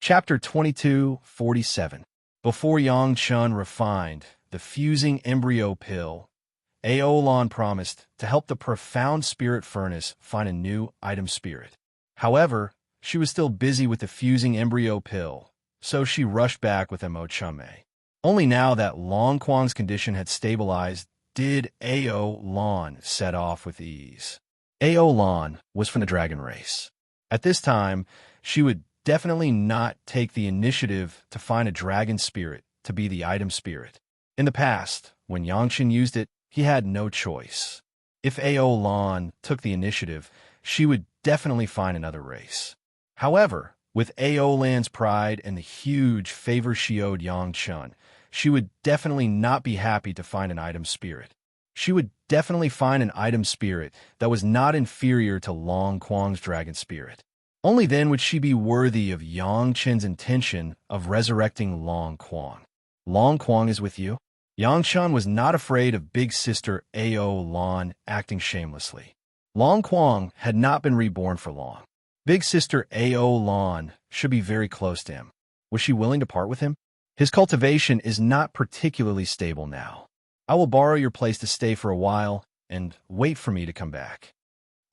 Chapter 2247. Before Yang Chun refined the fusing embryo pill, Aolan promised to help the profound spirit furnace find a new item spirit. However, she was still busy with the fusing embryo pill, so she rushed back with Mo Chunmei. Only now that Long Quang's condition had stabilized did Aolan set off with ease. Aolan was from the dragon race. At this time, she would definitely not take the initiative to find a dragon spirit to be the item spirit. In the past, when Yang Chen used it, he had no choice. If Aolan took the initiative, she would definitely find another race. However, with Aolan's pride and the huge favor she owed Yang Chen, she would definitely not be happy to find an item spirit. She would definitely find an item spirit that was not inferior to Long Quang's dragon spirit. Only then would she be worthy of Yang Chen's intention of resurrecting Long Quang. Long Quang is with you? Yang Chen was not afraid of big sister Aolan acting shamelessly. Long Quang had not been reborn for long. Big sister Aolan should be very close to him. Was she willing to part with him? His cultivation is not particularly stable now. I will borrow your place to stay for a while and wait for me to come back.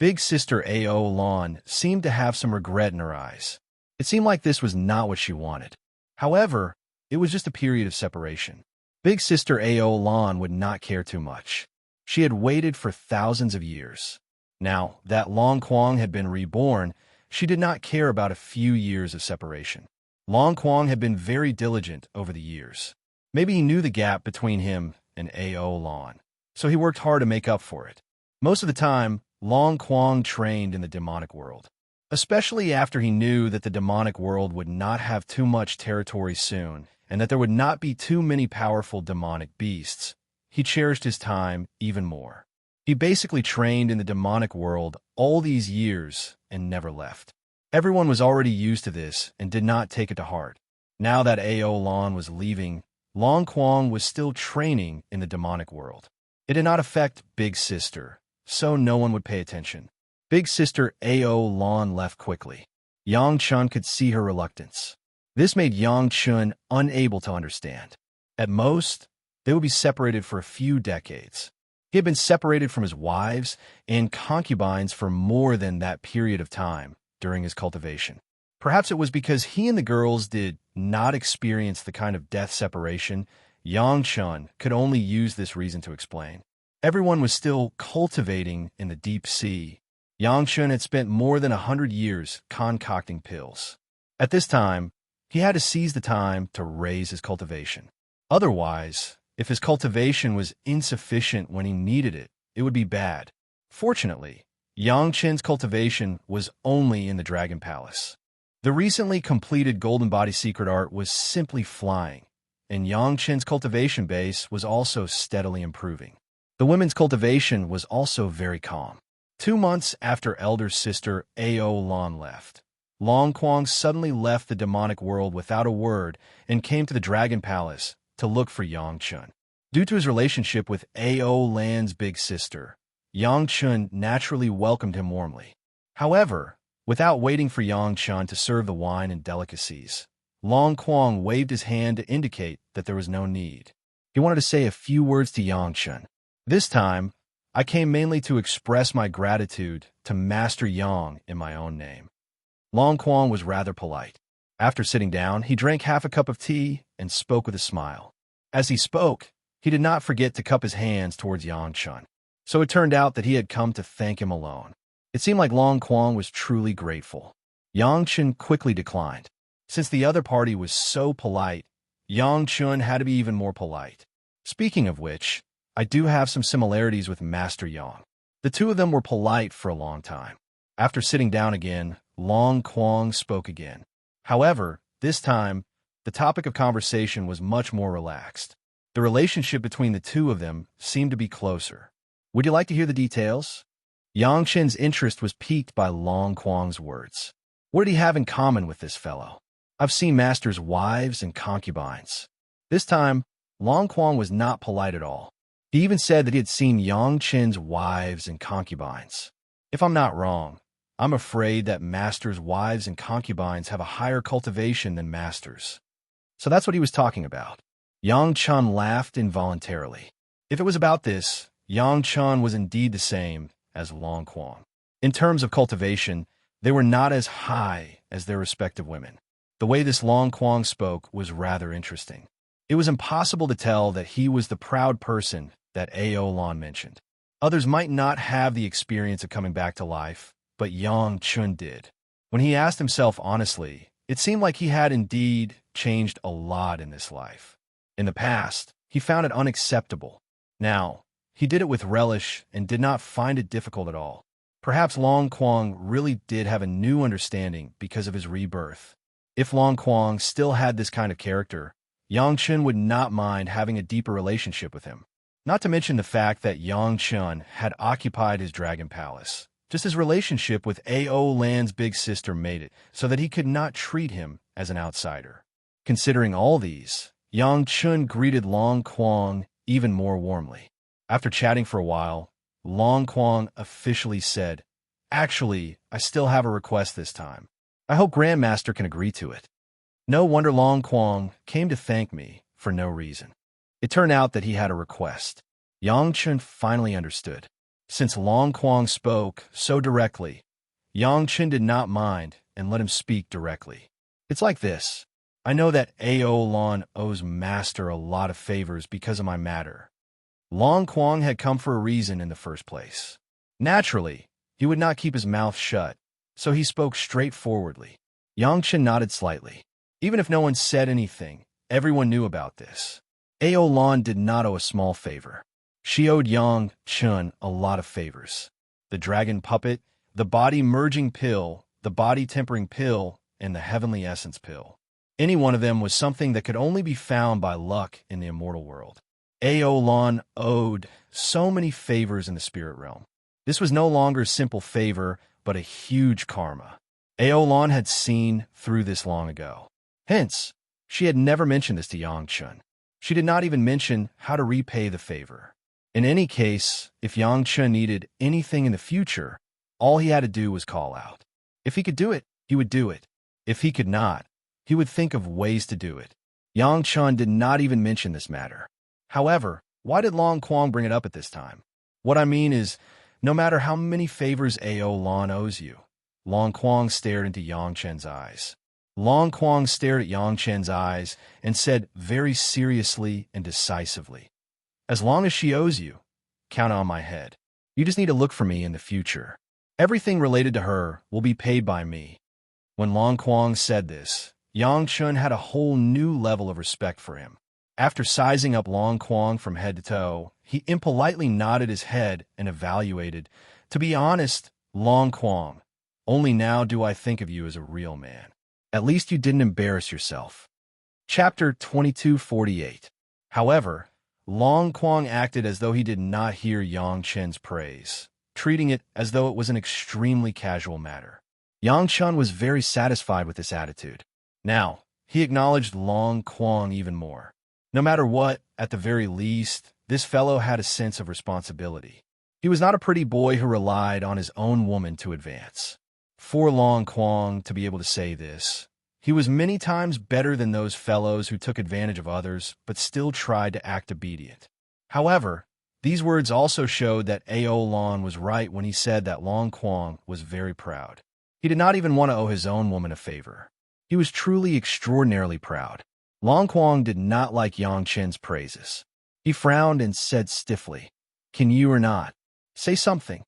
Big sister Aolan seemed to have some regret in her eyes. It seemed like this was not what she wanted. However, it was just a period of separation. Big sister Aolan would not care too much. She had waited for thousands of years. Now that Long Quang had been reborn, she did not care about a few years of separation. Long Quang had been very diligent over the years. Maybe he knew the gap between him and Aolan, so he worked hard to make up for it. Most of the time, Long Quang trained in the demonic world. Especially after he knew that the demonic world would not have too much territory soon, and that there would not be too many powerful demonic beasts, he cherished his time even more. He basically trained in the demonic world all these years and never left. Everyone was already used to this and did not take it to heart. Now that Aolan was leaving, Long Quang was still training in the demonic world. It did not affect Big Sister, so no one would pay attention. Big sister Aolan left quickly. Yang Chen could see her reluctance. This made Yang Chen unable to understand. At most, they would be separated for a few decades. He had been separated from his wives and concubines for more than that period of time during his cultivation. Perhaps it was because he and the girls did not experience the kind of death separation. Yang Chen could only use this reason to explain. Everyone was still cultivating in the deep sea. Yang Chen had spent more than 100 years concocting pills. At this time, he had to seize the time to raise his cultivation. Otherwise, if his cultivation was insufficient when he needed it, it would be bad. Fortunately, Yang Chen's cultivation was only in the Dragon Palace. The recently completed Golden Body secret art was simply flying, and Yang Chen's cultivation base was also steadily improving. The women's cultivation was also very calm. 2 months after elder sister Aolan left, Long Quang suddenly left the demonic world without a word and came to the Dragon Palace to look for Yang Chen. Due to his relationship with Aolan's big sister, Yang Chen naturally welcomed him warmly. However, without waiting for Yang Chen to serve the wine and delicacies, Long Quang waved his hand to indicate that there was no need. He wanted to say a few words to Yang Chen. This time, I came mainly to express my gratitude to Master Yang in my own name. Long Quang was rather polite. After sitting down, he drank half a cup of tea and spoke with a smile. As he spoke, he did not forget to cup his hands towards Yang Chen. So it turned out that he had come to thank him alone. It seemed like Long Quang was truly grateful. Yang Chen quickly declined. Since the other party was so polite, Yang Chen had to be even more polite. Speaking of which, I do have some similarities with Master Yang. The two of them were polite for a long time. After sitting down again, Long Quang spoke again. However, this time, the topic of conversation was much more relaxed. The relationship between the two of them seemed to be closer. Would you like to hear the details? Yang Chen's interest was piqued by Long Quang's words. What did he have in common with this fellow? I've seen Master's wives and concubines. This time, Long Quang was not polite at all. He even said that he had seen Yang Chen's wives and concubines. If I'm not wrong, I'm afraid that masters' wives and concubines have a higher cultivation than masters. So that's what he was talking about. Yang Chun laughed involuntarily. If it was about this, Yang Chun was indeed the same as Long Quang. In terms of cultivation, they were not as high as their respective women. The way this Long Quang spoke was rather interesting. It was impossible to tell that he was the proud person that Aolan mentioned. Others might not have the experience of coming back to life, but Yang Chun did. When he asked himself honestly, it seemed like he had indeed changed a lot in this life. In the past, he found it unacceptable. Now, he did it with relish and did not find it difficult at all. Perhaps Long Quang really did have a new understanding because of his rebirth. If Long Quang still had this kind of character, Yang Chun would not mind having a deeper relationship with him. Not to mention the fact that Yang Chun had occupied his dragon palace. Just his relationship with Aolan's big sister made it so that he could not treat him as an outsider. Considering all these, Yang Chun greeted Long Quang even more warmly. After chatting for a while, Long Quang officially said, "Actually, I still have a request this time. I hope Grandmaster can agree to it." No wonder Long Quang came to thank me for no reason. It turned out that he had a request. Yang Chun finally understood. Since Long Quang spoke so directly, Yang Chun did not mind and let him speak directly. It's like this. I know that Aolan owes Master a lot of favors because of my matter. Long Quang had come for a reason in the first place. Naturally, he would not keep his mouth shut, so he spoke straightforwardly. Yang Chun nodded slightly. Even if no one said anything, everyone knew about this. Aolan did not owe a small favor. She owed Yang Chun a lot of favors. The dragon puppet, the body-merging pill, the body-tempering pill, and the heavenly essence pill. Any one of them was something that could only be found by luck in the immortal world. Aolan owed so many favors in the spirit realm. This was no longer a simple favor, but a huge karma. Aolan had seen through this long ago. Hence, she had never mentioned this to Yang Chun. She did not even mention how to repay the favor. In any case, if Yang Chun needed anything in the future, all he had to do was call out. If he could do it, he would do it. If he could not, he would think of ways to do it. Yang Chun did not even mention this matter. However, why did Long Quang bring it up at this time? What I mean is, no matter how many favors Aolan owes you, Long Quang stared into Yang Chun's eyes. Long Quang stared at Yang Chun's eyes and said very seriously and decisively, "As long as she owes you, count on my head. You just need to look for me in the future. Everything related to her will be paid by me." When Long Quang said this, Yang Chun had a whole new level of respect for him. After sizing up Long Quang from head to toe, he impolitely nodded his head and evaluated. "To be honest, Long Quang, only now do I think of you as a real man. At least you didn't embarrass yourself." Chapter 2248. However, Long Quang acted as though he did not hear Yang Chun's praise, treating it as though it was an extremely casual matter. Yang Chun was very satisfied with this attitude. Now, he acknowledged Long Quang even more. No matter what, at the very least, this fellow had a sense of responsibility. He was not a pretty boy who relied on his own woman to advance. For Long Quang to be able to say this, he was many times better than those fellows who took advantage of others but still tried to act obedient. However, these words also showed that Aolan was right when he said that Long Quang was very proud. He did not even want to owe his own woman a favor. He was truly extraordinarily proud. Long Quang did not like Yang Chun's praises. He frowned and said stiffly, "Can you or not? Say something."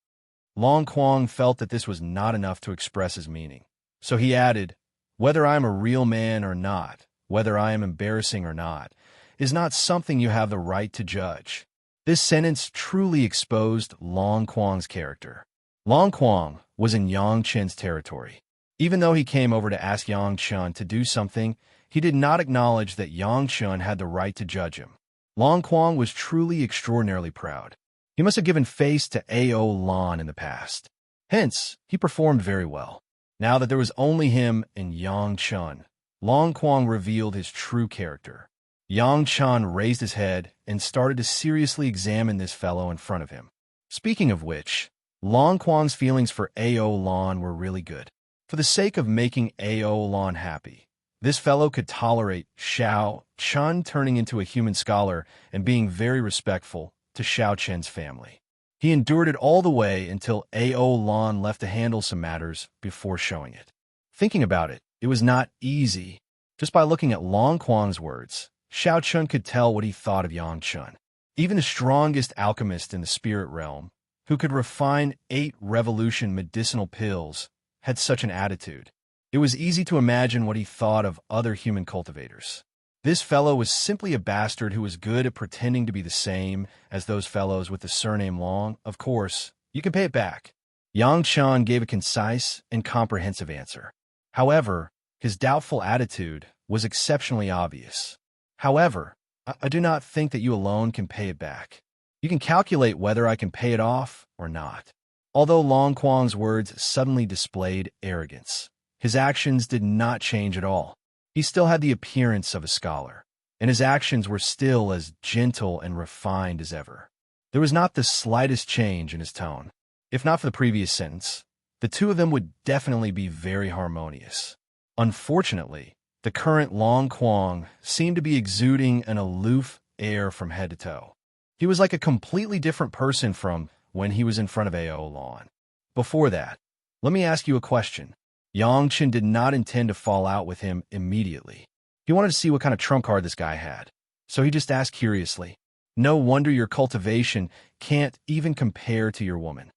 Long Quang felt that this was not enough to express his meaning. So he added, "Whether I am a real man or not, whether I am embarrassing or not, is not something you have the right to judge." This sentence truly exposed Long Quang's character. Long Quang was in Yang Chun's territory. Even though he came over to ask Yang Chun to do something, he did not acknowledge that Yang Chun had the right to judge him. Long Quang was truly extraordinarily proud. He must have given face to Aolan in the past. Hence, he performed very well. Now that there was only him and Yang Chun, Long Quang revealed his true character. Yang Chun raised his head and started to seriously examine this fellow in front of him. Speaking of which, Long Quang's feelings for Ao Lan were really good. For the sake of making Ao Lan happy, this fellow could tolerate Xiao Chun turning into a human scholar and being very respectful to Xiao Chen's family. He endured it all the way until Ao Lan left to handle some matters before showing it. Thinking about it, it was not easy. Just by looking at Long Quang's words, Xiao Chun could tell what he thought of Yang Chun. Even the strongest alchemist in the spirit realm, who could refine 8 revolution medicinal pills, had such an attitude. It was easy to imagine what he thought of other human cultivators. This fellow was simply a bastard who was good at pretending to be the same as those fellows with the surname Long. Of course, you can pay it back. Yang Chun gave a concise and comprehensive answer. However, his doubtful attitude was exceptionally obvious. However, I do not think that you alone can pay it back. You can calculate whether I can pay it off or not. Although Long Quang's words suddenly displayed arrogance, his actions did not change at all. He still had the appearance of a scholar, and his actions were still as gentle and refined as ever. There was not the slightest change in his tone. If not for the previous sentence, the two of them would definitely be very harmonious. Unfortunately, the current Long Quang seemed to be exuding an aloof air from head to toe. He was like a completely different person from when he was in front of Ao Lan. Before that, let me ask you a question. Yang Chen did not intend to fall out with him immediately. He wanted to see what kind of trump card this guy had. So he just asked curiously, "No wonder your cultivation can't even compare to your woman."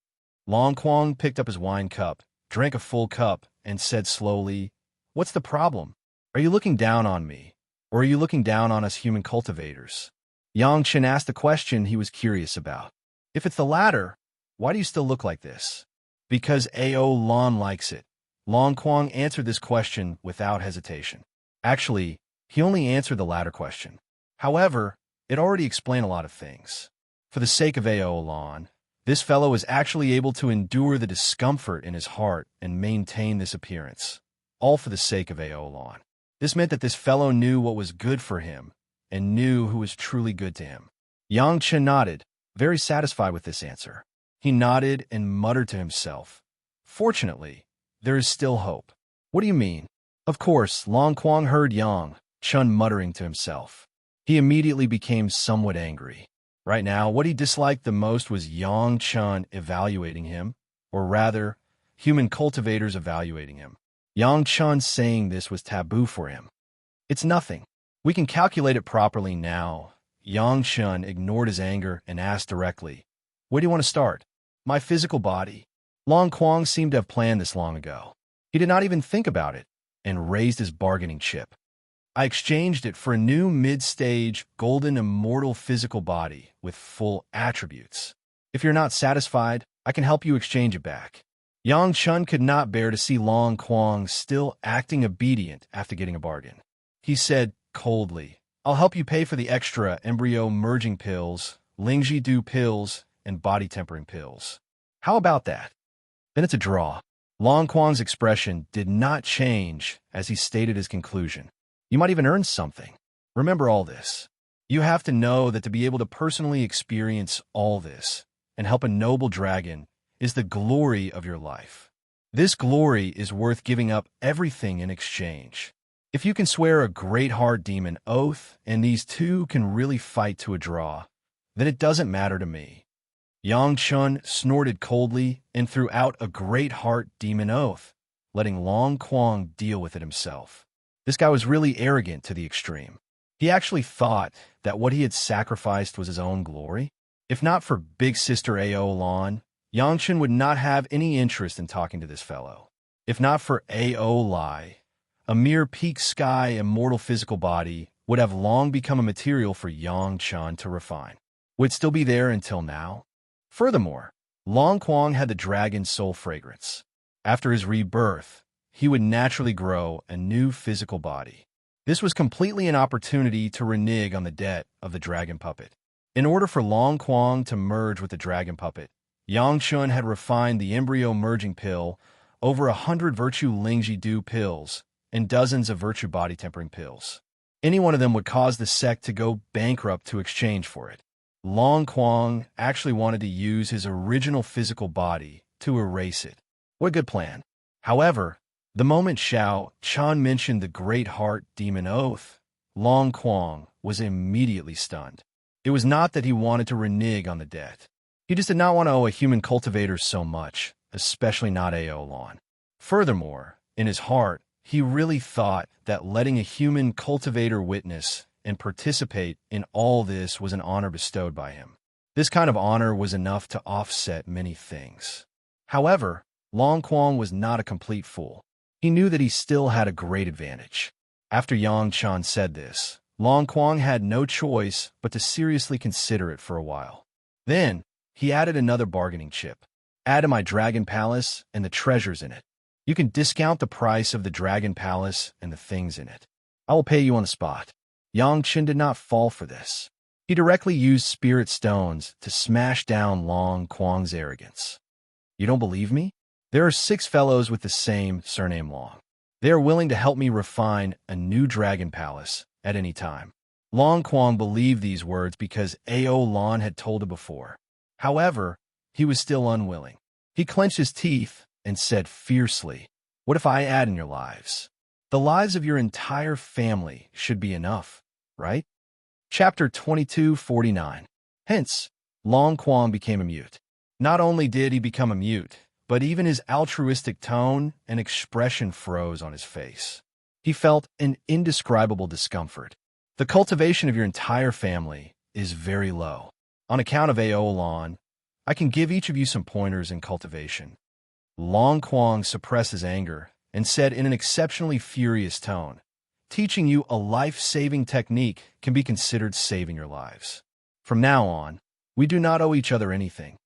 Long Quang picked up his wine cup, drank a full cup, and said slowly, "What's the problem? Are you looking down on me? Or are you looking down on us human cultivators?" Yang Chen asked the question he was curious about. If it's the latter, why do you still look like this? Because Ao Lan likes it. Long Quang answered this question without hesitation. Actually, he only answered the latter question. However, it already explained a lot of things. For the sake of Ao Lan, this fellow was actually able to endure the discomfort in his heart and maintain this appearance, all for the sake of Ao Lan. This meant that this fellow knew what was good for him and knew who was truly good to him. Yang Chen nodded, very satisfied with this answer. He nodded and muttered to himself, "Fortunately, there is still hope." "What do you mean?" Of course, Long Quang heard Yang Chun muttering to himself. He immediately became somewhat angry. Right now, what he disliked the most was Yang Chun evaluating him, or rather, human cultivators evaluating him. Yang Chun saying this was taboo for him. "It's nothing. We can calculate it properly now." Yang Chun ignored his anger and asked directly, "Where do you want to start?" "My physical body." Long Quang seemed to have planned this long ago. He did not even think about it, and raised his bargaining chip. "I exchanged it for a new mid-stage, golden immortal physical body with full attributes. If you're not satisfied, I can help you exchange it back." Yang Chun could not bear to see Long Quang still acting obedient after getting a bargain. He said coldly, "I'll help you pay for the extra embryo merging pills, Lingji Du pills, and body tempering pills. How about that?" Then it's a draw. Long Quang's expression did not change as he stated his conclusion. "You might even earn something. Remember all this. You have to know that to be able to personally experience all this and help a noble dragon is the glory of your life. This glory is worth giving up everything in exchange. If you can swear a great heart demon oath and these two can really fight to a draw, then it doesn't matter to me." Yang Chun snorted coldly and threw out a great heart demon oath, letting Long Quang deal with it himself. This guy was really arrogant to the extreme. He actually thought that what he had sacrificed was his own glory. If not for big sister Ao Lan, Yang Chun would not have any interest in talking to this fellow. If not for Ao Lai, a mere peak sky immortal physical body would have long become a material for Yang Chun to refine. Would it still be there until now? Furthermore, Long Quang had the dragon's soul fragrance. After his rebirth, he would naturally grow a new physical body. This was completely an opportunity to renege on the debt of the dragon puppet. In order for Long Quang to merge with the dragon puppet, Yang Chun had refined the embryo merging pill, over 100 virtue Lingji Du pills, and dozens of virtue body tempering pills. Any one of them would cause the sect to go bankrupt to exchange for it. Long Quang actually wanted to use his original physical body to erase it. What a good plan. However, the moment Xiao Chan mentioned the Great Heart Demon Oath, Long Quang was immediately stunned. It was not that he wanted to renege on the debt. He just did not want to owe a human cultivator so much, especially not Aolan. Furthermore, in his heart, he really thought that letting a human cultivator witness and participate in all this was an honor bestowed by him. This kind of honor was enough to offset many things. However, Long Quang was not a complete fool. He knew that he still had a great advantage. After Yang Chan said this, Long Quang had no choice but to seriously consider it for a while. Then, he added another bargaining chip. Add to my Dragon Palace and the treasures in it. You can discount the price of the Dragon Palace and the things in it. I will pay you on the spot. Yang Chen did not fall for this. He directly used spirit stones to smash down Long Quang's arrogance. You don't believe me? There are 6 fellows with the same surname Long. They are willing to help me refine a new Dragon Palace at any time. Long Quang believed these words because Aolan had told him before. However, he was still unwilling. He clenched his teeth and said fiercely, "What if I add in your lives? The lives of your entire family should be enough, right?" Chapter 2249. Hence, Long Quang became a mute. Not only did he become a mute, but even his altruistic tone and expression froze on his face. He felt an indescribable discomfort. The cultivation of your entire family is very low. On account of Aolan, I can give each of you some pointers in cultivation. Long Quang suppressed his anger and said in an exceptionally furious tone, "Teaching you a life-saving technique can be considered saving your lives. From now on, we do not owe each other anything.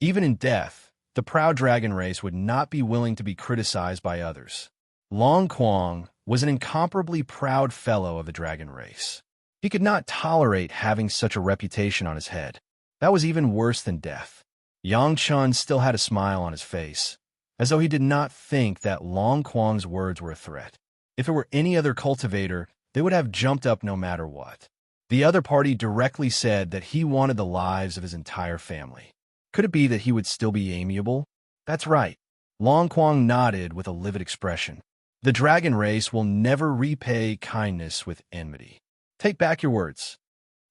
Even in death, the proud dragon race would not be willing to be criticized by others." Long Quang was an incomparably proud fellow of the dragon race. He could not tolerate having such a reputation on his head. That was even worse than death. Yang Chun still had a smile on his face, as though he did not think that Long Quang's words were a threat. If it were any other cultivator, they would have jumped up no matter what. The other party directly said that he wanted the lives of his entire family. Could it be that he would still be amiable? That's right. Long Quang nodded with a livid expression. The dragon race will never repay kindness with enmity. Take back your words.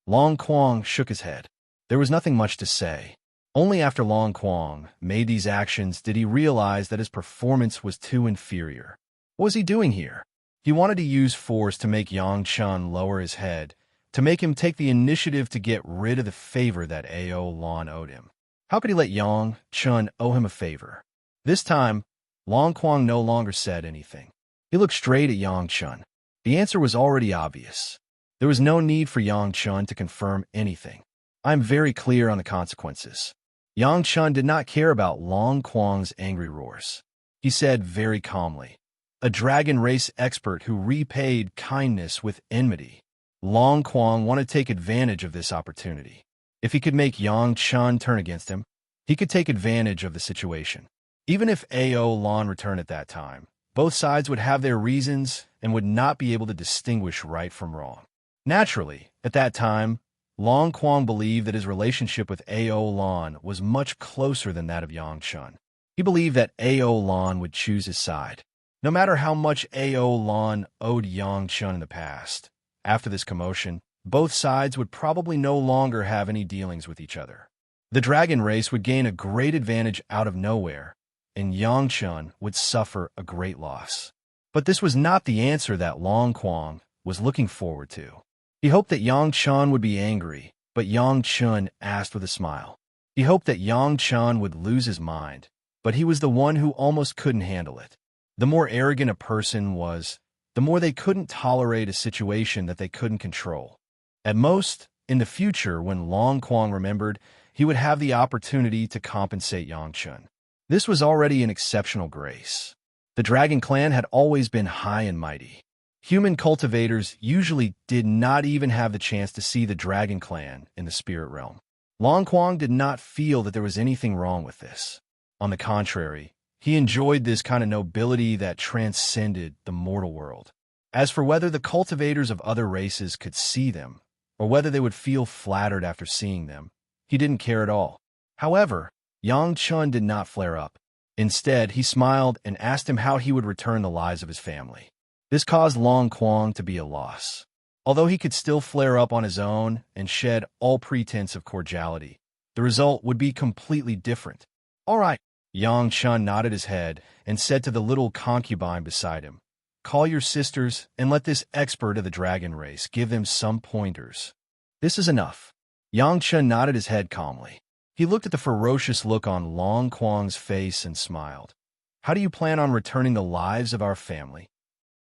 Long Quang shook his head. There was nothing much to say. Only after Long Quang made these actions did he realize that his performance was too inferior. What was he doing here? He wanted to use force to make Yang Chun lower his head, to make him take the initiative to get rid of the favor that Ao Lan owed him. How could he let Yang Chun owe him a favor? This time, Long Quang no longer said anything. He looked straight at Yang Chun. The answer was already obvious. There was no need for Yang Chun to confirm anything. I am very clear on the consequences. Yang Chun did not care about Long Quang's angry roars. He said very calmly, "A dragon race expert who repaid kindness with enmity." Long Quang wanted to take advantage of this opportunity. If he could make Yang Chun turn against him, he could take advantage of the situation. Even if Ao Lan returned at that time, both sides would have their reasons and would not be able to distinguish right from wrong. Naturally, at that time, Long Quang believed that his relationship with Ao Lan was much closer than that of Yang Chun. He believed that Ao Lan would choose his side. No matter how much Ao Lan owed Yang Chun in the past, after this commotion, both sides would probably no longer have any dealings with each other. The dragon race would gain a great advantage out of nowhere, and Yang Chun would suffer a great loss. But this was not the answer that Long Quang was looking forward to. He hoped that Yang Chun would be angry, but Yang Chun asked with a smile. He hoped that Yang Chun would lose his mind, but he was the one who almost couldn't handle it. The more arrogant a person was, the more they couldn't tolerate a situation that they couldn't control. At most, in the future, when Long Quang remembered, he would have the opportunity to compensate Yang Chun. This was already an exceptional grace. The Dragon Clan had always been high and mighty. Human cultivators usually did not even have the chance to see the Dragon Clan in the spirit realm. Long Quang did not feel that there was anything wrong with this. On the contrary, he enjoyed this kind of nobility that transcended the mortal world. As for whether the cultivators of other races could see them, or whether they would feel flattered after seeing them, he didn't care at all. However, Yang Chun did not flare up. Instead, he smiled and asked him how he would return the lives of his family. This caused Long Quang to be a loss. Although he could still flare up on his own and shed all pretense of cordiality, the result would be completely different. All right. Yang Chun nodded his head and said to the little concubine beside him, "Call your sisters and let this expert of the dragon race give them some pointers." "This is enough." Yang Chun nodded his head calmly. He looked at the ferocious look on Long Quang's face and smiled. "How do you plan on returning the lives of our family?"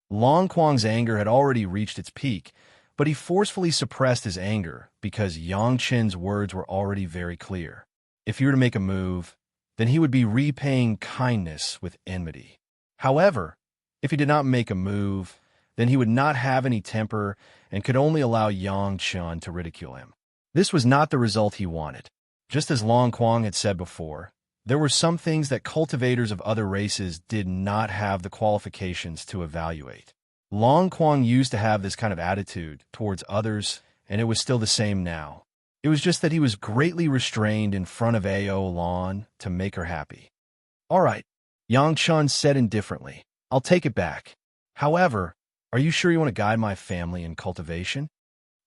Long Quang's anger had already reached its peak, but he forcefully suppressed his anger because Yang Chen's words were already very clear. If he were to make a move, then he would be repaying kindness with enmity. However, if he did not make a move, then he would not have any temper and could only allow Yang Chun to ridicule him. This was not the result he wanted. Just as Long Quang had said before, there were some things that cultivators of other races did not have the qualifications to evaluate. Long Quang used to have this kind of attitude towards others, and it was still the same now. It was just that he was greatly restrained in front of Ao Lan to make her happy. "All right," Yang Chun said indifferently. "I'll take it back. However, are you sure you want to guide my family in cultivation?"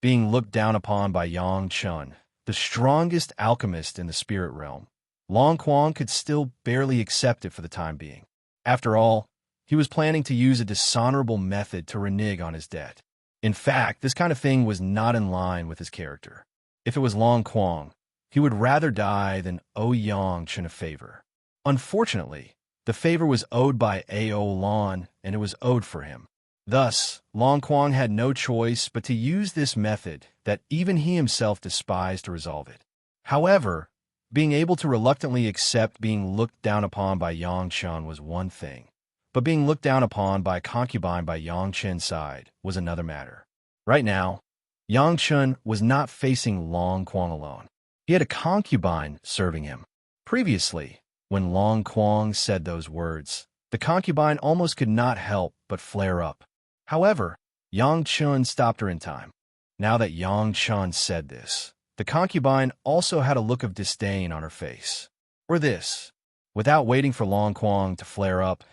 Being looked down upon by Yang Chun, the strongest alchemist in the spirit realm, Long Quang could still barely accept it for the time being. After all, he was planning to use a dishonorable method to renege on his debt. In fact, this kind of thing was not in line with his character. If it was Long Quang, he would rather die than owe Yang Chun a favor. Unfortunately, the favor was owed by Ao Lan, and it was owed for him. Thus, Long Quang had no choice but to use this method that even he himself despised to resolve it. However, being able to reluctantly accept being looked down upon by Yang Chun was one thing, but being looked down upon by a concubine by Yang Chun's side was another matter. Right now, Yang Chun was not facing Long Quang alone. He had a concubine serving him. Previously, when Long Quang said those words, the concubine almost could not help but flare up. However, Yang Chun stopped her in time. Now that Yang Chun said this, the concubine also had a look of disdain on her face. Or this. Without waiting for Long Quang to flare up,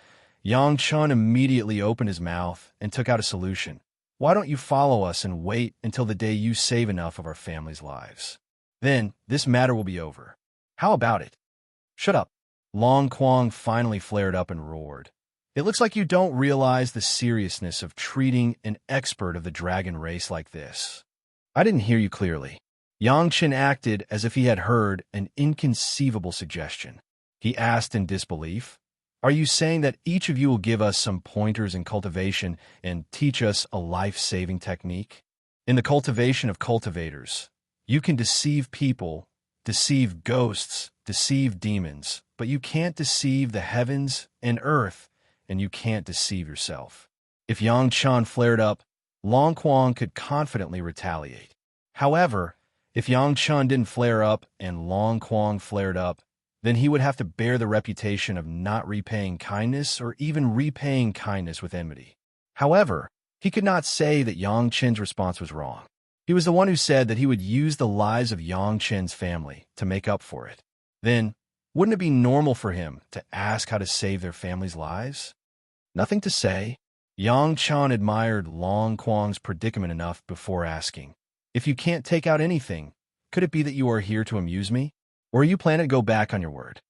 Yang Chun immediately opened his mouth and took out a solution. "Why don't you follow us and wait until the day you save enough of our family's lives? Then, this matter will be over. How about it?" "Shut up." Long Quang finally flared up and roared. "It looks like you don't realize the seriousness of treating an expert of the dragon race like this." "I didn't hear you clearly." Yang Chun acted as if he had heard an inconceivable suggestion. He asked in disbelief, "Are you saying that each of you will give us some pointers in cultivation and teach us a life-saving technique? In the cultivation of cultivators, you can deceive people, deceive ghosts, deceive demons, but you can't deceive the heavens and earth, and you can't deceive yourself." If Yang Chun flared up, Long Quang could confidently retaliate. However, if Yang Chun didn't flare up and Long Quang flared up, then he would have to bear the reputation of not repaying kindness or even repaying kindness with enmity. However, he could not say that Yang Chen's response was wrong. He was the one who said that he would use the lives of Yang Chen's family to make up for it. Then, wouldn't it be normal for him to ask how to save their family's lives? Nothing to say. Yang Chun admired Long Quang's predicament enough before asking, "If you can't take out anything, could it be that you are here to amuse me? Or are you planning to go back on your word?"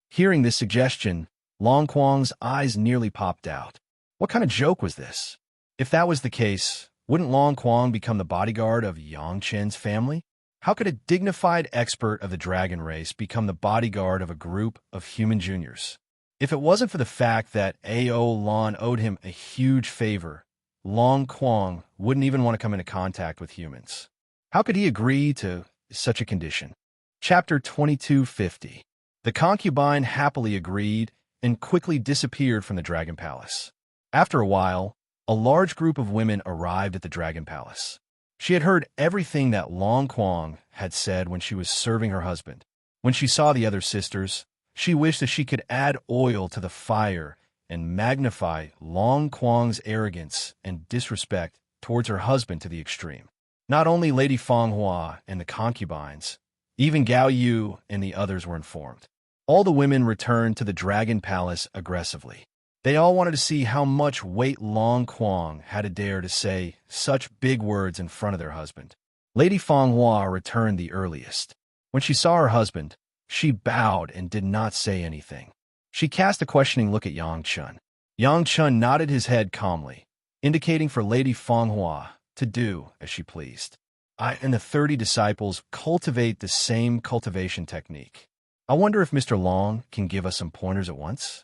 Hearing this suggestion, Long Quang's eyes nearly popped out. What kind of joke was this? If that was the case, wouldn't Long Quang become the bodyguard of Yang Chen's family? How could a dignified expert of the dragon race become the bodyguard of a group of human juniors? If it wasn't for the fact that Ao Lan owed him a huge favor, Long Quang wouldn't even want to come into contact with humans. How could he agree to such a condition? Chapter 2250. The concubine happily agreed and quickly disappeared from the Dragon Palace. After a while, a large group of women arrived at the Dragon Palace. She had heard everything that Long Quang had said when she was serving her husband. When she saw the other sisters, she wished that she could add oil to the fire and magnify Long Quang's arrogance and disrespect towards her husband to the extreme. Not only Lady Feng Hua and the concubines, Even Gao Yu and the others were informed. All the women returned to the Dragon Palace aggressively. They all wanted to see how much weight Long Quang had to dare to say such big words in front of their husband. Lady Fanghua returned the earliest. When she saw her husband, she bowed and did not say anything. She cast a questioning look at Yang Chun. Yang Chun nodded his head calmly, indicating for Lady Fanghua to do as she pleased. I and the 30 disciples cultivate the same cultivation technique. I wonder if Mr. Long can give us some pointers at once?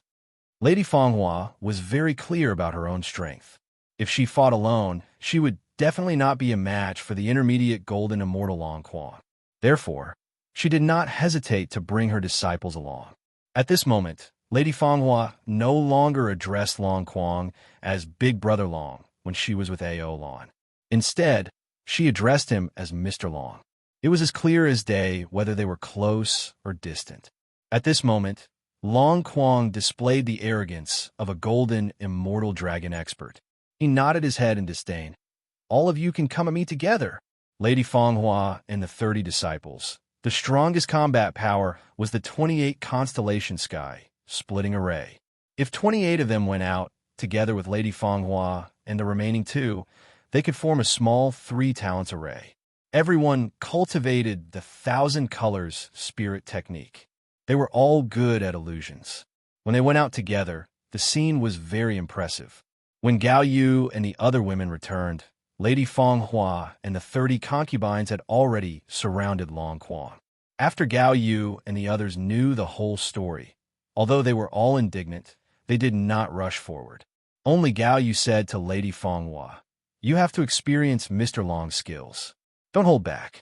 Lady Fanghua was very clear about her own strength. If she fought alone, she would definitely not be a match for the intermediate golden immortal Long Quang. Therefore, she did not hesitate to bring her disciples along. At this moment, Lady Fanghua no longer addressed Long Quang as Big Brother Long when she was with A.O. Long. Instead, she addressed him as Mr. Long. It was as clear as day whether they were close or distant. At this moment, Long Quang displayed the arrogance of a golden immortal dragon expert. He nodded his head in disdain. All of you can come at me together. Lady Fanghua and the 30 disciples. The strongest combat power was the 28 constellation sky, splitting array. If 28 of them went out, together with Lady Fanghua and the remaining 2, they could form a small 3-talent array. Everyone cultivated the 1,000 colors spirit technique. They were all good at illusions. When they went out together, the scene was very impressive. When Gao Yu and the other women returned, Lady Fanghua and the 30 concubines had already surrounded Long Quang. After Gao Yu and the others knew the whole story, although they were all indignant, they did not rush forward. Only Gao Yu said to Lady Fanghua, "You have to experience Mr. Long's skills. Don't hold back.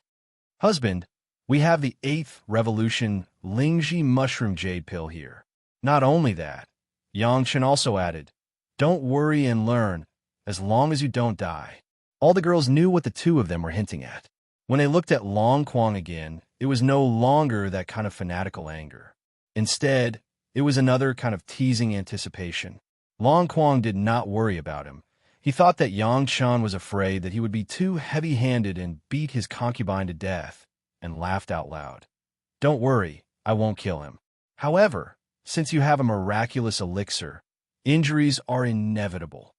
Husband, we have the 8th revolution Lingji mushroom jade pill here. Not only that," Yang Chen also added, "don't worry and learn, as long as you don't die." All the girls knew what the 2 of them were hinting at. When they looked at Long Quang again, it was no longer that kind of fanatical anger. Instead, it was another kind of teasing anticipation. Long Quang did not worry about him. He thought that Yang Chen was afraid that he would be too heavy-handed and beat his concubine to death, and laughed out loud. "Don't worry, I won't kill him. However, since you have a miraculous elixir, injuries are inevitable."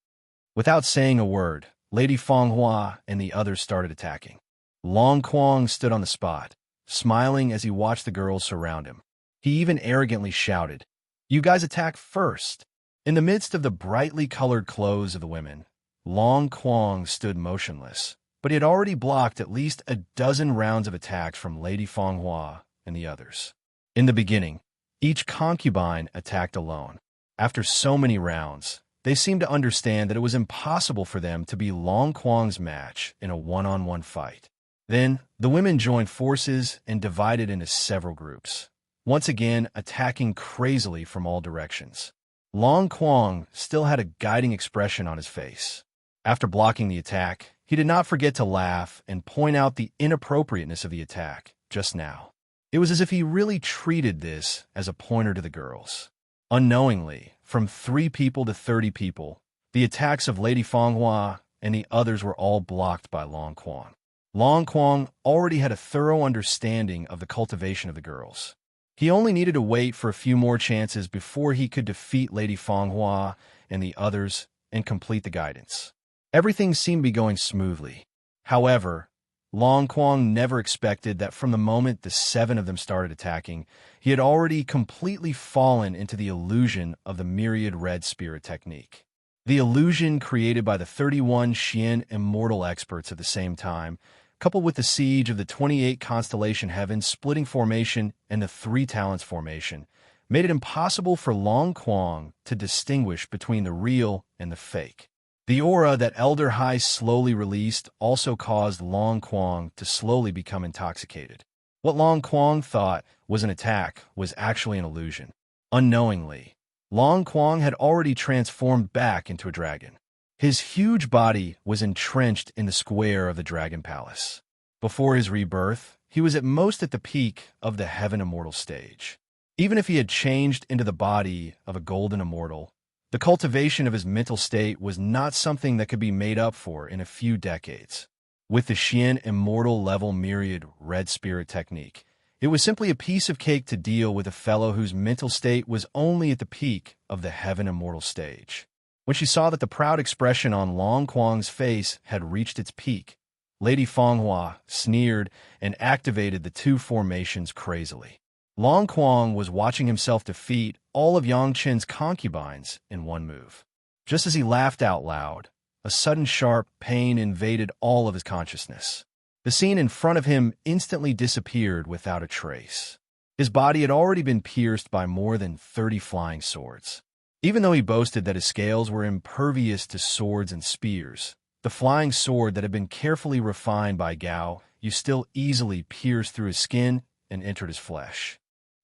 Without saying a word, Lady Fanghua and the others started attacking. Long Quang stood on the spot, smiling as he watched the girls surround him. He even arrogantly shouted, "You guys attack first." In the midst of the brightly colored clothes of the women, Long Quang stood motionless, but he had already blocked at least a dozen rounds of attacks from Lady Fanghua and the others. In the beginning, each concubine attacked alone. After so many rounds, they seemed to understand that it was impossible for them to be Long Quang's match in a one-on-one fight. Then, the women joined forces and divided into several groups, once again attacking crazily from all directions. Long Quang still had a guiding expression on his face. After blocking the attack, he did not forget to laugh and point out the inappropriateness of the attack just now. It was as if he really treated this as a pointer to the girls. Unknowingly, from 3 people to 30 people, the attacks of Lady Fanghua and the others were all blocked by Long Quang. Long Quang already had a thorough understanding of the cultivation of the girls. He only needed to wait for a few more chances before he could defeat Lady Fanghua and the others and complete the guidance. Everything seemed to be going smoothly. However, Long Quang never expected that from the moment the 7 of them started attacking, he had already completely fallen into the illusion of the myriad red spirit technique. The illusion created by the 31 Xian immortal experts at the same time, coupled with the siege of the 28 constellation heavens splitting formation and the 3 talents formation, made it impossible for Long Quang to distinguish between the real and the fake. The aura that Elder Hai slowly released also caused Long Quang to slowly become intoxicated. What Long Quang thought was an attack was actually an illusion. Unknowingly, Long Quang had already transformed back into a dragon. His huge body was entrenched in the square of the Dragon Palace. Before his rebirth, he was at most at the peak of the Heaven Immortal stage. Even if he had changed into the body of a golden immortal, the cultivation of his mental state was not something that could be made up for in a few decades. With the Xian immortal level myriad red spirit technique, It was simply a piece of cake to deal with a fellow whose mental state was only at the peak of the Heaven Immortal stage. When she saw that the proud expression on Long Quang's face had reached its peak, Lady Fanghua sneered and activated the two formations crazily. Long Quang was watching himself defeat all of Yang Chen's concubines in one move. Just as he laughed out loud, a sudden sharp pain invaded all of his consciousness. The scene in front of him instantly disappeared without a trace. His body had already been pierced by more than 30 flying swords. Even though he boasted that his scales were impervious to swords and spears, the flying sword that had been carefully refined by Gao Yu still easily pierced through his skin and entered his flesh.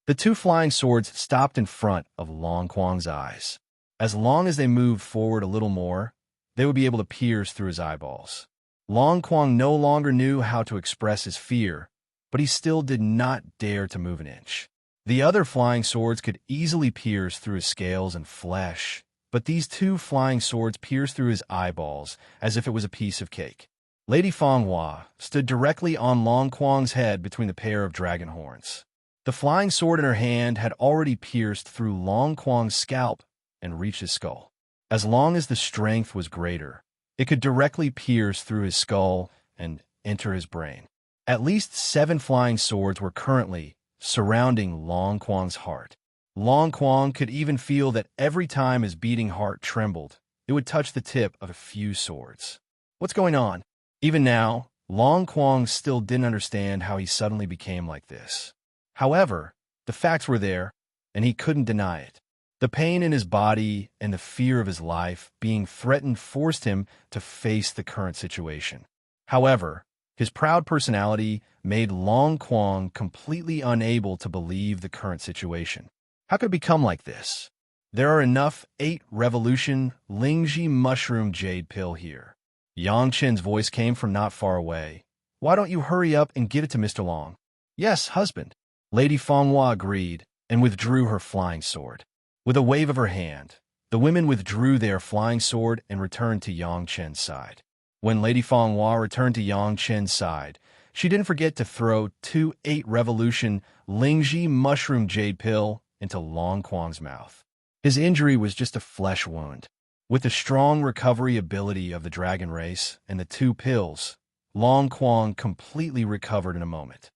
The two flying swords stopped in front of Long Quang's eyes. As long as they moved forward a little more, they would be able to pierce through his eyeballs. Long Quang no longer knew how to express his fear, but he still did not dare to move an inch. The other flying swords could easily pierce through his scales and flesh, but these two flying swords pierced through his eyeballs as if it was a piece of cake. Lady Fanghua stood directly on Long Quang's head between the pair of dragon horns. The flying sword in her hand had already pierced through Long Quang's scalp and reached his skull. As long as the strength was greater, it could directly pierce through his skull and enter his brain. At least 7 flying swords were currently surrounding Long Quang's heart. Long Quang could even feel that every time his beating heart trembled, it would touch the tip of a few swords. What's going on? Even now, Long Quang still didn't understand how he suddenly became like this. However, the facts were there, and he couldn't deny it. The pain in his body and the fear of his life being threatened forced him to face the current situation. However, his proud personality made Long Quang completely unable to believe the current situation. How could it become like this? There are enough 8 Revolution Lingji Mushroom Jade Pill here. Yang Chen's voice came from not far away. Why don't you hurry up and give it to Mr. Long? Yes, husband. Lady Fanghua agreed and withdrew her flying sword. With a wave of her hand, the women withdrew their flying sword and returned to Yang Chen's side. When Lady Fanghua returned to Yang Chen's side, she didn't forget to throw 2 8 Revolution Lingji Mushroom Jade Pill into Long Quang's mouth. His injury was just a flesh wound. With the strong recovery ability of the dragon race and the 2 pills, Long Quang completely recovered in a moment.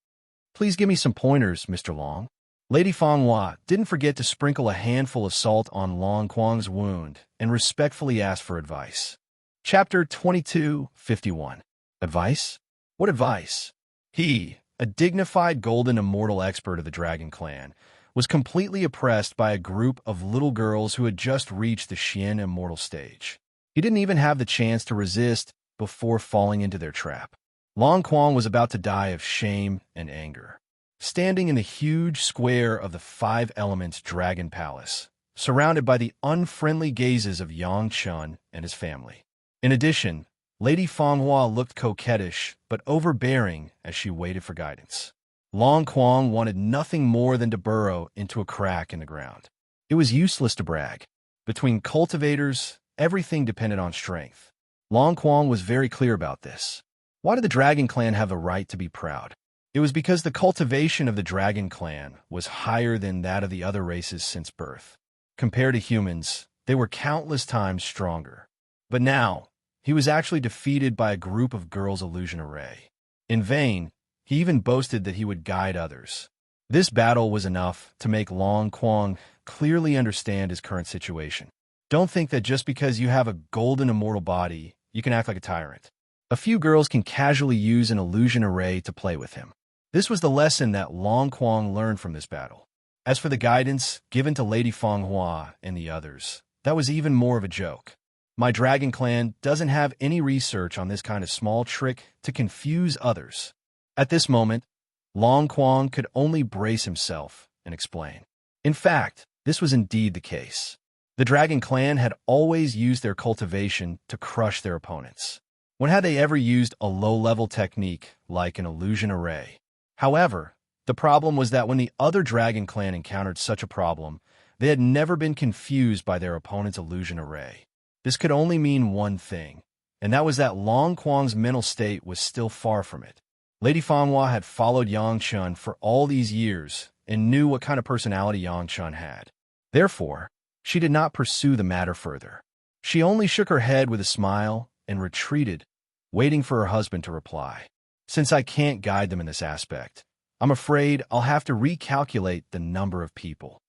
Please give me some pointers, Mr. Long. Lady Fanghua didn't forget to sprinkle a handful of salt on Long Quang's wound and respectfully asked for advice. Chapter 22:51. Advice? What advice? He, a dignified golden immortal expert of the Dragon Clan, was completely oppressed by a group of little girls who had just reached the Xian immortal stage. He didn't even have the chance to resist before falling into their trap. Long Quang was about to die of shame and anger. Standing in the huge square of the 5 Elements Dragon Palace, surrounded by the unfriendly gazes of Yang Chen and his family. In addition, Lady Fanghua looked coquettish but overbearing as she waited for guidance. Long Quang wanted nothing more than to burrow into a crack in the ground. It was useless to brag. Between cultivators, everything depended on strength. Long Quang was very clear about this. Why did the Dragon Clan have the right to be proud? It was because the cultivation of the Dragon Clan was higher than that of the other races since birth. Compared to humans, they were countless times stronger. But now, he was actually defeated by a group of girls' illusion array. In vain, he even boasted that he would guide others. This battle was enough to make Long Quang clearly understand his current situation. Don't think that just because you have a golden immortal body, you can act like a tyrant. A few girls can casually use an illusion array to play with him. This was the lesson that Long Quang learned from this battle. As for the guidance given to Lady Fanghua and the others, that was even more of a joke. My Dragon Clan doesn't have any research on this kind of small trick to confuse others. At this moment, Long Quang could only brace himself and explain. In fact, this was indeed the case. The Dragon Clan had always used their cultivation to crush their opponents. When had they ever used a low-level technique like an illusion array? However, the problem was that when the other Dragon Clan encountered such a problem, they had never been confused by their opponent's illusion array. This could only mean one thing, and that was that Long Quang's mental state was still far from it. Lady Fanhua had followed Yang Chun for all these years and knew what kind of personality Yang Chun had. Therefore, she did not pursue the matter further. She only shook her head with a smile and retreated, waiting for her husband to reply. Since I can't guide them in this aspect, I'm afraid I'll have to recalculate the number of people.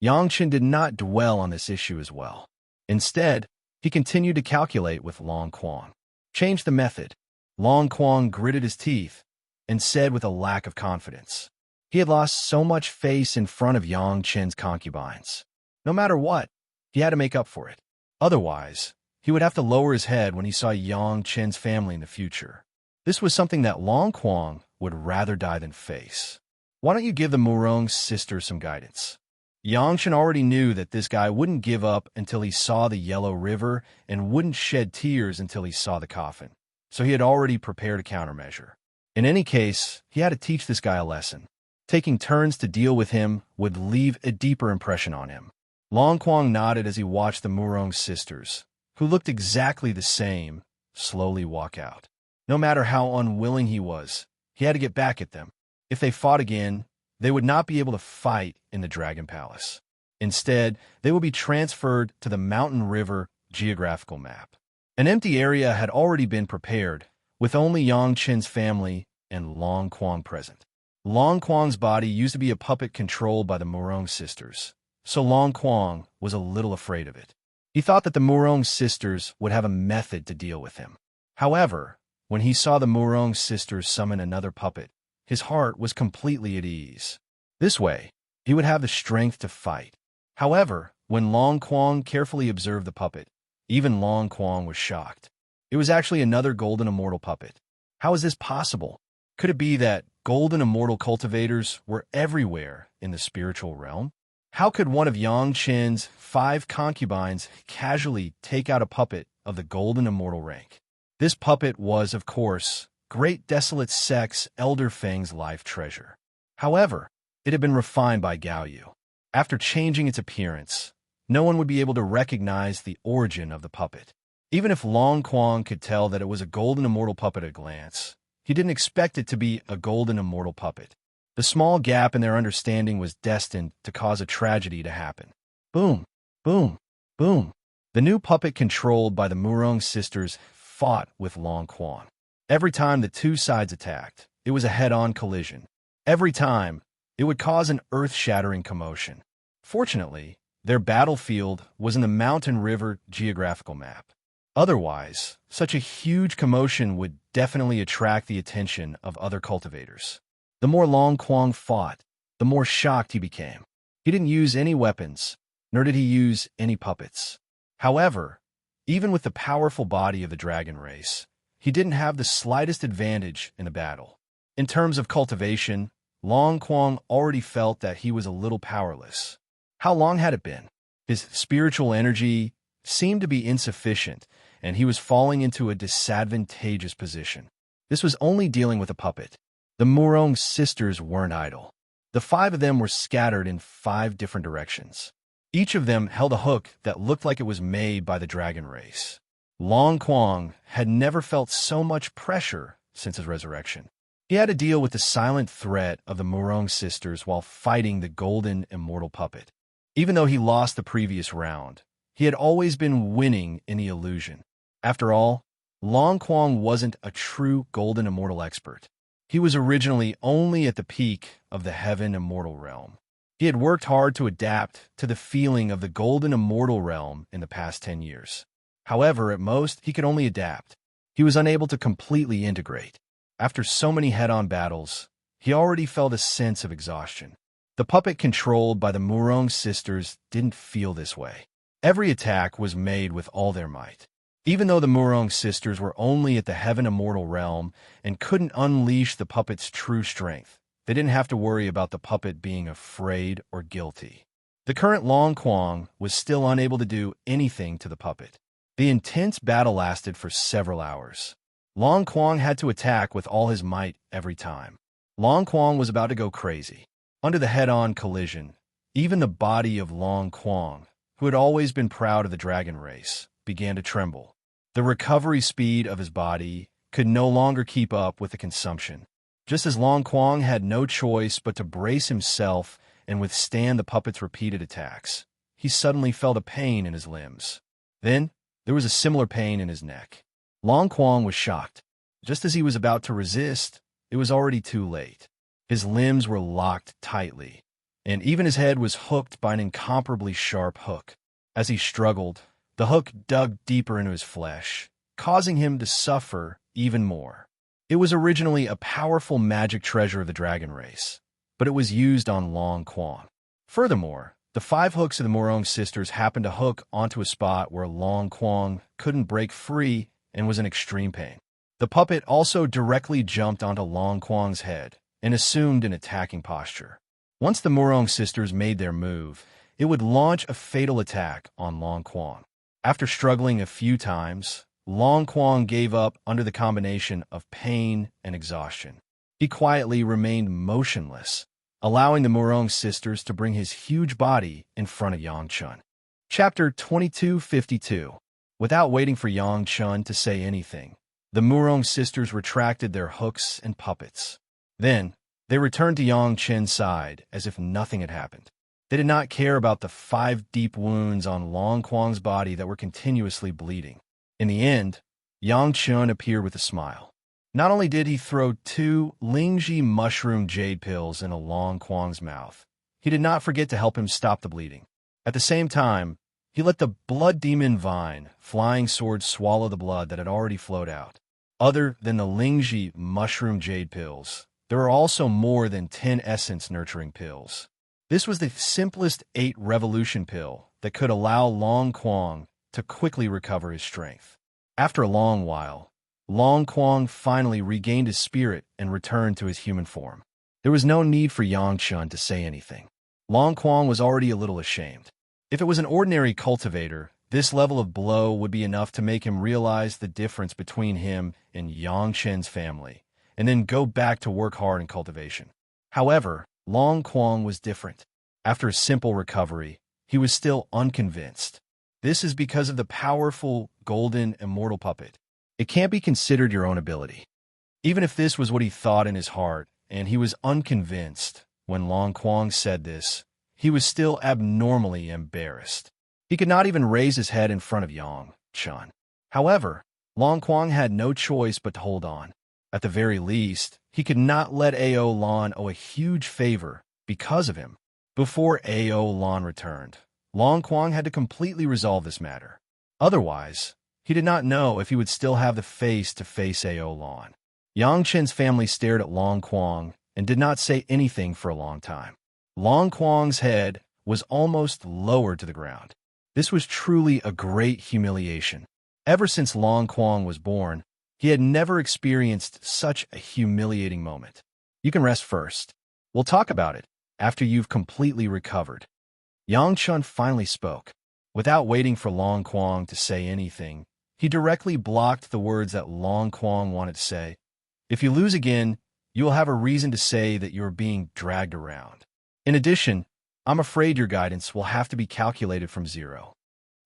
Yang Chen did not dwell on this issue as well. Instead, he continued to calculate with Long Quang. Change the method. Long Quang gritted his teeth and said with a lack of confidence. He had lost so much face in front of Yang Chen's concubines. No matter what, he had to make up for it. Otherwise, he would have to lower his head when he saw Yang Chen's family in the future. This was something that Long Quang would rather die than face. Why don't you give the Murong sisters some guidance? Yang Chen already knew that this guy wouldn't give up until he saw the Yellow River and wouldn't shed tears until he saw the coffin. So he had already prepared a countermeasure. In any case, he had to teach this guy a lesson. Taking turns to deal with him would leave a deeper impression on him. Long Quang nodded as he watched the Murong sisters, who looked exactly the same, slowly walk out. No matter how unwilling he was, he had to get back at them. If they fought again, they would not be able to fight in the Dragon Palace. Instead, they would be transferred to the Mountain River geographical map. An empty area had already been prepared, with only Yang Chen's family and Long Quang present. Long Quang's body used to be a puppet controlled by the Murong sisters, so Long Quang was a little afraid of it. He thought that the Murong sisters would have a method to deal with him. However, when he saw the Murong sisters summon another puppet, his heart was completely at ease. This way, he would have the strength to fight. However, when Long Quang carefully observed the puppet, even Long Quang was shocked. It was actually another golden immortal puppet. How is this possible? Could it be that golden immortal cultivators were everywhere in the spiritual realm? How could one of Yang Chen's 5 concubines casually take out a puppet of the golden immortal rank? This puppet was, of course, Great Desolate Sex Elder Fang's life treasure. However, it had been refined by Gao Yu. After changing its appearance, no one would be able to recognize the origin of the puppet. Even if Long Quang could tell that it was a golden immortal puppet at a glance, he didn't expect it to be a golden immortal puppet. The small gap in their understanding was destined to cause a tragedy to happen. Boom, boom, boom. The new puppet controlled by the Murong sisters fought with Long Quang. Every time the two sides attacked, it was a head-on collision. Every time, it would cause an earth-shattering commotion. Fortunately, their battlefield was in the Mountain River geographical map. Otherwise, such a huge commotion would definitely attract the attention of other cultivators. The more Long Quang fought, the more shocked he became. He didn't use any weapons, nor did he use any puppets. However, even with the powerful body of the dragon race, he didn't have the slightest advantage in the battle. In terms of cultivation, Long Quang already felt that he was a little powerless. How long had it been? His spiritual energy seemed to be insufficient, and he was falling into a disadvantageous position. This was only dealing with a puppet. The Murong sisters weren't idle. The 5 of them were scattered in 5 different directions. Each of them held a hook that looked like it was made by the dragon race. Long Quang had never felt so much pressure since his resurrection. He had to deal with the silent threat of the Murong sisters while fighting the golden immortal puppet. Even though he lost the previous round, he had always been winning in the illusion. After all, Long Quang wasn't a true golden immortal expert. He was originally only at the peak of the heaven immortal realm. He had worked hard to adapt to the feeling of the golden immortal realm in the past 10 years. However, at most, he could only adapt. He was unable to completely integrate. After so many head-on battles, he already felt a sense of exhaustion. The puppet controlled by the Murong sisters didn't feel this way. Every attack was made with all their might. Even though the Murong sisters were only at the heaven immortal realm and couldn't unleash the puppet's true strength, they didn't have to worry about the puppet being afraid or guilty. The current Long Quang was still unable to do anything to the puppet. The intense battle lasted for several hours. Long Quang had to attack with all his might every time. Long Quang was about to go crazy. Under the head-on collision, even the body of Long Quang, who had always been proud of the dragon race, began to tremble. The recovery speed of his body could no longer keep up with the consumption. Just as Long Quang had no choice but to brace himself and withstand the puppet's repeated attacks, he suddenly felt a pain in his limbs. Then, there was a similar pain in his neck. Long Quang was shocked. Just as he was about to resist, it was already too late. His limbs were locked tightly, and even his head was hooked by an incomparably sharp hook. As he struggled, the hook dug deeper into his flesh, causing him to suffer even more. It was originally a powerful magic treasure of the dragon race, but it was used on Long Quang. Furthermore, the 5 hooks of the Morong sisters happened to hook onto a spot where Long Quang couldn't break free and was in extreme pain. The puppet also directly jumped onto Long Quang's head and assumed an attacking posture. Once the Morong sisters made their move, it would launch a fatal attack on Long Quang. After struggling a few times, Long Quang gave up under the combination of pain and exhaustion. He quietly remained motionless, allowing the Morong sisters to bring his huge body in front of Yang Chun. Chapter 2252. Without waiting for Yang Chun to say anything, the Morong sisters retracted their hooks and puppets. Then, they returned to Yang Chun's side as if nothing had happened. They did not care about the 5 deep wounds on Long Quang's body that were continuously bleeding. In the end, Yang Chun appeared with a smile. Not only did he throw 2 Lingji mushroom jade pills into Long Quang's mouth, he did not forget to help him stop the bleeding. At the same time, he let the blood demon vine, flying sword, swallow the blood that had already flowed out. Other than the Lingji mushroom jade pills, there were also more than 10 essence nurturing pills. This was the simplest 8 revolution pill that could allow Long Quang to quickly recover his strength. After a long while, Long Quang finally regained his spirit and returned to his human form. There was no need for Yang Chun to say anything. Long Quang was already a little ashamed. If it was an ordinary cultivator, this level of blow would be enough to make him realize the difference between him and Yang Chen's family, and then go back to work hard in cultivation. However, Long Quang was different. After a simple recovery, he was still unconvinced. This is because of the powerful golden immortal puppet. It can't be considered your own ability. Even if this was what he thought in his heart, and he was unconvinced when Long Quang said this, he was still abnormally embarrassed. He could not even raise his head in front of Yang Chun. However, Long Quang had no choice but to hold on. At the very least, he could not let Ao Lan owe a huge favor because of him. Before Ao Lan returned, Long Quang had to completely resolve this matter. Otherwise, he did not know if he would still have the face to face Ao Lan. Yang Chen's family stared at Long Quang and did not say anything for a long time. Long Quang's head was almost lowered to the ground. This was truly a great humiliation. Ever since Long Quang was born, he had never experienced such a humiliating moment. You can rest first. We'll talk about it after you've completely recovered. Yang Chun finally spoke. Without waiting for Long Quang to say anything, he directly blocked the words that Long Quang wanted to say. If you lose again, you will have a reason to say that you are being dragged around. In addition, I'm afraid your guidance will have to be calculated from 0.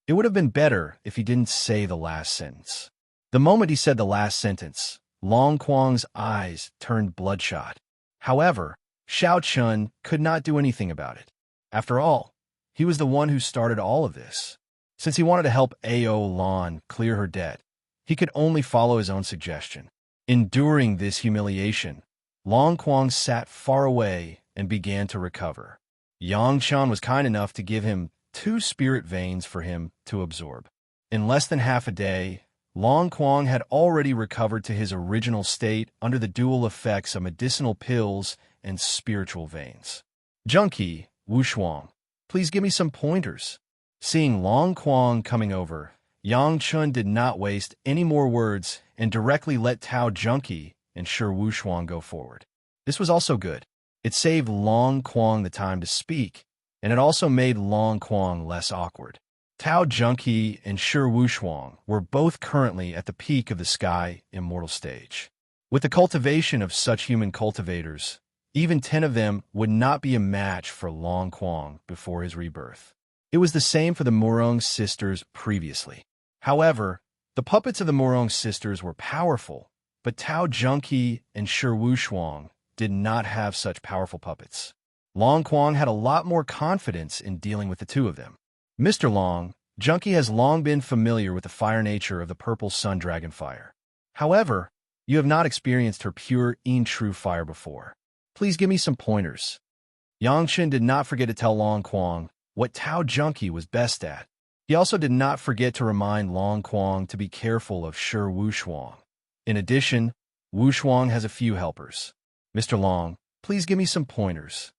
It would have been better if he didn't say the last sentence. The moment he said the last sentence, Long Quang's eyes turned bloodshot. However, Xiao Chun could not do anything about it. After all, he was the one who started all of this. Since he wanted to help Ao Lan clear her debt, he could only follow his own suggestion. Enduring this humiliation, Long Quang sat far away and began to recover. Yang Chun was kind enough to give him 2 spirit veins for him to absorb. In less than half a day, Long Quang had already recovered to his original state under the dual effects of medicinal pills and spiritual veins. Junkie, Wushuang, please give me some pointers. Seeing Long Quang coming over, Yang Chun did not waste any more words and directly let Tao Junkie and Shi Wushuang go forward. This was also good. It saved Long Quang the time to speak, and it also made Long Quang less awkward. Tao Junkie and Shi Wushuang were both currently at the peak of the Sky Immortal stage. With the cultivation of such human cultivators, even 10 of them would not be a match for Long Quang before his rebirth. It was the same for the Morong sisters previously. However, the puppets of the Morong sisters were powerful, But Tao Junqi and Shi Wushuang did not have such powerful puppets. Long Quang had a lot more confidence in dealing with the two of them. Mr. Long, Junqi has long been familiar with the fire nature of the purple sun dragon fire. However, you have not experienced her pure, true fire before. Please give me some pointers. Yangshan did not forget to tell Long Quang what Tao Junqi was best at. He also did not forget to remind Long Quang to be careful of Shi Wushuang. In addition, Wushuang has a few helpers. Mr. Long, please give me some pointers.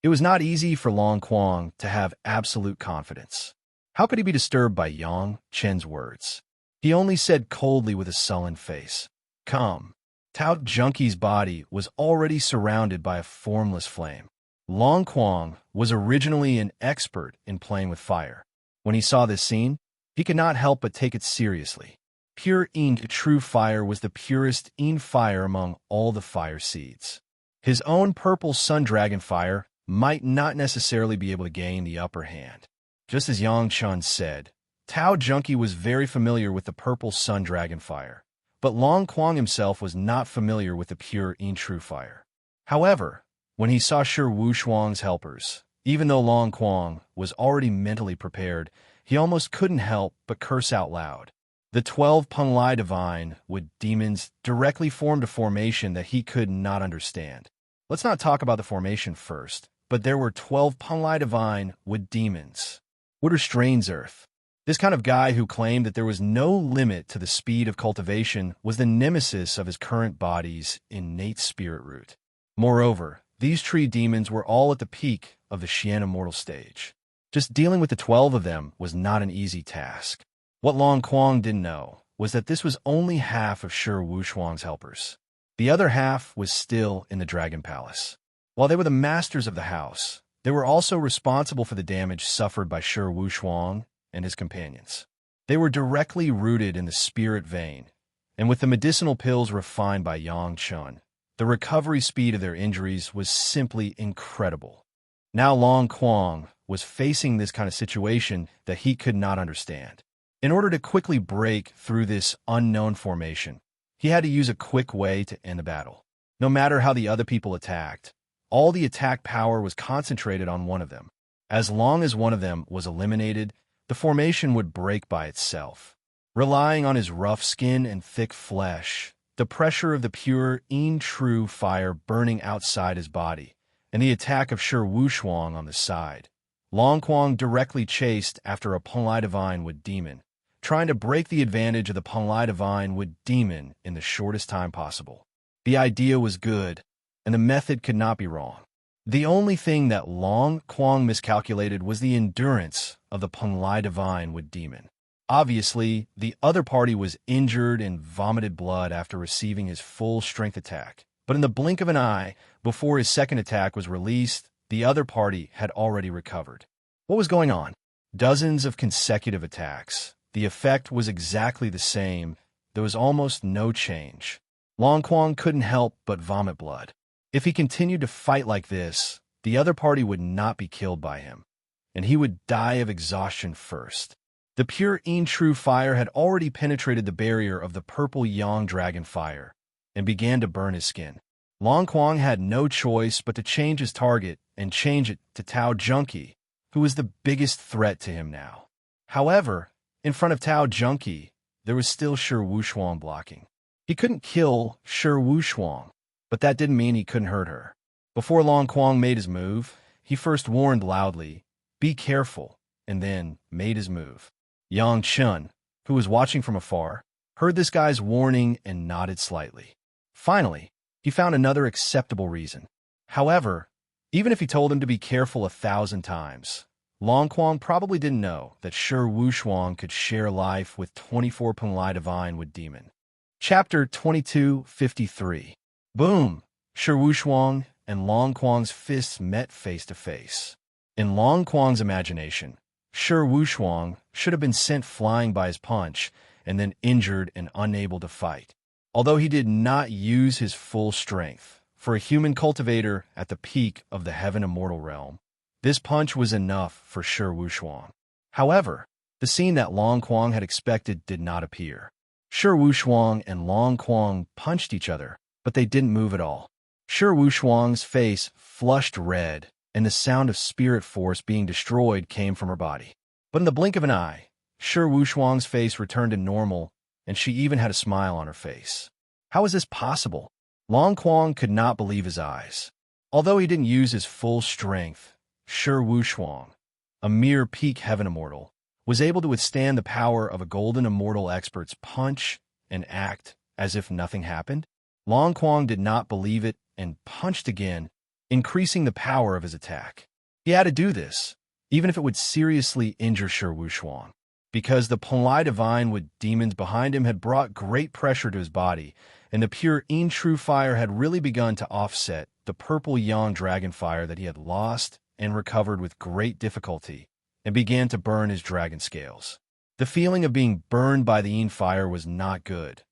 It was not easy for Long Quang to have absolute confidence. How could he be disturbed by Yang Chen's words? He only said coldly with a sullen face, "Come." Tao Junqi's body was already surrounded by a formless flame. Long Quang was originally an expert in playing with fire. When he saw this scene, he could not help but take it seriously. Pure true fire was the purest fire among all the fire seeds. His own purple sun dragon fire might not necessarily be able to gain the upper hand. Just as Yang Chun said, Tao Junqi was very familiar with the purple sun dragon fire, but Long Quang himself was not familiar with the pure true fire. However, when he saw Shi Wushuang's helpers, even though Long Quang was already mentally prepared, he almost couldn't help but curse out loud. The 12 Penglai Divine Wood Demons directly formed a formation that he could not understand. Let's not talk about the formation first, but there were 12 Penglai Divine Wood Demons. Wood or Strains Earth. This kind of guy who claimed that there was no limit to the speed of cultivation was the nemesis of his current body's innate spirit root. Moreover, these tree demons were all at the peak of the Xian Immortal stage. Just dealing with the 12 of them was not an easy task. What Long Quang didn't know was that this was only half of Shi Wushuang's helpers. The other half was still in the Dragon Palace. While they were the masters of the house, they were also responsible for the damage suffered by Shi Wushuang and his companions. They were directly rooted in the spirit vein, and with the medicinal pills refined by Yang Chun, the recovery speed of their injuries was simply incredible. Now Long Quang was facing this kind of situation that he could not understand. In order to quickly break through this unknown formation, he had to use a quick way to end the battle. No matter how the other people attacked, all the attack power was concentrated on one of them. As long as one of them was eliminated, the formation would break by itself. Relying on his rough skin and thick flesh, the pressure of the pure, true fire burning outside his body, and the attack of Shi Wushuang on the side, Long Quang directly chased after a Penglai Divine Wood Demon, trying to break the advantage of the Penglai Divine Wood Demon in the shortest time possible. The idea was good, and the method could not be wrong. The only thing that Long Quang miscalculated was the endurance of the Penglai Divine Wood Demon. Obviously, the other party was injured and vomited blood after receiving his full strength attack. But in the blink of an eye, before his second attack was released, the other party had already recovered. What was going on? Dozens of consecutive attacks. The effect was exactly the same. There was almost no change. Long Quang couldn't help but vomit blood. If he continued to fight like this, the other party would not be killed by him, and he would die of exhaustion first. The pure true fire had already penetrated the barrier of the purple yang dragon fire and began to burn his skin. Long Quang had no choice but to change his target and change it to Tao Junqi, who was the biggest threat to him now. However, in front of Tao Junqi, there was still Shi Wushuang blocking. He couldn't kill Shi Wushuang, but that didn't mean he couldn't hurt her. Before Long Quang made his move, he first warned loudly, "Be careful," and then made his move. Yang Chun, who was watching from afar, heard this guy's warning and nodded slightly. Finally, he found another acceptable reason. However, even if he told him to be careful 1,000 times, Long Quang probably didn't know that Shi Wushuang could share life with 24 Penglai Divine Wood Demon. Chapter 2253. Boom! Shi Wushuang and Long Quang's fists met face to face. In Long Quang's imagination, Shi Wushuang should have been sent flying by his punch and then injured and unable to fight. Although he did not use his full strength, for a human cultivator at the peak of the Heaven Immortal realm, this punch was enough for Shi Wushuang. However, the scene that Long Quang had expected did not appear. Shi Wushuang and Long Quang punched each other, but they didn't move at all. Shi Wushuang's face flushed red, and the sound of spirit force being destroyed came from her body. But in the blink of an eye, Shi Wushuang's face returned to normal, and she even had a smile on her face. How was this possible? Long Quang could not believe his eyes. Although he didn't use his full strength, Shi Wushuang, a mere peak heaven immortal, was able to withstand the power of a golden immortal expert's punch and act as if nothing happened. Long Quang did not believe it and punched again, increasing the power of his attack. He had to do this, even if it would seriously injure Shi Wushuang, because the Panlai Divine with demons behind him had brought great pressure to his body, and the pure Yin True Fire had really begun to offset the purple Yang Dragon Fire that he had lost and recovered with great difficulty, and began to burn his dragon scales. The feeling of being burned by the Yin Fire was not good,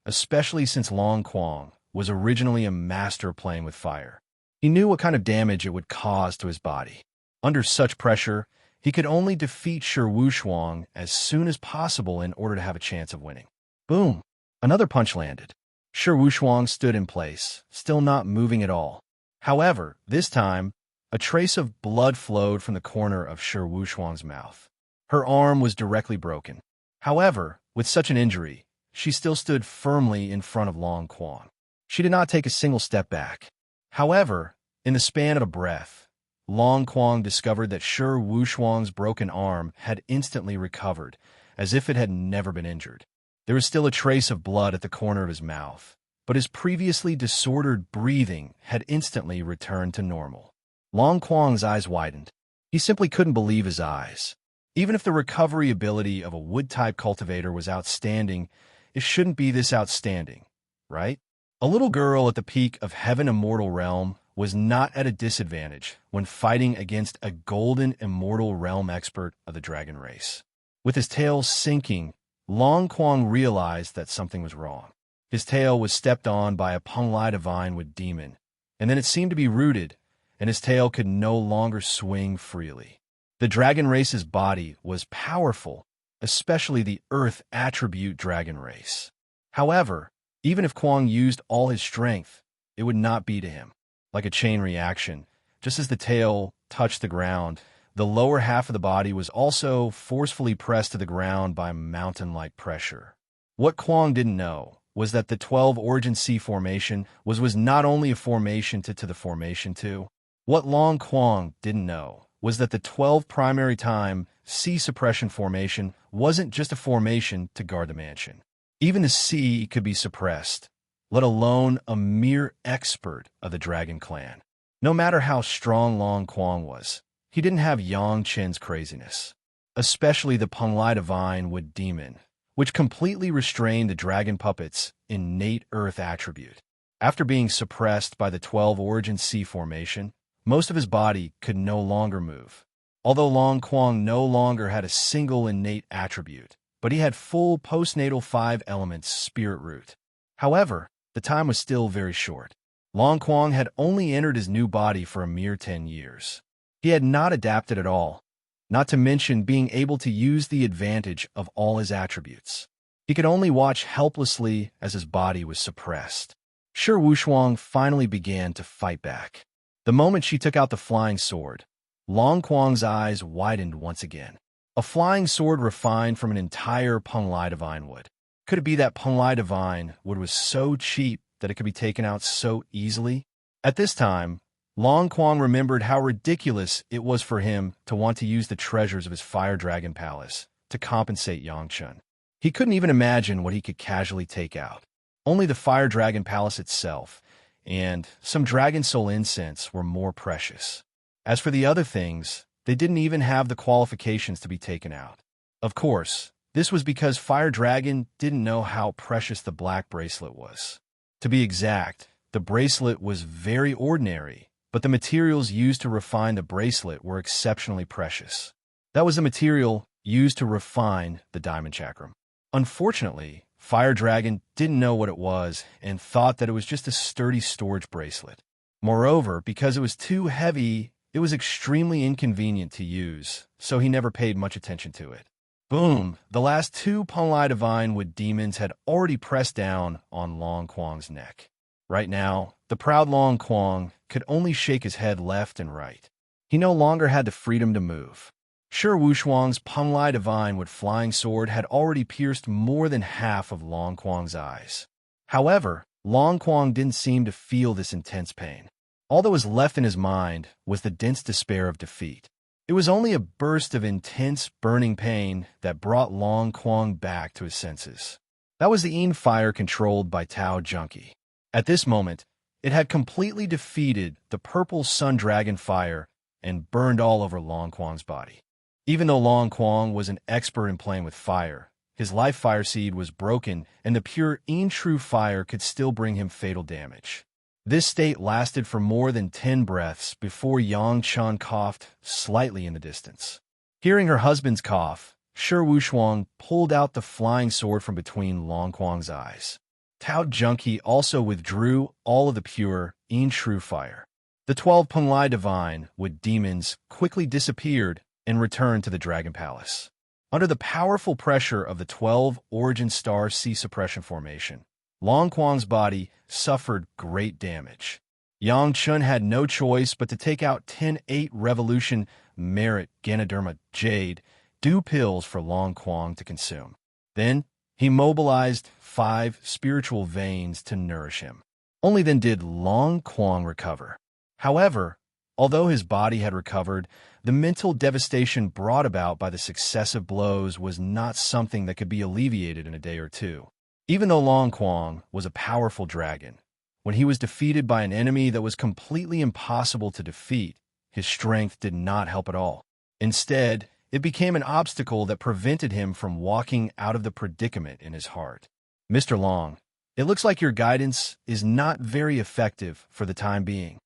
especially since Long Quang was originally a master playing with fire. He knew what kind of damage it would cause to his body. Under such pressure, he could only defeat Shi Wushuang as soon as possible in order to have a chance of winning. Boom! Another punch landed. Shi Wushuang stood in place, still not moving at all. However, this time, a trace of blood flowed from the corner of Shi Wushuang's mouth. Her arm was directly broken. However, with such an injury, she still stood firmly in front of Long Quang. She did not take a single step back. However, in the span of a breath, Long Quang discovered that Shi Wushuang's broken arm had instantly recovered, as if it had never been injured. There was still a trace of blood at the corner of his mouth, but his previously disordered breathing had instantly returned to normal. Long Quang's eyes widened. He simply couldn't believe his eyes. Even if the recovery ability of a wood-type cultivator was outstanding, it shouldn't be this outstanding, right? A little girl at the peak of Heaven Immortal Realm was not at a disadvantage when fighting against a golden immortal realm expert of the dragon race. With his tail sinking, Long Quang realized that something was wrong. His tail was stepped on by a Panlai Divine with demon, and then it seemed to be rooted, and his tail could no longer swing freely. The dragon race's body was powerful, especially the earth attribute dragon race. However, even if Quang used all his strength, it would not be to him. Like a chain reaction, just as the tail touched the ground, the lower half of the body was also forcefully pressed to the ground by mountain-like pressure. What Quang didn't know was that the 12 Origin C formation was not only a formation to the formation 2. What Long Quang didn't know was that the 12 primary time C suppression formation wasn't just a formation to guard the mansion. Even the C could be suppressed, let alone a mere expert of the Dragon Clan. No matter how strong Long Quang was, he didn't have Yang Qin's craziness, especially the Panlai Divine with demon, which completely restrained the dragon puppet's innate earth attribute. After being suppressed by the 12 Origin C formation, most of his body could no longer move. Although Long Quang no longer had a single innate attribute, but he had full postnatal 5 elements spirit root. However, the time was still very short. Long Quang had only entered his new body for a mere 10 years. He had not adapted at all, not to mention being able to use the advantage of all his attributes. He could only watch helplessly as his body was suppressed. Shi Wushuang finally began to fight back. The moment she took out the flying sword, Long Quang's eyes widened once again. A flying sword refined from an entire Panlai Divine wood. Could it be that Panlai Divine wood was so cheap that it could be taken out so easily? At this time, Long Quang remembered how ridiculous it was for him to want to use the treasures of his Fire Dragon Palace to compensate Yangchun. He couldn't even imagine what he could casually take out. Only the Fire Dragon Palace itself and some Dragon Soul incense were more precious. As for the other things, they didn't even have the qualifications to be taken out. Of course, this was because Fire Dragon didn't know how precious the black bracelet was. To be exact, the bracelet was very ordinary, but the materials used to refine the bracelet were exceptionally precious. That was the material used to refine the diamond chakram. Unfortunately, Fire Dragon didn't know what it was and thought that it was just a sturdy storage bracelet. Moreover, because it was too heavy, it was extremely inconvenient to use, so he never paid much attention to it. Boom! The last two Punlai Divine Wood demons had already pressed down on Long Quang's neck. Right now, the proud Long Quang could only shake his head left and right. He no longer had the freedom to move. Sure Wushuang's Punlai Divine Wood flying sword had already pierced more than half of Long Quang's eyes. However, Long Quang didn't seem to feel this intense pain. All that was left in his mind was the dense despair of defeat. It was only a burst of intense, burning pain that brought Long Quang back to his senses. That was the Een fire controlled by Tao Junkie. At this moment, it had completely defeated the purple sun dragon fire and burned all over Long Quang's body. Even though Long Quang was an expert in playing with fire, his life fire seed was broken and the pure Een true fire could still bring him fatal damage. This state lasted for more than 10 breaths before Yang Chun coughed slightly in the distance. Hearing her husband's cough, Shi Wushuang pulled out the flying sword from between Long Quang's eyes. Tao Junkie also withdrew all of the pure Een true fire. The 12 Punlai Divine Wood demons quickly disappeared and returned to the Dragon Palace. Under the powerful pressure of the 12 Origin Star Sea Suppression Formation, Long Quang's body suffered great damage. Yang Chun had no choice but to take out 10-8 Revolution Merit Ganoderma Jade Dew pills for Long Quang to consume. Then, he mobilized 5 spiritual veins to nourish him. Only then did Long Quang recover. However, although his body had recovered, the mental devastation brought about by the successive blows was not something that could be alleviated in a day or two. Even though Long Quang was a powerful dragon, when he was defeated by an enemy that was completely impossible to defeat, his strength did not help at all. Instead, it became an obstacle that prevented him from walking out of the predicament in his heart. Mr. Long, it looks like your guidance is not very effective for the time being.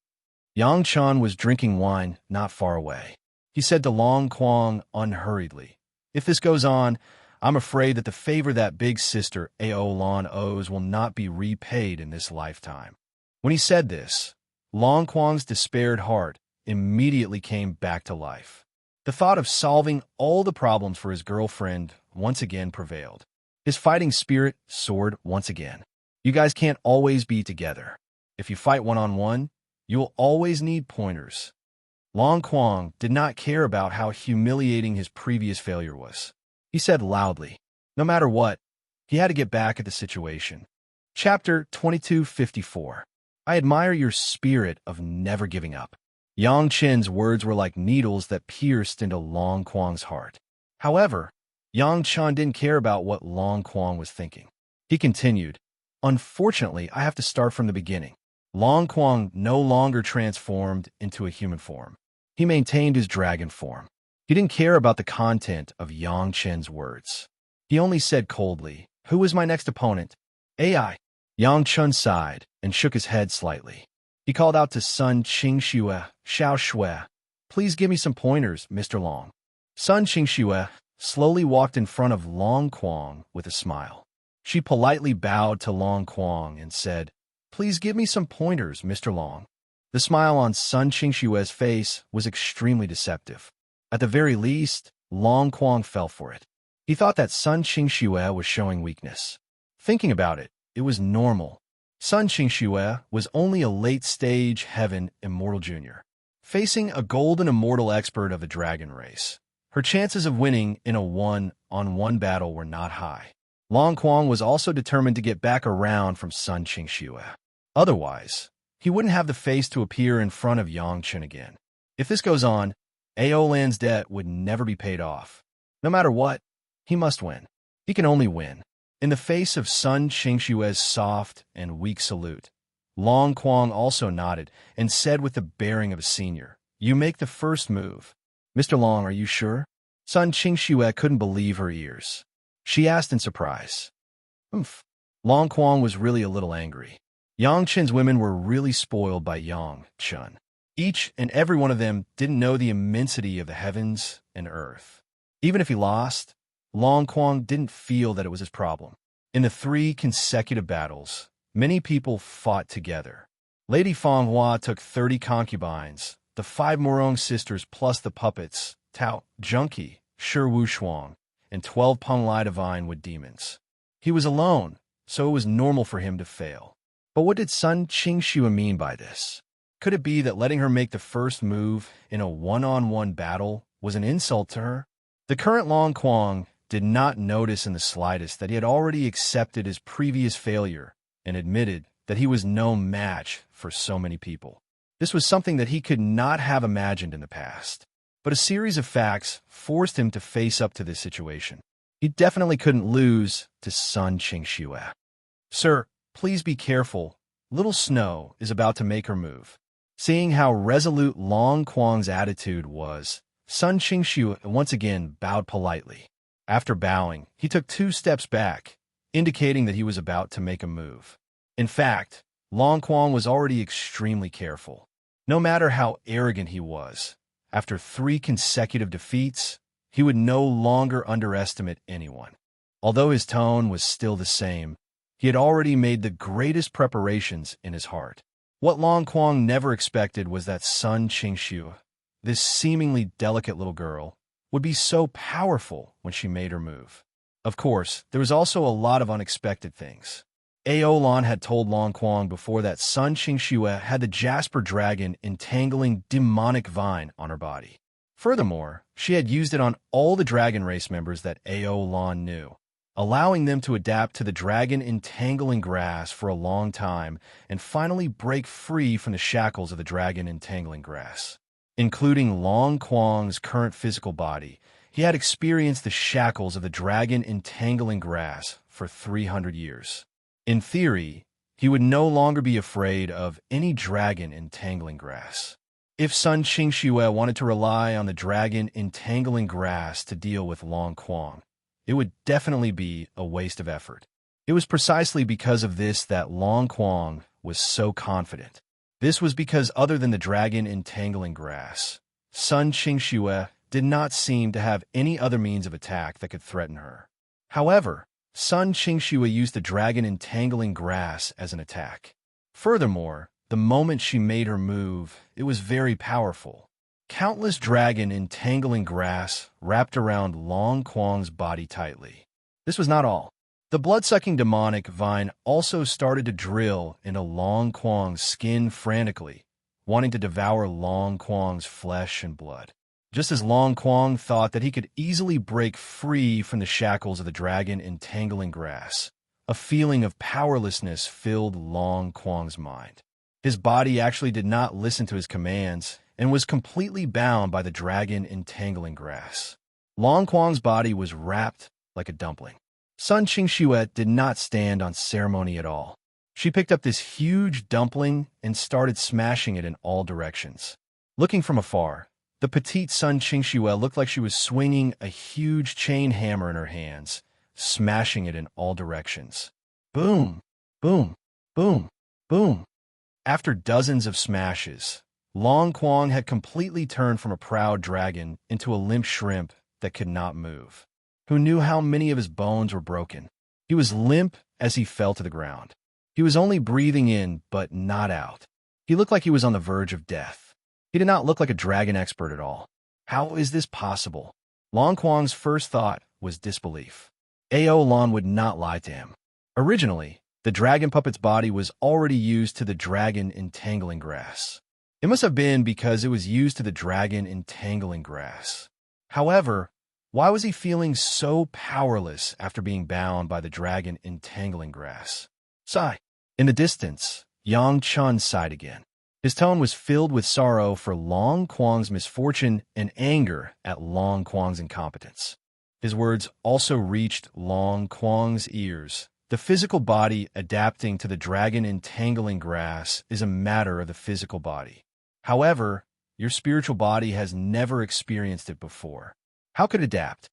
Yang Chun was drinking wine not far away. He said to Long Quang unhurriedly, "If this goes on, I'm afraid that the favor that big sister Aolan owes will not be repaid in this lifetime." When he said this, Long Quang's despaired heart immediately came back to life. The thought of solving all the problems for his girlfriend once again prevailed. His fighting spirit soared once again. You guys can't always be together. If you fight one-on-one, you will always need pointers. Long Quang did not care about how humiliating his previous failure was. He said loudly, no matter what, he had to get back at the situation. Chapter 2254. I admire your spirit of never giving up. Yang Chen's words were like needles that pierced into Long Quang's heart. However, Yang Chen didn't care about what Long Quang was thinking. He continued, unfortunately, I have to start from the beginning. Long Quang no longer transformed into a human form. He maintained his dragon form. He didn't care about the content of Yang Chen's words. He only said coldly, "Who is my next opponent?" AI. Yang Chen sighed and shook his head slightly. He called out to Sun Qingxue, Xiao Shui, "Please give me some pointers, Mr. Long." Sun Qingxue slowly walked in front of Long Quang with a smile. She politely bowed to Long Quang and said, "Please give me some pointers, Mr. Long." The smile on Sun Qingxue's face was extremely deceptive. At the very least, Long Quang fell for it. He thought that Sun Qingxue was showing weakness. Thinking about it, it was normal. Sun Qingxue was only a late-stage Heaven Immortal Junior, facing a golden immortal expert of the dragon race. Her chances of winning in a one-on-one battle were not high. Long Quang was also determined to get back around from Sun Qingxue. Otherwise, he wouldn't have the face to appear in front of Yang Chen again. If this goes on, Aolan's debt would never be paid off. No matter what, he must win. He can only win. In the face of Sun Qingxue's soft and weak salute, Long Quang also nodded and said with the bearing of a senior, "You make the first move." "Mr. Long, are you sure?" Sun Qingxue couldn't believe her ears. She asked in surprise. Oomph. Long Quang was really a little angry. Yang Chen's women were really spoiled by Yang Chen. Each and every one of them didn't know the immensity of the heavens and earth. Even if he lost, Long Quang didn't feel that it was his problem. In the 3 consecutive battles, many people fought together. Lady Fanghua took 30 concubines, the 5 Morong sisters plus the puppets, Tao Junkie, Shi Wushuang, and 12 Penglai divine with demons. He was alone, so it was normal for him to fail. But what did Sun Qingxue mean by this? Could it be that letting her make the first move in a one-on-one battle was an insult to her? The current Long Quang did not notice in the slightest that he had already accepted his previous failure and admitted that he was no match for so many people. This was something that he could not have imagined in the past. But a series of facts forced him to face up to this situation. He definitely couldn't lose to Sun Qingxue. "Sir, please be careful. Little Snow is about to make her move." Seeing how resolute Long Quang's attitude was, Sun Qingxue once again bowed politely. After bowing, he took 2 steps back, indicating that he was about to make a move. In fact, Long Quang was already extremely careful. No matter how arrogant he was, after 3 consecutive defeats, he would no longer underestimate anyone. Although his tone was still the same, he had already made the greatest preparations in his heart. What Long Quang never expected was that Sun Qingxue, this seemingly delicate little girl, would be so powerful when she made her move. Of course, there was also a lot of unexpected things. Aolan had told Long Quang before that Sun Qingxue had the Jasper Dragon entangling demonic vine on her body. Furthermore, she had used it on all the dragon race members that Aolan knew, allowing them to adapt to the dragon entangling grass for a long time and finally break free from the shackles of the dragon entangling grass. Including Long Quang's current physical body, he had experienced the shackles of the dragon entangling grass for 300 years. In theory, he would no longer be afraid of any dragon entangling grass. If Sun Qingxue wanted to rely on the dragon entangling grass to deal with Long Quang, it would definitely be a waste of effort. It was precisely because of this that Long Quang was so confident. This was because other than the dragon entangling grass, Sun Qingxue did not seem to have any other means of attack that could threaten her. However, Sun Qingxue used the dragon entangling grass as an attack. Furthermore, the moment she made her move, it was very powerful. Countless dragon entangling grass wrapped around Long Quang's body tightly. This was not all. The blood-sucking demonic vine also started to drill into Long Quang's skin frantically, wanting to devour Long Quang's flesh and blood. Just as Long Quang thought that he could easily break free from the shackles of the dragon entangling grass, a feeling of powerlessness filled Long Quang's mind. His body actually did not listen to his commands and was completely bound by the dragon entangling grass. Long Quang's body was wrapped like a dumpling. Sun Qingxue did not stand on ceremony at all. She picked up this huge dumpling and started smashing it in all directions. Looking from afar, the petite Sun Qingxue looked like she was swinging a huge chain hammer in her hands, smashing it in all directions. Boom, boom, boom, boom. After dozens of smashes, Long Quang had completely turned from a proud dragon into a limp shrimp that could not move. Who knew how many of his bones were broken? He was limp as he fell to the ground. He was only breathing in, but not out. He looked like he was on the verge of death. He did not look like a dragon expert at all. How is this possible? Long Quang's first thought was disbelief. Aolan would not lie to him. Originally, the dragon puppet's body was already used to the dragon entangling grass. It must have been because it was used to the dragon entangling grass. However, why was he feeling so powerless after being bound by the dragon entangling grass? Sigh. In the distance, Yang Chun sighed again. His tone was filled with sorrow for Long Quang's misfortune and anger at Long Quang's incompetence. His words also reached Long Quang's ears. The physical body adapting to the dragon entangling grass is a matter of the physical body. However, your spiritual body has never experienced it before. How could it adapt?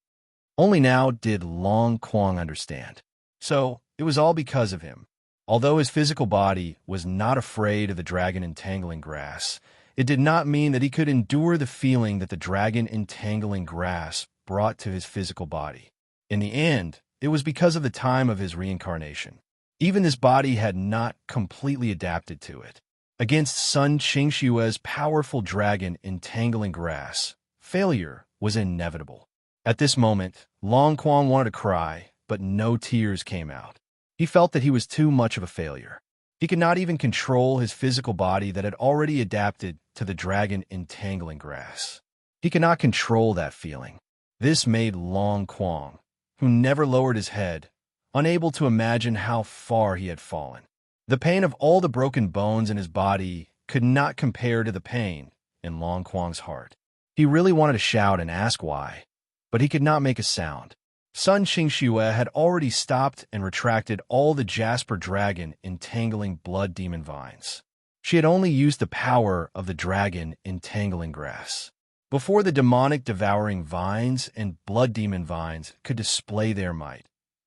Only now did Long Quang understand. So, it was all because of him. Although his physical body was not afraid of the dragon entangling grass, it did not mean that he could endure the feeling that the dragon entangling grass brought to his physical body. In the end, it was because of the time of his reincarnation. Even this body had not completely adapted to it. Against Sun Qingxue's powerful dragon entangling grass, failure was inevitable. At this moment, Long Quang wanted to cry, but no tears came out. He felt that he was too much of a failure. He could not even control his physical body that had already adapted to the dragon entangling grass. He could not control that feeling. This made Long Quang, who never lowered his head, unable to imagine how far he had fallen. The pain of all the broken bones in his body could not compare to the pain in Long Quang's heart. He really wanted to shout and ask why, but he could not make a sound. Sun Qingxue had already stopped and retracted all the Jasper Dragon entangling blood demon vines. She had only used the power of the dragon entangling grass. Before the demonic devouring vines and blood demon vines could display their might,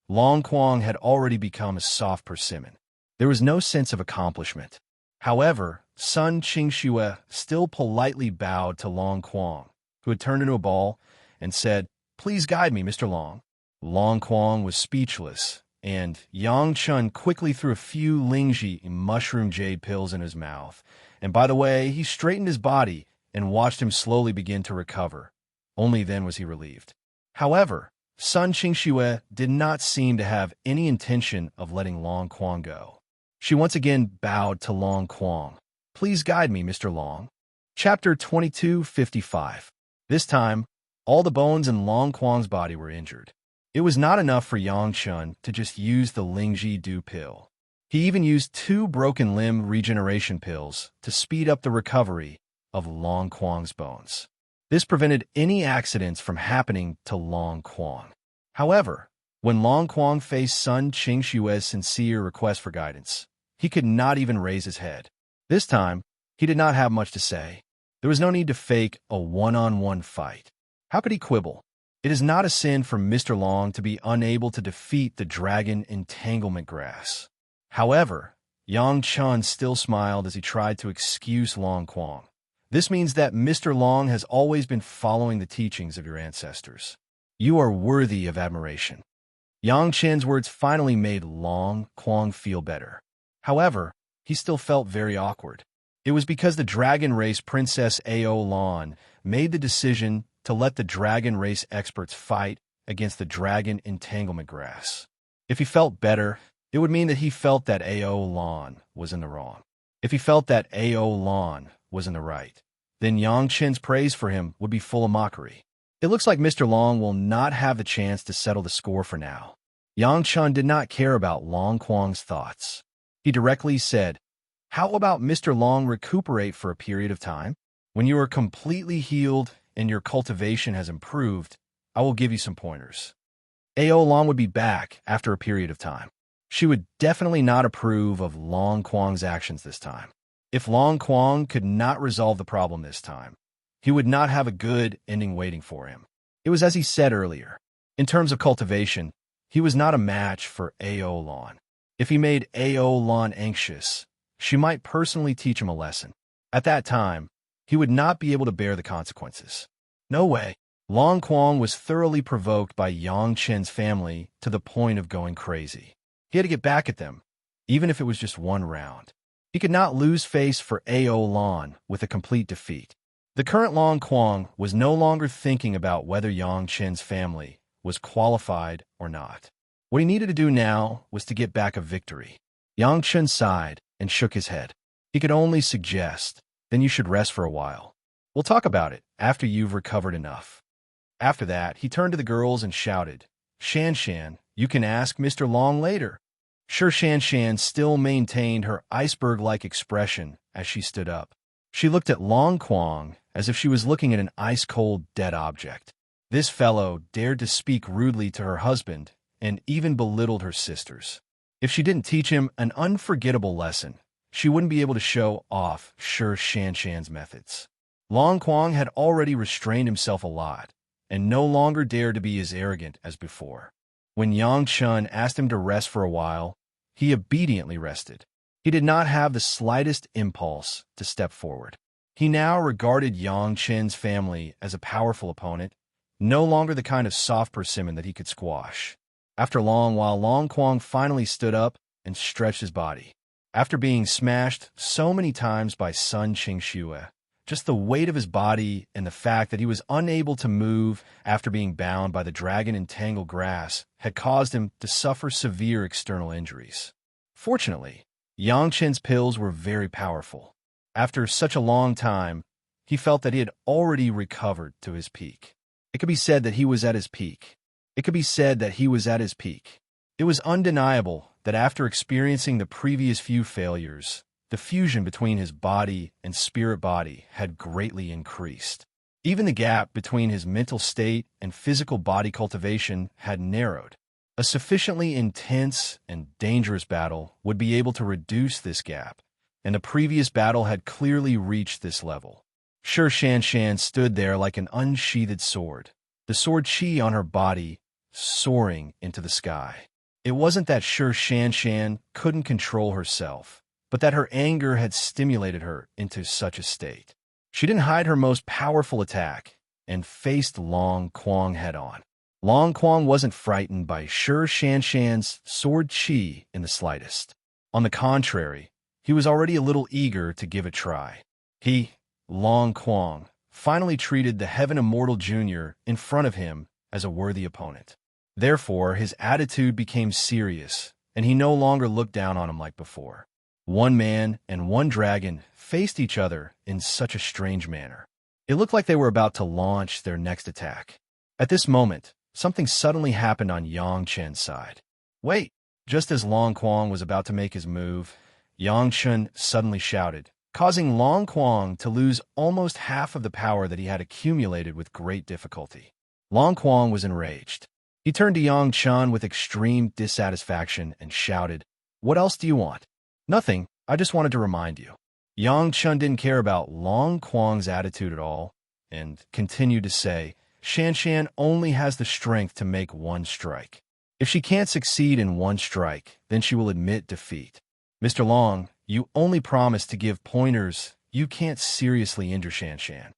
Long Quang had already become a soft persimmon. There was no sense of accomplishment. However, Sun Qingxue still politely bowed to Long Quang, who had turned into a ball, and said, "Please guide me, Mr. Long." Long Quang was speechless, and Yang Chun quickly threw a few Lingji mushroom jade pills in his mouth. And by the way, he straightened his body and watched him slowly begin to recover. Only then was he relieved. However, Sun Qingxue did not seem to have any intention of letting Long Quang go. She once again bowed to Long Quang. "Please guide me, Mr. Long." Chapter 2255. This time, all the bones in Long Quang's body were injured. It was not enough for Yang Chun to just use the Lingji Du pill. He even used 2 broken limb regeneration pills to speed up the recovery of Long Quang's bones. This prevented any accidents from happening to Long Quang. However, when Long Quang faced Sun Qingxue's sincere request for guidance, he could not even raise his head. This time, he did not have much to say. There was no need to fake a one-on-one fight. How could he quibble? It is not a sin for Mr. Long to be unable to defeat the dragon entanglement grass. However, Yang Chun still smiled as he tried to excuse Long Quang. This means that Mr. Long has always been following the teachings of your ancestors. You are worthy of admiration. Yang Chen's words finally made Long Quang feel better. However, he still felt very awkward. It was because the dragon race Princess Ao Lan made the decision to let the dragon race experts fight against the dragon entanglement grass. If he felt better, it would mean that he felt that Ao Lan was in the wrong. If he felt that Ao Lan was in the right, then Yang Chen's praise for him would be full of mockery. It looks like Mr. Long will not have the chance to settle the score for now. Yang Chun did not care about Long Quang's thoughts. He directly said, "How about Mr. Long recuperate for a period of time? When you are completely healed and your cultivation has improved, I will give you some pointers." Ao Long would be back after a period of time. She would definitely not approve of Long Quang's actions this time. If Long Quang could not resolve the problem this time, he would not have a good ending waiting for him. It was as he said earlier. In terms of cultivation, he was not a match for Ao Lan. If he made Ao Lan anxious, she might personally teach him a lesson. At that time, he would not be able to bear the consequences. No way. Long Quang was thoroughly provoked by Yang Chen's family to the point of going crazy. He had to get back at them, even if it was just one round. He could not lose face for Ao Lan with a complete defeat. The current Long Quang was no longer thinking about whether Yang Chen's family was qualified or not. What he needed to do now was to get back a victory. Yang Chen sighed and shook his head. He could only suggest, "Then you should rest for a while. We'll talk about it after you've recovered enough." After that, he turned to the girls and shouted, "Shan Shan, you can ask Mr. Long later." Sure, Shan Shan still maintained her iceberg-like expression as she stood up. She looked at Long Quang as if she was looking at an ice-cold, dead object. This fellow dared to speak rudely to her husband and even belittled her sisters. If she didn't teach him an unforgettable lesson, she wouldn't be able to show off Sure Shan Shan's methods. Long Quang had already restrained himself a lot and no longer dared to be as arrogant as before. When Yang Chun asked him to rest for a while, he obediently rested. He did not have the slightest impulse to step forward. He now regarded Yang Chen's family as a powerful opponent, no longer the kind of soft persimmon that he could squash. After a long while, Long Quang finally stood up and stretched his body. After being smashed so many times by Sun Qingxue, Just the weight of his body and the fact that he was unable to move after being bound by the dragon in tangled grass had caused him to suffer severe external injuries. Fortunately, Yang Chen's pills were very powerful. After such a long time, he felt that he had already recovered to his peak. It could be said that he was at his peak. It could be said that he was at his peak. It was undeniable that after experiencing the previous few failures, the fusion between his body and spirit body had greatly increased. Even the gap between his mental state and physical body cultivation had narrowed. A sufficiently intense and dangerous battle would be able to reduce this gap, and the previous battle had clearly reached this level. Shi Shanshan stood there like an unsheathed sword, the sword chi on her body soaring into the sky. It wasn't that Shi Shanshan couldn't control herself, but that her anger had stimulated her into such a state. She didn't hide her most powerful attack and faced Long Quang head-on. Long Quang wasn't frightened by Shi Shanshan's sword chi in the slightest. On the contrary, he was already a little eager to give it a try. He, Long Quang, finally treated the Heaven Immortal Jr. in front of him as a worthy opponent. Therefore, his attitude became serious, and he no longer looked down on him like before. One man and one dragon faced each other in such a strange manner. It looked like they were about to launch their next attack. At this moment, something suddenly happened on Yang Chen's side. Wait! Just as Long Quang was about to make his move, Yang Chen suddenly shouted, causing Long Quang to lose almost half of the power that he had accumulated with great difficulty. Long Quang was enraged. He turned to Yang Chen with extreme dissatisfaction and shouted, "What else do you want?" "Nothing, I just wanted to remind you." Yang Chen didn't care about Long Quang's attitude at all, and continued to say, "Shanshan only has the strength to make one strike. If she can't succeed in one strike, then she will admit defeat. Mr. Long, you only promised to give pointers. You can't seriously injure Shanshan."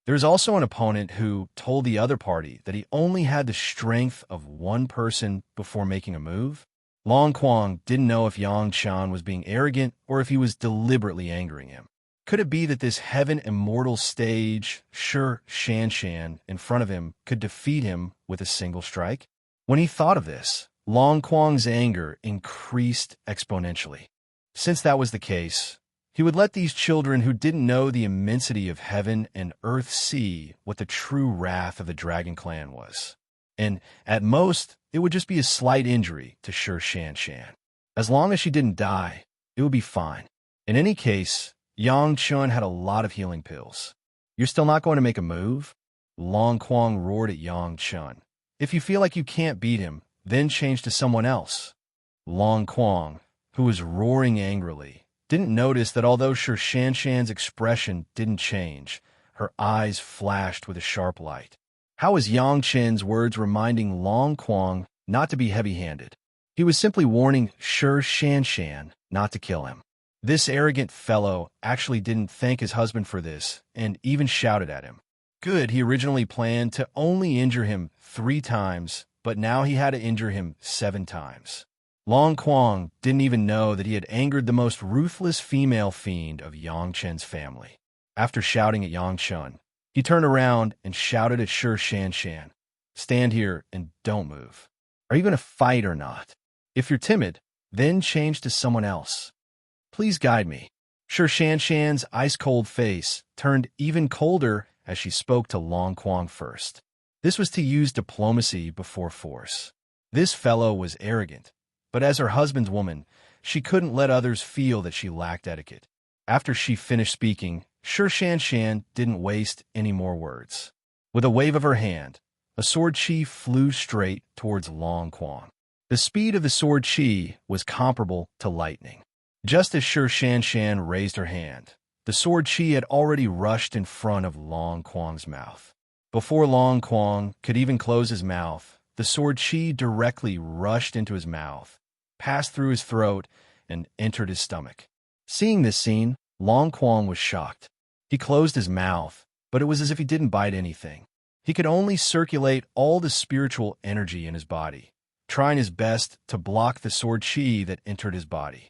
There is also an opponent who told the other party that he only had the strength of one person before making a move. Long Quang didn't know if Yang Chen was being arrogant or if he was deliberately angering him. Could it be that this Heaven Immortal stage, Shi Shanshan, in front of him could defeat him with a single strike? When he thought of this, Long Quang's anger increased exponentially. Since that was the case, he would let these children who didn't know the immensity of heaven and earth see what the true wrath of the Dragon Clan was. And at most, it would just be a slight injury to Shi Shanshan. As long as she didn't die, it would be fine. In any case, Yang Chen had a lot of healing pills. "You're still not going to make a move?" Long Quang roared at Yang Chen. "If you feel like you can't beat him, then change to someone else." Long Quang, who was roaring angrily, didn't notice that although Shi Shanshan's expression didn't change, her eyes flashed with a sharp light. How was Yang Chen's words reminding Long Quang not to be heavy-handed? He was simply warning Shi Shanshan not to kill him. This arrogant fellow actually didn't thank his husband for this and even shouted at him. Good, he originally planned to only injure him 3 times, but now he had to injure him 7 times. Long Quang didn't even know that he had angered the most ruthless female fiend of Yang Chen's family. After shouting at Yang Chen, he turned around and shouted at Shi Shanshan, "Stand here and don't move. Are you going to fight or not? If you're timid, then change to someone else. Please guide me." Shi Shanshan's ice-cold face turned even colder as she spoke to Long Quang first. This was to use diplomacy before force. This fellow was arrogant, but as her husband's woman, she couldn't let others feel that she lacked etiquette. After she finished speaking, Shi Shanshan didn't waste any more words. With a wave of her hand, a sword chi flew straight towards Long Quang. The speed of the sword chi was comparable to lightning. Just as Shi Shanshan raised her hand, the sword chi had already rushed in front of Long Quang's mouth. Before Long Quang could even close his mouth, the sword chi directly rushed into his mouth, passed through his throat, and entered his stomach. Seeing this scene, Long Quang was shocked. He closed his mouth, but it was as if he didn't bite anything. He could only circulate all the spiritual energy in his body, trying his best to block the sword chi that entered his body.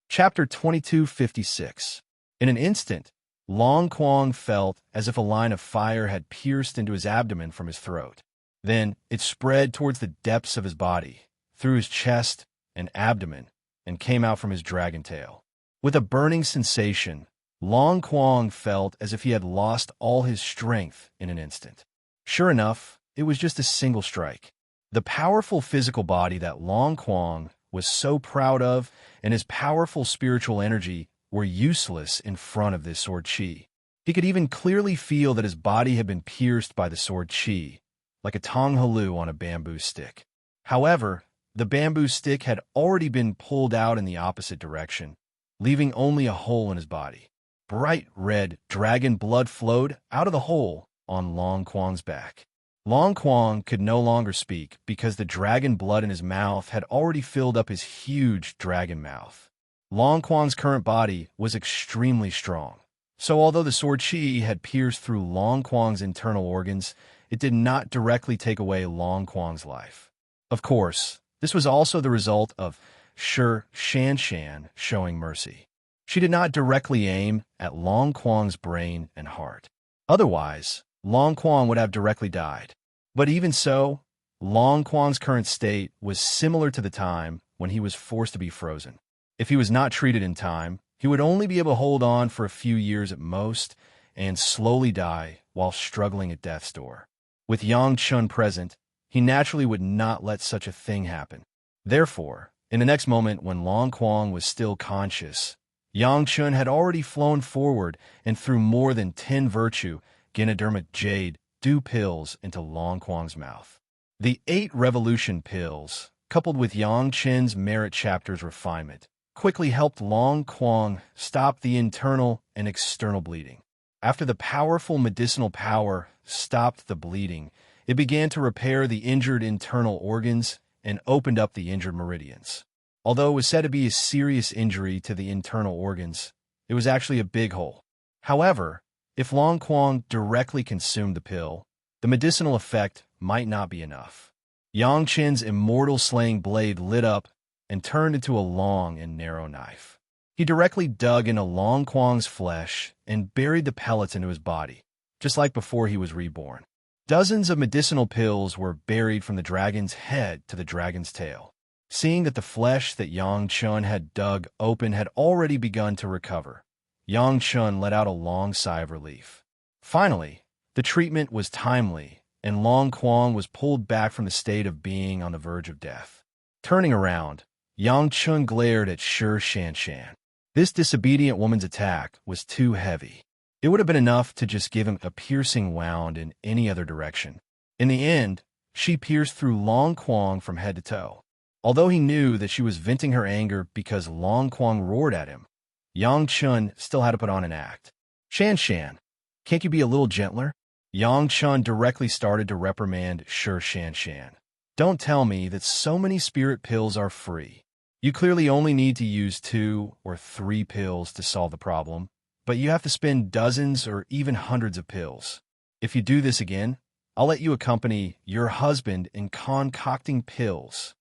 Chapter 2256. In an instant, Long Quang felt as if a line of fire had pierced into his abdomen from his throat. Then it spread towards the depths of his body, through his chest and abdomen, and came out from his dragon tail. With a burning sensation, Long Quang felt as if he had lost all his strength in an instant. Sure enough, it was just a single strike. The powerful physical body that Long Quang was so proud of and his powerful spiritual energy were useless in front of this sword chi. He could even clearly feel that his body had been pierced by the sword chi, like a tong halu on a bamboo stick. However, the bamboo stick had already been pulled out in the opposite direction, leaving only a hole in his body. Bright red dragon blood flowed out of the hole on Long Quang's back. Long Quang could no longer speak because the dragon blood in his mouth had already filled up his huge dragon mouth. Long Quang's current body was extremely strong, so although the sword chi had pierced through Long Quang's internal organs, it did not directly take away Long Quang's life. Of course, this was also the result of Shi Shanshan showing mercy. She did not directly aim at Long Quang's brain and heart. Otherwise, Long Quang would have directly died. But even so, Long Quang's current state was similar to the time when he was forced to be frozen. If he was not treated in time, he would only be able to hold on for a few years at most and slowly die while struggling at death's door. With Yang Chun present, he naturally would not let such a thing happen. Therefore, in the next moment when Long Quang was still conscious, Yang Chun had already flown forward and threw more than 10 virtue Ganodermic Jade Dew pills into Long Quang's mouth. The 8 revolution pills, coupled with Yang Chen's merit chapter's refinement, quickly helped Long Quang stop the internal and external bleeding. After the powerful medicinal power stopped the bleeding, it began to repair the injured internal organs and opened up the injured meridians. Although it was said to be a serious injury to the internal organs, it was actually a big hole. However, if Long Quang directly consumed the pill, the medicinal effect might not be enough. Yang Chen's immortal slaying blade lit up and turned into a long and narrow knife. He directly dug into Long Quang's flesh and buried the pellets into his body, just like before he was reborn. Dozens of medicinal pills were buried from the dragon's head to the dragon's tail. Seeing that the flesh that Yang Chun had dug open had already begun to recover, Yang Chun let out a long sigh of relief. Finally, the treatment was timely, and Long Quang was pulled back from the state of being on the verge of death. Turning around, Yang Chun glared at Shi Shanshan. This disobedient woman's attack was too heavy. It would have been enough to just give him a piercing wound in any other direction. In the end, she pierced through Long Quang from head to toe. Although he knew that she was venting her anger because Long Quang roared at him, Yang Chun still had to put on an act. Shanshan, can't you be a little gentler? Yang Chun directly started to reprimand Shi Shanshan. Don't tell me that so many spirit pills are free. You clearly only need to use 2 or 3 pills to solve the problem, but you have to spend dozens or even hundreds of pills. If you do this again, I'll let you accompany your husband in concocting pills.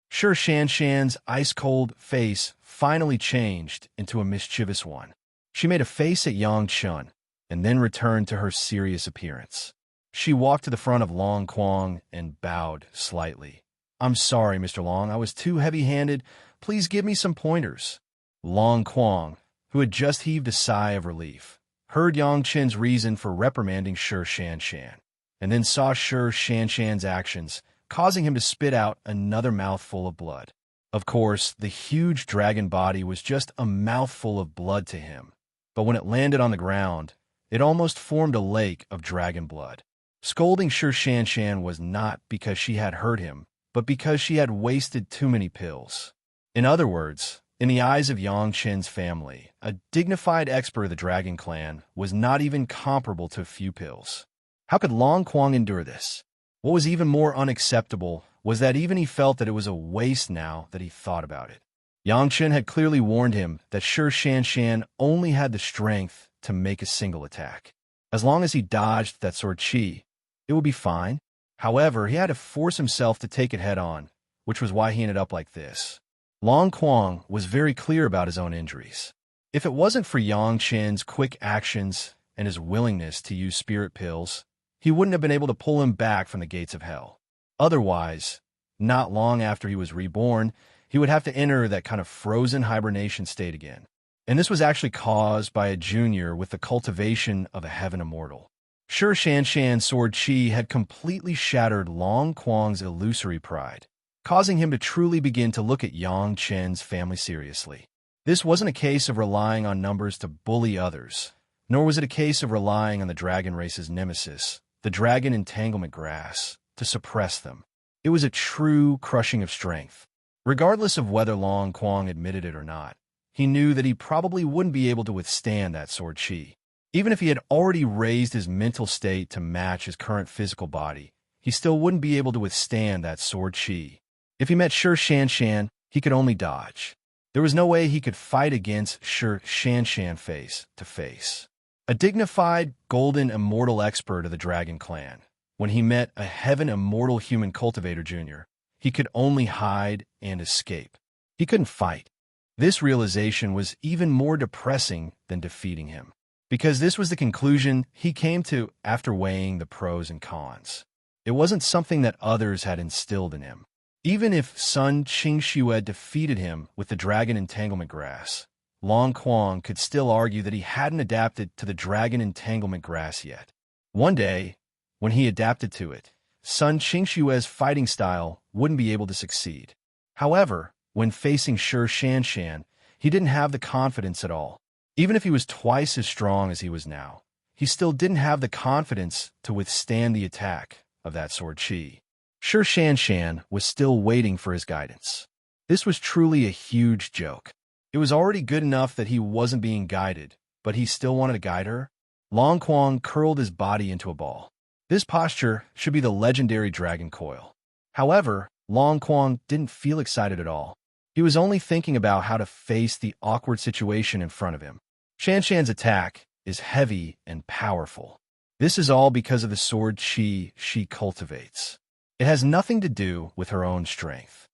Shi Shanshan's ice-cold face finally changed into a mischievous one. She made a face at Yang Chun and then returned to her serious appearance. She walked to the front of Long Quang and bowed slightly. I'm sorry, Mr. Long, I was too heavy-handed. Please give me some pointers. Long Quang, who had just heaved a sigh of relief, heard Yang Chen's reason for reprimanding Shi Shanshan, and then saw Shi Shanshan's actions, causing him to spit out another mouthful of blood. Of course, the huge dragon body was just a mouthful of blood to him, but when it landed on the ground, it almost formed a lake of dragon blood. Scolding Shi Shanshan was not because she had hurt him, but because she had wasted too many pills. In other words, in the eyes of Yang Chen's family, a dignified expert of the Dragon Clan was not even comparable to a few pills. How could Long Quang endure this? What was even more unacceptable was that even he felt that it was a waste now that he thought about it. Yang Chen had clearly warned him that Shi Shanshan only had the strength to make a single attack. As long as he dodged that sword chi, it would be fine. However, he had to force himself to take it head-on, which was why he ended up like this. Long Quang was very clear about his own injuries. If it wasn't for Yang Chen's quick actions and his willingness to use spirit pills, he wouldn't have been able to pull him back from the gates of hell. Otherwise, not long after he was reborn, he would have to enter that kind of frozen hibernation state again. And this was actually caused by a junior with the cultivation of a heaven immortal. Shi Shanshan's sword chi had completely shattered Long Quang's illusory pride, causing him to truly begin to look at Yang Chen's family seriously. This wasn't a case of relying on numbers to bully others, nor was it a case of relying on the dragon race's nemesis, the dragon entanglement grass, to suppress them. It was a true crushing of strength. Regardless of whether Long Quang admitted it or not, he knew that he probably wouldn't be able to withstand that sword chi. Even if he had already raised his mental state to match his current physical body, he still wouldn't be able to withstand that sword chi. If he met Shi Shanshan, he could only dodge. There was no way he could fight against Shi Shanshan face to face. A dignified, golden immortal expert of the Dragon Clan, when he met a heaven immortal human cultivator junior, he could only hide and escape. He couldn't fight. This realization was even more depressing than defeating him, because this was the conclusion he came to after weighing the pros and cons. It wasn't something that others had instilled in him. Even if Sun Qingxue defeated him with the dragon entanglement grass, Long Quang could still argue that he hadn't adapted to the dragon entanglement grass yet. One day, when he adapted to it, Sun Qingxue's fighting style wouldn't be able to succeed. However, when facing Shi Shanshan, he didn't have the confidence at all. Even if he was twice as strong as he was now, he still didn't have the confidence to withstand the attack of that sword chi. Shi Shanshan was still waiting for his guidance. This was truly a huge joke. It was already good enough that he wasn't being guided, but he still wanted to guide her. Long Quang curled his body into a ball. This posture should be the legendary dragon coil. However, Long Quang didn't feel excited at all. He was only thinking about how to face the awkward situation in front of him. Shanshan's attack is heavy and powerful. This is all because of the sword chi she cultivates. It has nothing to do with her own strength.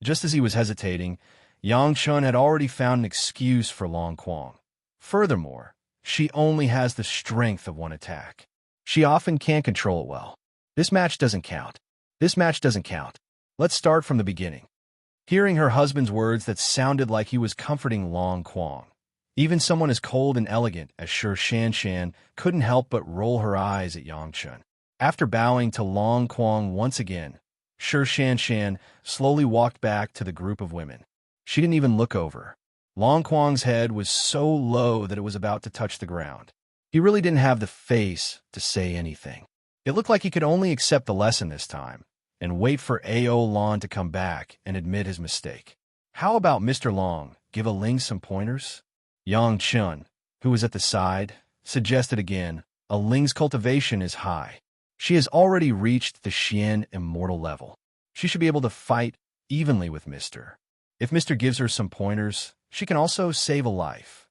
Just as he was hesitating, Yang Chun had already found an excuse for Long Quang. Furthermore, she only has the strength of one attack. She often can't control it well. This match doesn't count. This match doesn't count. Let's start from the beginning. Hearing her husband's words that sounded like he was comforting Long Quang, even someone as cold and elegant as Shi Shanshan couldn't help but roll her eyes at Yang Chun. After bowing to Long Quang once again, Shi Shanshan slowly walked back to the group of women. She didn't even look over. Long Quang's head was so low that it was about to touch the ground. He really didn't have the face to say anything. It looked like he could only accept the lesson this time and wait for A.O. Lan to come back and admit his mistake. How about Mr. Long give a Ling some pointers? Yang Chun, who was at the side, suggested again, a Ling's cultivation is high. She has already reached the Xian immortal level. She should be able to fight evenly with Mr. If Mr. gives her some pointers, she can also save a life.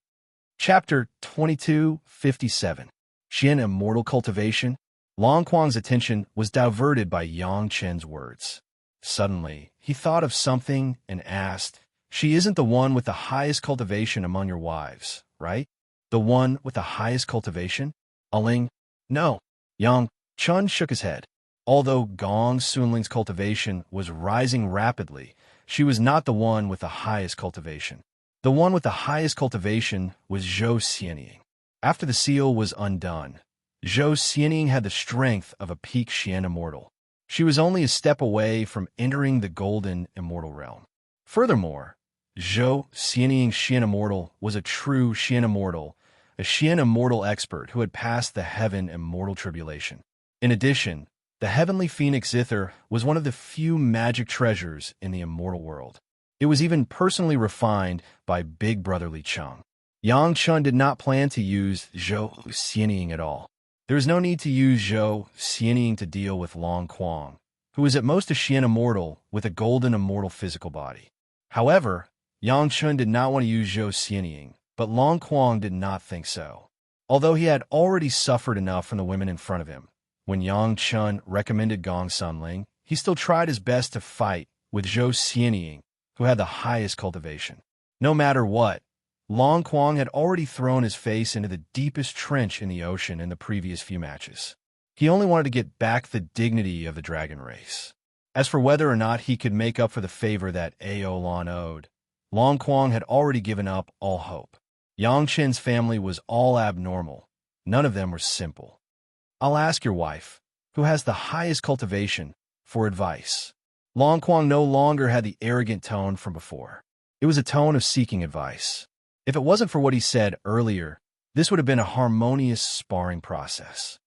Chapter 2257. Xian Immortal Cultivation. Long Quang's attention was diverted by Yang Chen's words. Suddenly, he thought of something and asked, "She isn't the one with the highest cultivation among your wives, right? The one with the highest cultivation?" Ling, "No." Yang Chun shook his head. Although Gong Sunling's cultivation was rising rapidly, she was not the one with the highest cultivation. The one with the highest cultivation was Zhou Xianying. After the seal was undone, Zhou Xianying had the strength of a peak Xian immortal. She was only a step away from entering the golden immortal realm. Furthermore, Zhou Xianying's Xian immortal was a true Xian immortal, a Xian immortal expert who had passed the heaven immortal tribulation. In addition, the heavenly phoenix Zither was one of the few magic treasures in the immortal world. It was even personally refined by Big Brother Li Cheng. Yang Chun did not plan to use Zhou Xianying at all. There was no need to use Zhou Xianying to deal with Long Quang, who was at most a Xian immortal with a golden immortal physical body. However, Yang Chun did not want to use Zhou Xianying, but Long Quang did not think so. Although he had already suffered enough from the women in front of him, when Yang Chun recommended Gong Sunling, he still tried his best to fight with Zhou Xianying, who had the highest cultivation. No matter what, Long Quang had already thrown his face into the deepest trench in the ocean in the previous few matches. He only wanted to get back the dignity of the dragon race. As for whether or not he could make up for the favor that Aolan owed, Long Quang had already given up all hope. Yang Chen's family was all abnormal. None of them were simple. I'll ask your wife, who has the highest cultivation, for advice. Long Quang no longer had the arrogant tone from before. It was a tone of seeking advice. If it wasn't for what he said earlier, this would have been a harmonious sparring process.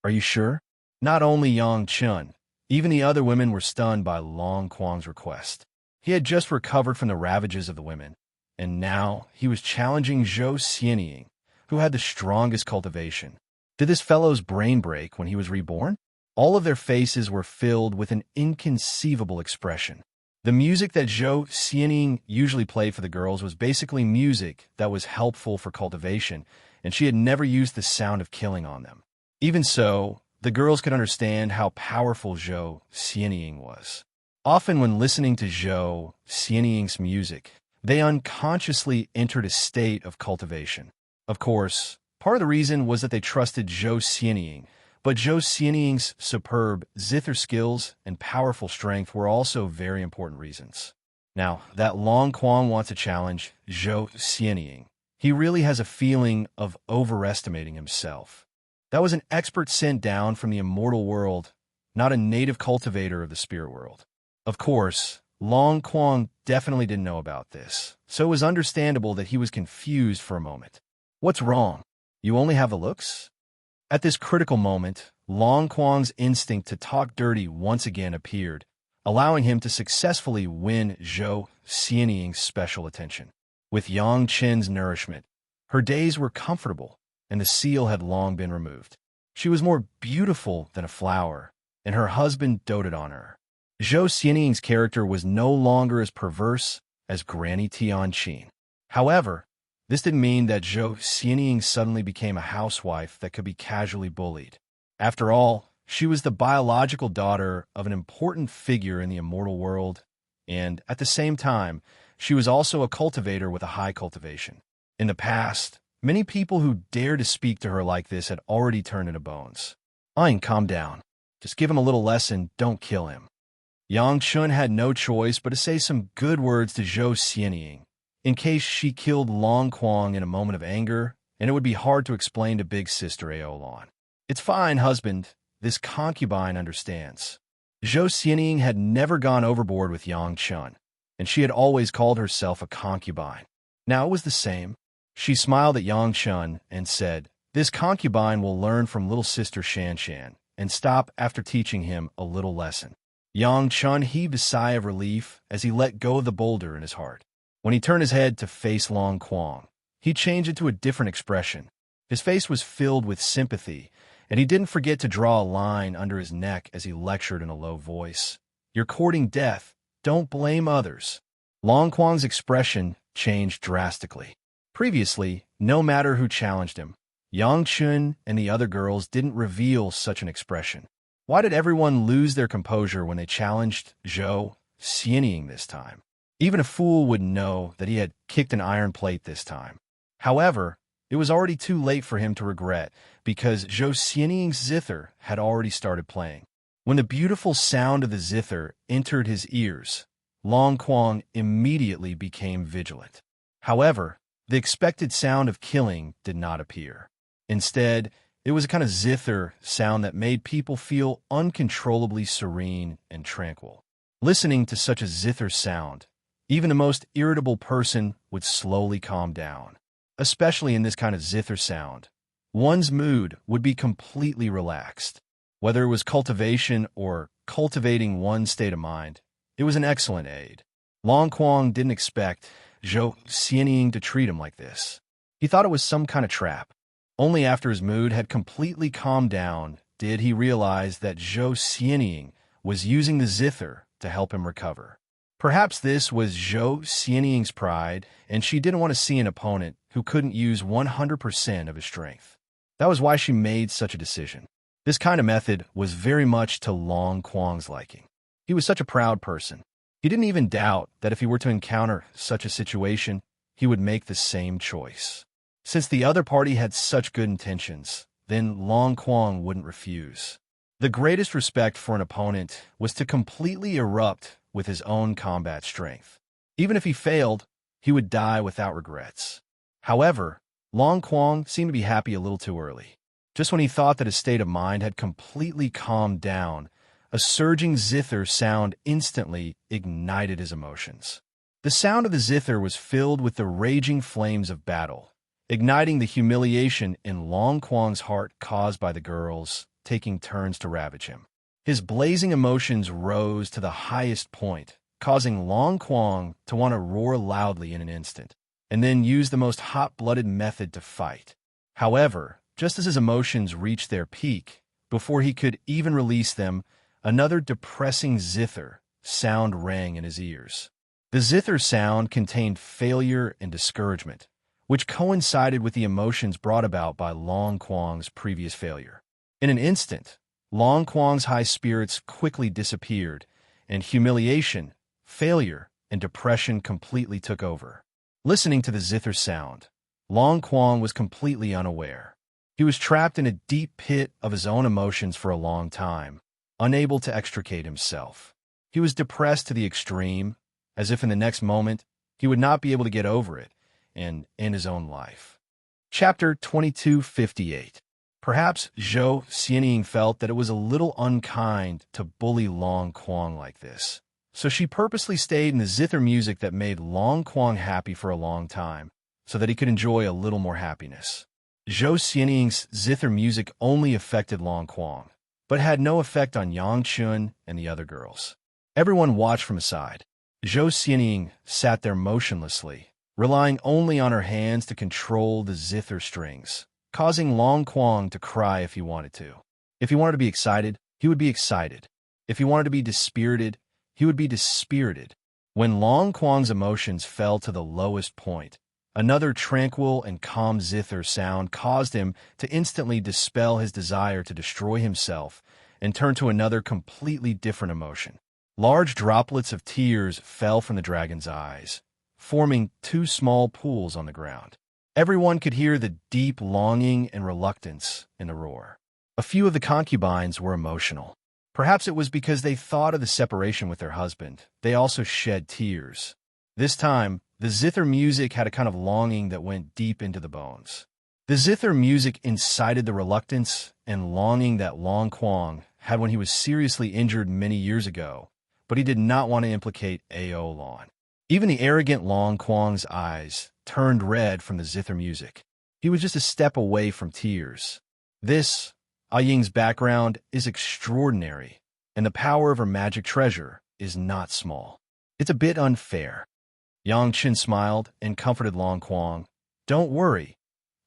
Are you sure? Not only Yang Chen, even the other women were stunned by Long Quang's request. He had just recovered from the ravages of the women, and now he was challenging Zhou Xianying, who had the strongest cultivation. Did this fellow's brain break when he was reborn? All of their faces were filled with an inconceivable expression. The music that Zhou Xianying usually played for the girls was basically music that was helpful for cultivation, and she had never used the sound of killing on them. Even so, the girls could understand how powerful Zhou Xianying was. Often when listening to Zhou Xianying's music, they unconsciously entered a state of cultivation. Of course, part of the reason was that they trusted Zhou Xianying, but Zhou Xianying's superb zither skills and powerful strength were also very important reasons. Now, that Long Quang wants to challenge Zhou Xianying. He really has a feeling of overestimating himself. That was an expert sent down from the immortal world, not a native cultivator of the spirit world. Of course, Long Quang definitely didn't know about this, so it was understandable that he was confused for a moment. What's wrong? You only have the looks? At this critical moment, Long Quang's instinct to talk dirty once again appeared, allowing him to successfully win Zhou Xianying's special attention. With Yang Chen's nourishment, her days were comfortable, and the seal had long been removed. She was more beautiful than a flower, and her husband doted on her. Zhou Xianying's character was no longer as perverse as Granny Tianqin. However, this didn't mean that Zhou Xianying suddenly became a housewife that could be casually bullied. After all, she was the biological daughter of an important figure in the immortal world, and at the same time, she was also a cultivator with a high cultivation. In the past, many people who dared to speak to her like this had already turned into bones. Calm down. Just give him a little lesson, don't kill him. Yang Chun had no choice but to say some good words to Zhou Xianying, in case she killed Long Quang in a moment of anger, and it would be hard to explain to big sister Aolan. It's fine, husband. This concubine understands. Zhou Xianying had never gone overboard with Yang Chun, and she had always called herself a concubine. Now it was the same. She smiled at Yang Chun and said, "This concubine will learn from little sister Shan Shan and stop after teaching him a little lesson." Yang Chun heaved a sigh of relief as he let go of the boulder in his heart. When he turned his head to face Long Quang, he changed into a different expression. His face was filled with sympathy, and he didn't forget to draw a line under his neck as he lectured in a low voice. "You're courting death. Don't blame others." Long Quang's expression changed drastically. Previously, no matter who challenged him, Yang Chun and the other girls didn't reveal such an expression. Why did everyone lose their composure when they challenged Zhou Xianying this time? Even a fool would know that he had kicked an iron plate this time. However, it was already too late for him to regret, because Zhou Xianying's zither had already started playing. When the beautiful sound of the zither entered his ears, Long Quang immediately became vigilant. However, the expected sound of killing did not appear. Instead, it was a kind of zither sound that made people feel uncontrollably serene and tranquil. Listening to such a zither sound, even the most irritable person would slowly calm down. Especially in this kind of zither sound, one's mood would be completely relaxed. Whether it was cultivation or cultivating one's state of mind, it was an excellent aid. Long Quang didn't expect Zhou Xianying to treat him like this. He thought it was some kind of trap. Only after his mood had completely calmed down did he realize that Zhou Xianying was using the zither to help him recover. Perhaps this was Zhou Xianying's pride, and she didn't want to see an opponent who couldn't use 100% of his strength. That was why she made such a decision. This kind of method was very much to Long Quang's liking. He was such a proud person. He didn't even doubt that if he were to encounter such a situation, he would make the same choice. Since the other party had such good intentions, then Long Quang wouldn't refuse. The greatest respect for an opponent was to completely erupt with his own combat strength. Even if he failed, he would die without regrets. However, Long Quang seemed to be happy a little too early. Just when he thought that his state of mind had completely calmed down, a surging zither sound instantly ignited his emotions. The sound of the zither was filled with the raging flames of battle, igniting the humiliation in Long Quang's heart caused by the girls taking turns to ravage him. His blazing emotions rose to the highest point, causing Long Quang to want to roar loudly in an instant, and then use the most hot-blooded method to fight. However, just as his emotions reached their peak, before he could even release them, another depressing zither sound rang in his ears. The zither sound contained failure and discouragement, which coincided with the emotions brought about by Long Quang's previous failure. In an instant, Long Quang's high spirits quickly disappeared, and humiliation, failure, and depression completely took over. Listening to the zither sound, Long Quang was completely unaware. He was trapped in a deep pit of his own emotions for a long time, unable to extricate himself. He was depressed to the extreme, as if in the next moment he would not be able to get over it and end his own life. Chapter 2258. Perhaps Zhou Xianying felt that it was a little unkind to bully Long Quang like this, so she purposely stayed in the zither music that made Long Quang happy for a long time, so that he could enjoy a little more happiness. Zhou Xianying's zither music only affected Long Quang, but had no effect on Yang Chun and the other girls. Everyone watched from aside. Zhou Xianying sat there motionlessly, relying only on her hands to control the zither strings, causing Long Quang to cry if he wanted to. If he wanted to be excited, he would be excited. If he wanted to be dispirited, he would be dispirited. When Long Quang's emotions fell to the lowest point, another tranquil and calm zither sound caused him to instantly dispel his desire to destroy himself and turn to another completely different emotion. Large droplets of tears fell from the dragon's eyes, forming two small pools on the ground. Everyone could hear the deep longing and reluctance in the roar. A few of the concubines were emotional. Perhaps it was because they thought of the separation with their husband. They also shed tears. This time, the zither music had a kind of longing that went deep into the bones. The zither music incited the reluctance and longing that Long Quang had when he was seriously injured many years ago, but he did not want to implicate Aolon. Even the arrogant Long Quang's eyes turned red from the zither music. He was just a step away from tears. This, Ying's background, is extraordinary, and the power of her magic treasure is not small. It's a bit unfair. Yang Qin smiled and comforted Long Quang. Don't worry.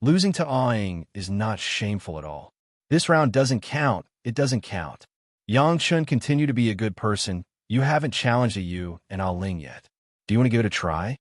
Losing to Ying is not shameful at all. This round doesn't count. It doesn't count. Yang Chun, continue to be a good person. You haven't challenged a Yu and Ah Ling yet. Do you want to give it a try?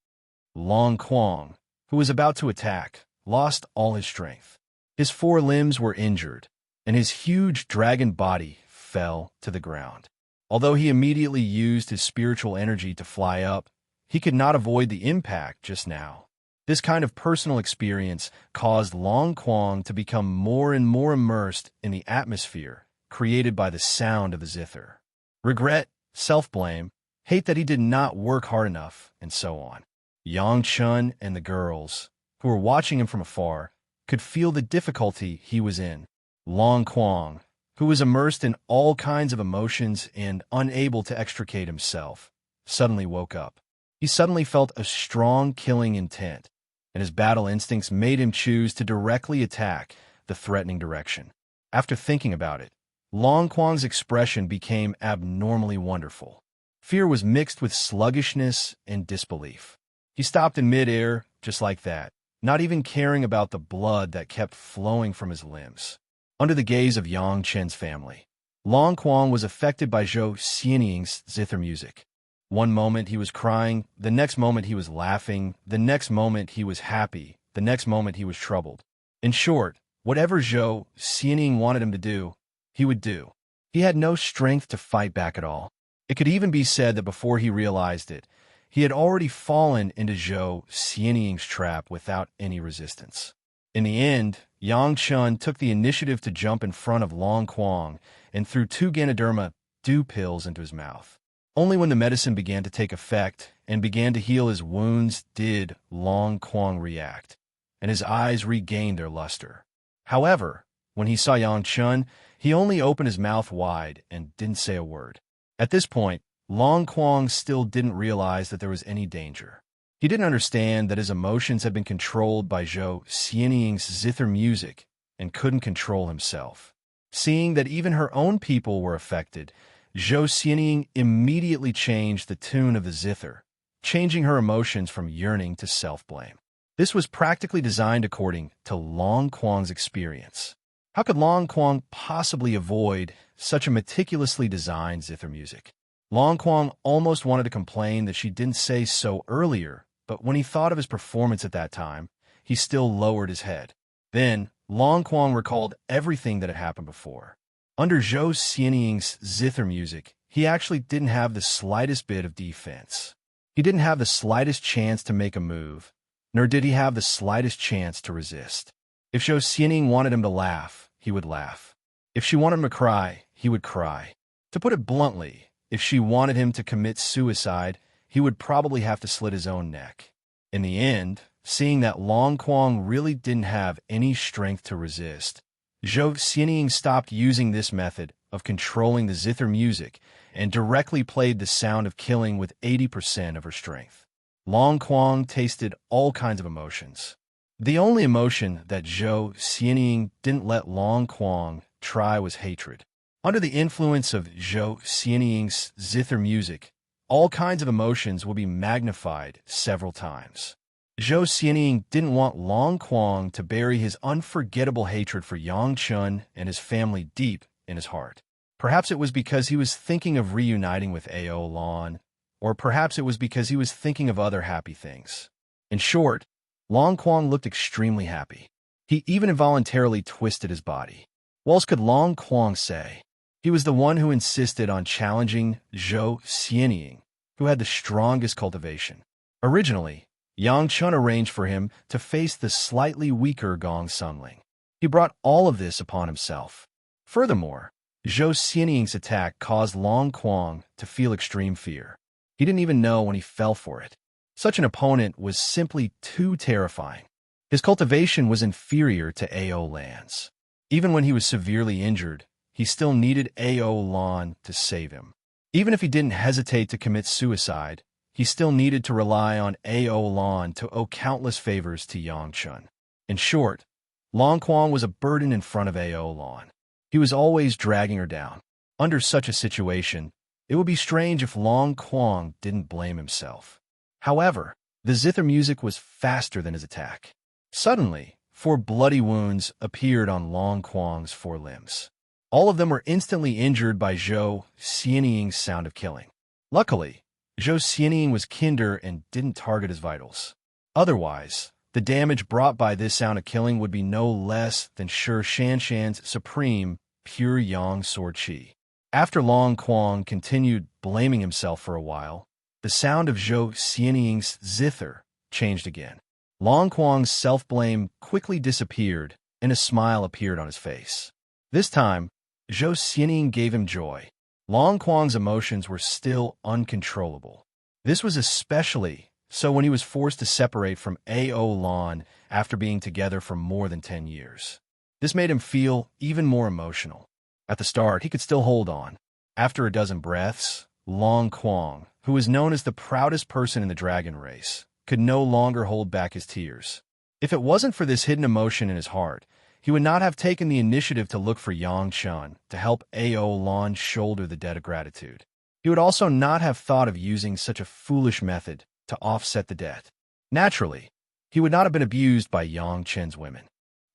Long Quang, who was about to attack, lost all his strength. His four limbs were injured, and his huge dragon body fell to the ground. Although he immediately used his spiritual energy to fly up, he could not avoid the impact just now. This kind of personal experience caused Long Quang to become more and more immersed in the atmosphere created by the sound of the zither. Regret, self-blame, hate that he did not work hard enough, and so on. Yang Chun and the girls, who were watching him from afar, could feel the difficulty he was in. Long Quang, who was immersed in all kinds of emotions and unable to extricate himself, suddenly woke up. He suddenly felt a strong killing intent, and his battle instincts made him choose to directly attack the threatening direction. After thinking about it, Long Quang's expression became abnormally wonderful. Fear was mixed with sluggishness and disbelief. He stopped in midair, just like that, not even caring about the blood that kept flowing from his limbs. Under the gaze of Yang Chen's family, Long Quang was affected by Zhou Xianying's zither music. One moment he was crying, the next moment he was laughing, the next moment he was happy, the next moment he was troubled. In short, whatever Zhou Xianying wanted him to do, he would do. He had no strength to fight back at all. It could even be said that before he realized it, he had already fallen into Zhou Xianying's trap without any resistance. In the end, Yang Chun took the initiative to jump in front of Long Quang and threw 2 Ganoderma dew pills into his mouth. Only when the medicine began to take effect and began to heal his wounds did Long Quang react, and his eyes regained their luster. However, when he saw Yang Chun, he only opened his mouth wide and didn't say a word. At this point, Long Quang still didn't realize that there was any danger. He didn't understand that his emotions had been controlled by Zhou Xianying's zither music and couldn't control himself. Seeing that even her own people were affected, Zhou Xianying immediately changed the tune of the zither, changing her emotions from yearning to self-blame. This was practically designed according to Long Quang's experience. How could Long Quang possibly avoid such a meticulously designed zither music? Long Quang almost wanted to complain that she didn't say so earlier, but when he thought of his performance at that time, he still lowered his head. Then, Long Quang recalled everything that had happened before. Under Zhou Xianying's zither music, he actually didn't have the slightest bit of defense. He didn't have the slightest chance to make a move, nor did he have the slightest chance to resist. If Zhou Xianying wanted him to laugh, he would laugh. If she wanted him to cry, he would cry. To put it bluntly, if she wanted him to commit suicide, he would probably have to slit his own neck. In the end, seeing that Long Quang really didn't have any strength to resist, Zhou Xianying stopped using this method of controlling the zither music and directly played the sound of killing with 80% of her strength. Long Quang tasted all kinds of emotions. The only emotion that Zhou Xianying didn't let Long Quang try was hatred. Under the influence of Zhou Xianying's zither music, all kinds of emotions will be magnified several times. Zhou Xianying didn't want Long Quang to bury his unforgettable hatred for Yang Chun and his family deep in his heart. Perhaps it was because he was thinking of reuniting with Ao Lan, or perhaps it was because he was thinking of other happy things. In short, Long Quang looked extremely happy. He even involuntarily twisted his body. What else could Long Quang say? He was the one who insisted on challenging Zhou Xianying, who had the strongest cultivation. Originally, Yang Chun arranged for him to face the slightly weaker Gong Sunling. He brought all of this upon himself. Furthermore, Zhou Xianying's attack caused Long Quang to feel extreme fear. He didn't even know when he fell for it. Such an opponent was simply too terrifying. His cultivation was inferior to Ao Lan's. Even when he was severely injured, he still needed Ao Lan to save him. Even if he didn't hesitate to commit suicide, he still needed to rely on Ao Lan to owe countless favors to Yang Chun. In short, Long Quang was a burden in front of Ao Lan. He was always dragging her down. Under such a situation, it would be strange if Long Quang didn't blame himself. However, the zither music was faster than his attack. Suddenly, 4 bloody wounds appeared on Long Quang's 4 limbs. All of them were instantly injured by Zhou Xianying's sound of killing. Luckily, Zhou Xianying was kinder and didn't target his vitals. Otherwise, the damage brought by this sound of killing would be no less than Shi Shanshan's supreme, pure Yang Sword Qi. After Long Quang continued blaming himself for a while, the sound of Zhou Xianying's zither changed again. Long Quang's self-blame quickly disappeared, and a smile appeared on his face. This time, Zhou Xianying gave him joy. Long Quang's emotions were still uncontrollable. This was especially so when he was forced to separate from Ao Lan after being together for more than 10 years. This made him feel even more emotional. At the start, he could still hold on. After a dozen breaths, Long Quang, who was known as the proudest person in the dragon race, could no longer hold back his tears. If it wasn't for this hidden emotion in his heart, he would not have taken the initiative to look for Yang Chun to help Ao Lan shoulder the debt of gratitude. He would also not have thought of using such a foolish method to offset the debt. Naturally, he would not have been abused by Yang Chen's women.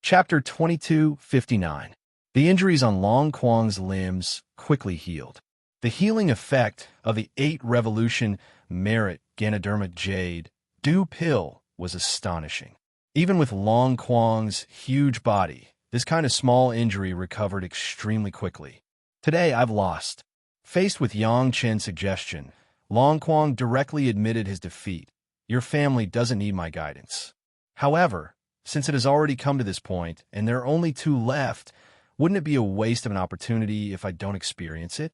Chapter 2259. The injuries on Long Quang's limbs quickly healed. The healing effect of the 8 Revolution Merit Ganoderma Jade Dew Pill was astonishing. Even with Long Quang's huge body, this kind of small injury recovered extremely quickly. Today I've lost. Faced with Yang Chen's suggestion, Long Quang directly admitted his defeat. Your family doesn't need my guidance. However, since it has already come to this point, and there are only two left, wouldn't it be a waste of an opportunity if I don't experience it?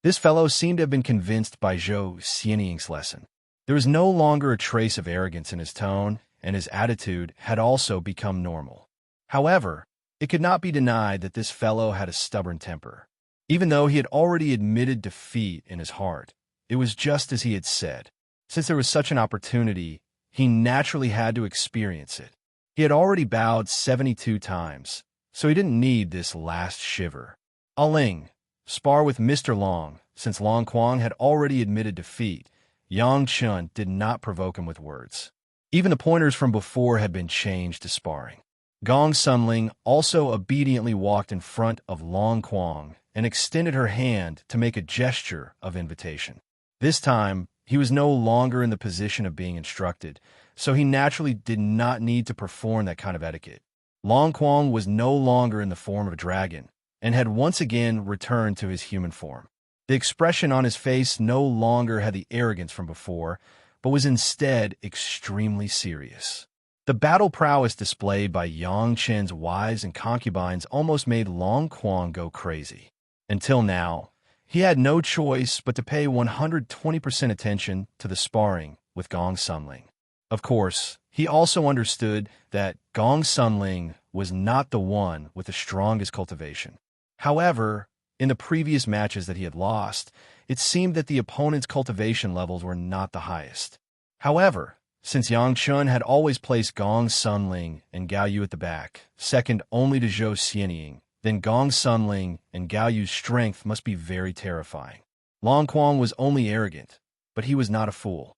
This fellow seemed to have been convinced by Zhou Xianying's lesson. There was no longer a trace of arrogance in his tone, and his attitude had also become normal. However, it could not be denied that this fellow had a stubborn temper. Even though he had already admitted defeat in his heart, it was just as he had said. Since there was such an opportunity, he naturally had to experience it. He had already bowed 72 times, so he didn't need this last shiver. Aling, spar with Mr. Long. Since Long Quang had already admitted defeat, Yang Chun did not provoke him with words. Even the pointers from before had been changed to sparring. Gong Sunling also obediently walked in front of Long Quang and extended her hand to make a gesture of invitation. This time, he was no longer in the position of being instructed, so he naturally did not need to perform that kind of etiquette. Long Quang was no longer in the form of a dragon, and had once again returned to his human form. The expression on his face no longer had the arrogance from before, but was instead extremely serious. The battle prowess displayed by Yang Chen's wives and concubines almost made Long Quang go crazy. Until now, he had no choice but to pay 120% attention to the sparring with Gong Sunling. Of course, he also understood that Gong Sunling was not the one with the strongest cultivation. However, in the previous matches that he had lost, it seemed that the opponent's cultivation levels were not the highest. However, since Yang Chun had always placed Gong Sunling and Gao Yu at the back, second only to Zhou Xianying, then Gong Sunling and Gao Yu's strength must be very terrifying. Long Quang was only arrogant, but he was not a fool.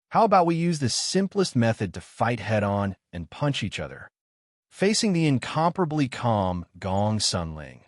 How about we use the simplest method to fight head-on and punch each other? Facing the incomparably calm Gong Sunling,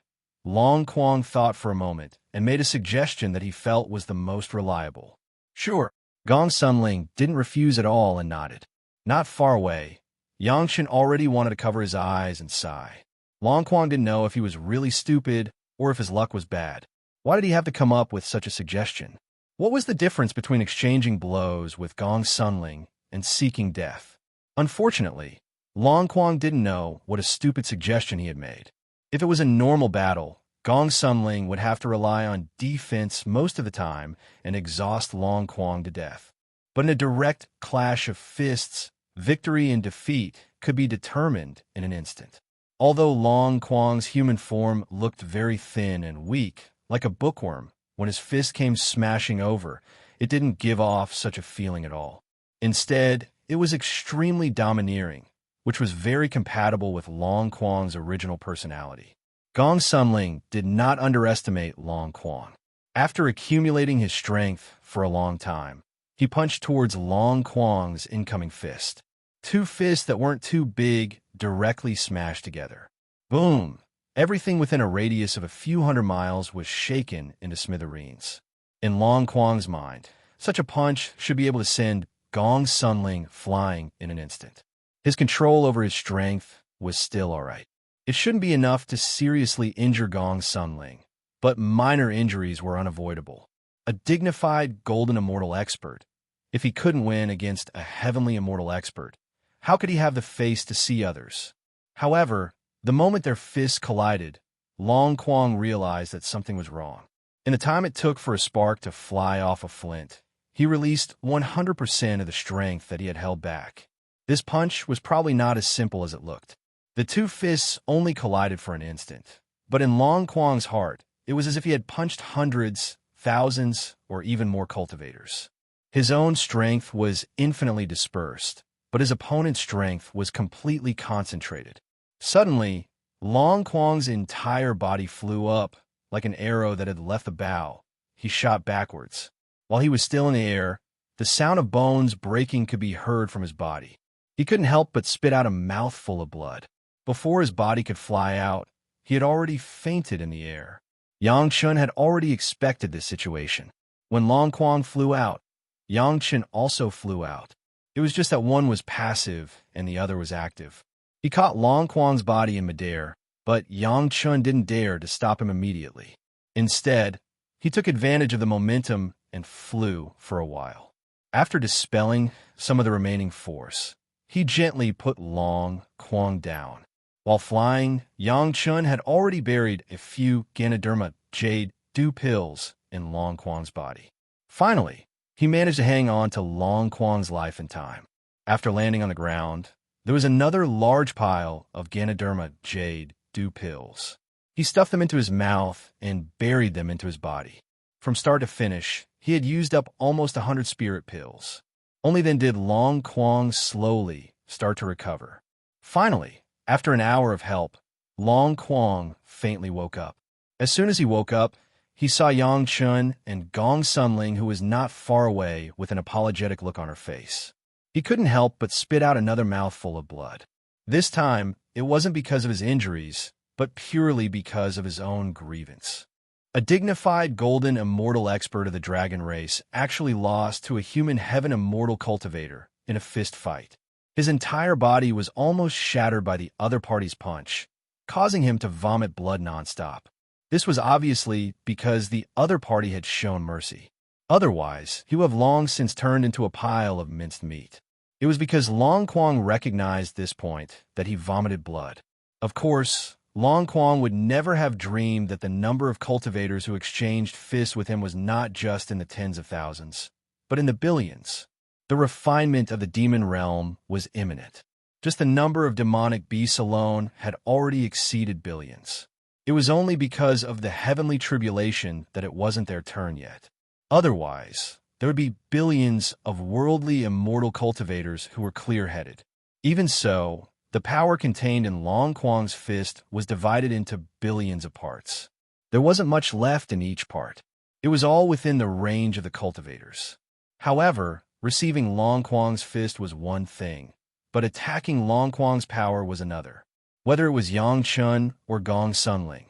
Long Quang thought for a moment and made a suggestion that he felt was the most reliable. Sure. Gong Sunling didn't refuse at all and nodded. Not far away, Yang Chen already wanted to cover his eyes and sigh. Long Quang didn't know if he was really stupid or if his luck was bad. Why did he have to come up with such a suggestion? What was the difference between exchanging blows with Gong Sunling and seeking death? Unfortunately, Long Quang didn't know what a stupid suggestion he had made. If it was a normal battle, Gong Sunling would have to rely on defense most of the time and exhaust Long Quang to death. But in a direct clash of fists, victory and defeat could be determined in an instant. Although Long Quang's human form looked very thin and weak, like a bookworm, when his fist came smashing over, it didn't give off such a feeling at all. Instead, it was extremely domineering, which was very compatible with Long Quang's original personality. Gong Sunling did not underestimate Long Quang. After accumulating his strength for a long time, he punched towards Long Quang's incoming fist. Two fists that weren't too big directly smashed together. Boom! Everything within a radius of a few hundred miles was shaken into smithereens. In Long Quang's mind, such a punch should be able to send Gong Sunling flying in an instant. His control over his strength was still all right. It shouldn't be enough to seriously injure Gong Sunling, but minor injuries were unavoidable. A dignified golden immortal expert. If he couldn't win against a heavenly immortal expert, how could he have the face to see others? However, the moment their fists collided, Long Quang realized that something was wrong. In the time it took for a spark to fly off a flint, he released 100% of the strength that he had held back. This punch was probably not as simple as it looked. The two fists only collided for an instant, but in Long Quang's heart, it was as if he had punched hundreds, thousands, or even more cultivators. His own strength was infinitely dispersed, but his opponent's strength was completely concentrated. Suddenly, Long Quang's entire body flew up like an arrow that had left the bow. He shot backwards. While he was still in the air, the sound of bones breaking could be heard from his body. He couldn't help but spit out a mouthful of blood. Before his body could fly out, he had already fainted in the air. Yang Chun had already expected this situation. When Long Quang flew out, Yang Chun also flew out. It was just that one was passive and the other was active. He caught Long Quang's body in midair, but Yang Chun didn't dare to stop him immediately. Instead, he took advantage of the momentum and flew for a while. After dispelling some of the remaining force, he gently put Long Quang down. While flying, Yang Chun had already buried a few Ganoderma jade dew pills in Long Quang's body. Finally, he managed to hang on to Long Quang's life in time. After landing on the ground, there was another large pile of Ganoderma jade dew pills. He stuffed them into his mouth and buried them into his body. From start to finish, he had used up almost 100 spirit pills. Only then did Long Quang slowly start to recover. Finally, after an hour of help, Long Quang faintly woke up. As soon as he woke up, he saw Yang Chun and Gong Sunling, who was not far away, with an apologetic look on her face. He couldn't help but spit out another mouthful of blood. This time, it wasn't because of his injuries, but purely because of his own grievance. A dignified golden immortal expert of the dragon race actually lost to a human heaven immortal cultivator in a fist fight. His entire body was almost shattered by the other party's punch, causing him to vomit blood nonstop. This was obviously because the other party had shown mercy. Otherwise, he would have long since turned into a pile of minced meat. It was because Long Quang recognized this point that he vomited blood. Of course, Long Quang would never have dreamed that the number of cultivators who exchanged fists with him was not just in the tens of thousands, but in the billions. The refinement of the demon realm was imminent. Just the number of demonic beasts alone had already exceeded billions. It was only because of the heavenly tribulation that it wasn't their turn yet. Otherwise, there would be billions of worldly immortal cultivators who were clear-headed. Even so, the power contained in Long Quang's fist was divided into billions of parts. There wasn't much left in each part. It was all within the range of the cultivators. However, receiving Long Quang's fist was one thing, but attacking Long Quang's power was another. Whether it was Yang Chun or Gong Sunling,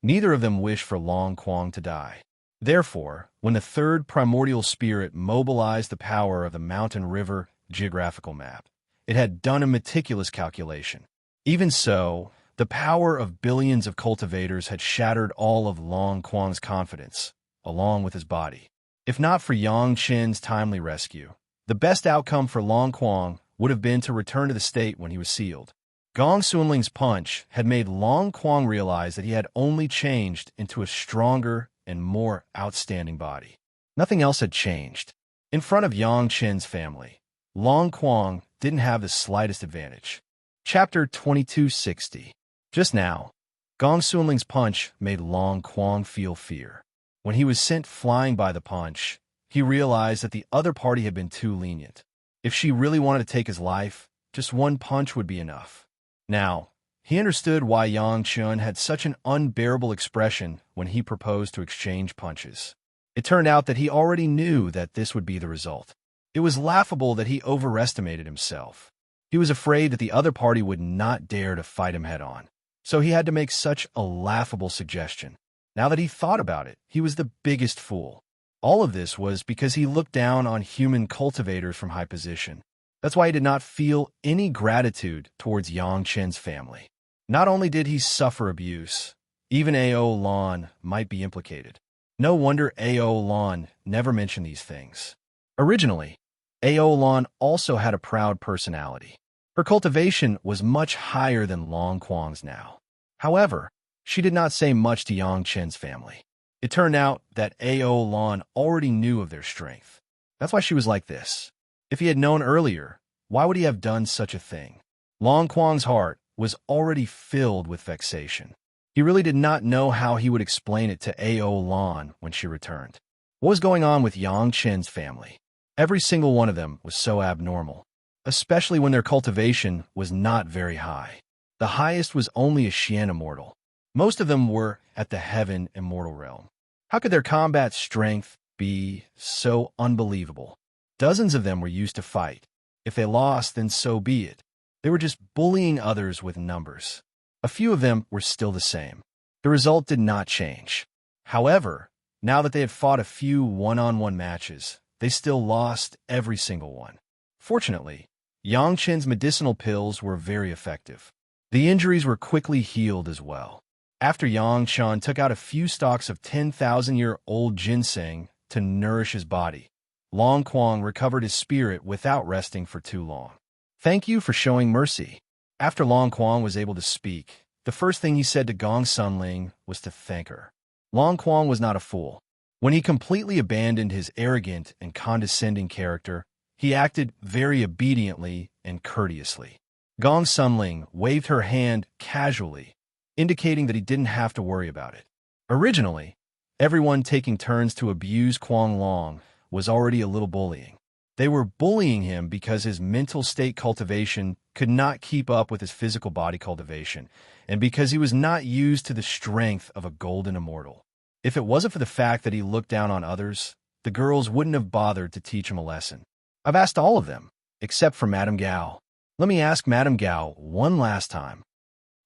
neither of them wished for Long Quang to die. Therefore, when the third primordial spirit mobilized the power of the mountain river geographical map, it had done a meticulous calculation. Even so, the power of billions of cultivators had shattered all of Long Quang's confidence, along with his body. If not for Yang Chen's timely rescue, the best outcome for Long Quang would have been to return to the state when he was sealed. Gong Sunling's punch had made Long Quang realize that he had only changed into a stronger and more outstanding body. Nothing else had changed. In front of Yang Chen's family, Long Quang didn't have the slightest advantage. Chapter 2260. Just now, Gong Sunling's punch made Long Quang feel fear. When he was sent flying by the punch, he realized that the other party had been too lenient. If she really wanted to take his life, just one punch would be enough. Now, he understood why Yang Chun had such an unbearable expression when he proposed to exchange punches. It turned out that he already knew that this would be the result. It was laughable that he overestimated himself. He was afraid that the other party would not dare to fight him head-on, so he had to make such a laughable suggestion. Now that he thought about it, he was the biggest fool. All of this was because he looked down on human cultivators from high position. That's why he did not feel any gratitude towards Yang Chen's family. Not only did he suffer abuse, even A.O. Lan might be implicated. No wonder A.O. Lan never mentioned these things. Originally, A.O. Lan also had a proud personality. Her cultivation was much higher than Long Quang's now. However, she did not say much to Yang Chen's family. It turned out that A.O. Lan already knew of their strength. That's why she was like this. If he had known earlier, why would he have done such a thing? Long Quang's heart was already filled with vexation. He really did not know how he would explain it to A.O. Lan when she returned. What was going on with Yang Chen's family? Every single one of them was so abnormal, especially when their cultivation was not very high. The highest was only a Xian Immortal. Most of them were at the Heaven Immortal realm. How could their combat strength be so unbelievable? Dozens of them were used to fight. If they lost, then so be it. They were just bullying others with numbers. A few of them were still the same. The result did not change. However, now that they had fought a few one-on-one matches, they still lost every single one. Fortunately, Yang Chen's medicinal pills were very effective. The injuries were quickly healed as well. After Yang Chen took out a few stalks of 10,000-year-old ginseng to nourish his body. Long Quang recovered his spirit without resting for too long. "Thank you for showing mercy." After Long Quang was able to speak, the first thing he said to Gong Sunling was to thank her. Long Quang was not a fool. When he completely abandoned his arrogant and condescending character, he acted very obediently and courteously. Gong Sunling waved her hand casually, indicating that he didn't have to worry about it. Originally, everyone taking turns to abuse Quang Long was already a little bullying. They were bullying him because his mental state cultivation could not keep up with his physical body cultivation, and because he was not used to the strength of a golden immortal. If it wasn't for the fact that he looked down on others, the girls wouldn't have bothered to teach him a lesson. I've asked all of them, except for Madame Gao. Let me ask Madame Gao one last time.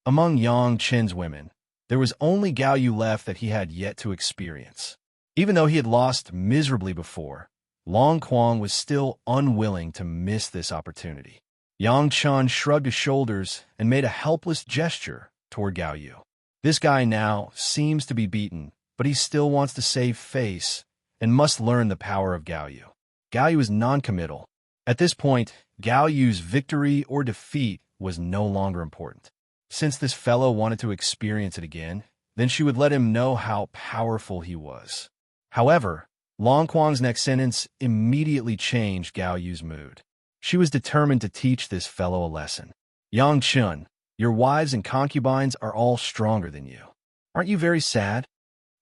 Among Yang Chen's women, there was only Gao Yu left that he had yet to experience. Even though he had lost miserably before, Long Quang was still unwilling to miss this opportunity. Yang Chen shrugged his shoulders and made a helpless gesture toward Gao Yu. This guy now seems to be beaten, but he still wants to save face and must learn the power of Gao Yu. Gao Yu is non-committal. At this point, Gao Yu's victory or defeat was no longer important. Since this fellow wanted to experience it again, then she would let him know how powerful he was. However, Long Quang's next sentence immediately changed Gao Yu's mood. She was determined to teach this fellow a lesson. "Yang Chun, your wives and concubines are all stronger than you. Aren't you very sad?"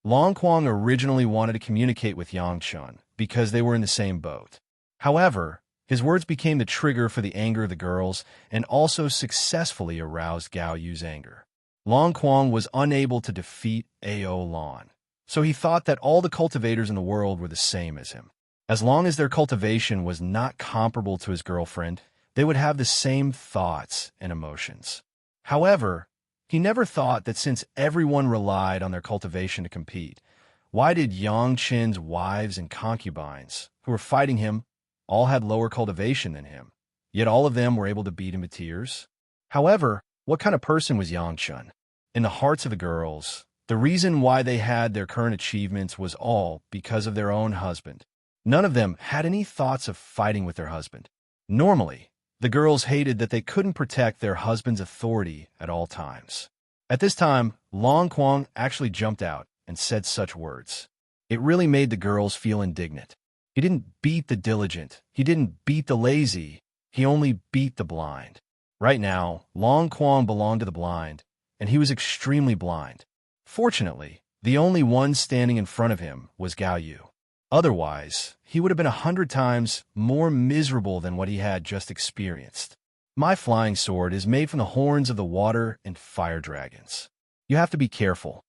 Long Quang originally wanted to communicate with Yang Chun because they were in the same boat. However, his words became the trigger for the anger of the girls and also successfully aroused Gao Yu's anger. Long Quang was unable to defeat Ao Lan, so he thought that all the cultivators in the world were the same as him. As long as their cultivation was not comparable to his girlfriend, they would have the same thoughts and emotions. However, he never thought that since everyone relied on their cultivation to compete, why did Yang Chen's wives and concubines, who were fighting him, all had lower cultivation than him, yet all of them were able to beat him to tears? However, what kind of person was Yang Chen? In the hearts of the girls, the reason why they had their current achievements was all because of their own husband. None of them had any thoughts of fighting with their husband. Normally, the girls hated that they couldn't protect their husband's authority at all times. At this time, Long Quang actually jumped out and said such words. It really made the girls feel indignant. He didn't beat the diligent. He didn't beat the lazy. He only beat the blind. Right now, Long Quang belonged to the blind, and he was extremely blind. Fortunately, the only one standing in front of him was Gao Yu. Otherwise, he would have been 100 times more miserable than what he had just experienced. My flying sword is made from the horns of the water and fire dragons. You have to be careful.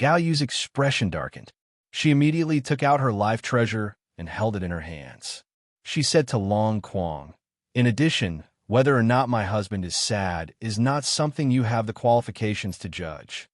Gao Yu's expression darkened. She immediately took out her life treasure and held it in her hands. She said to Long Quang, "In addition, whether or not my husband is sad is not something you have the qualifications to judge."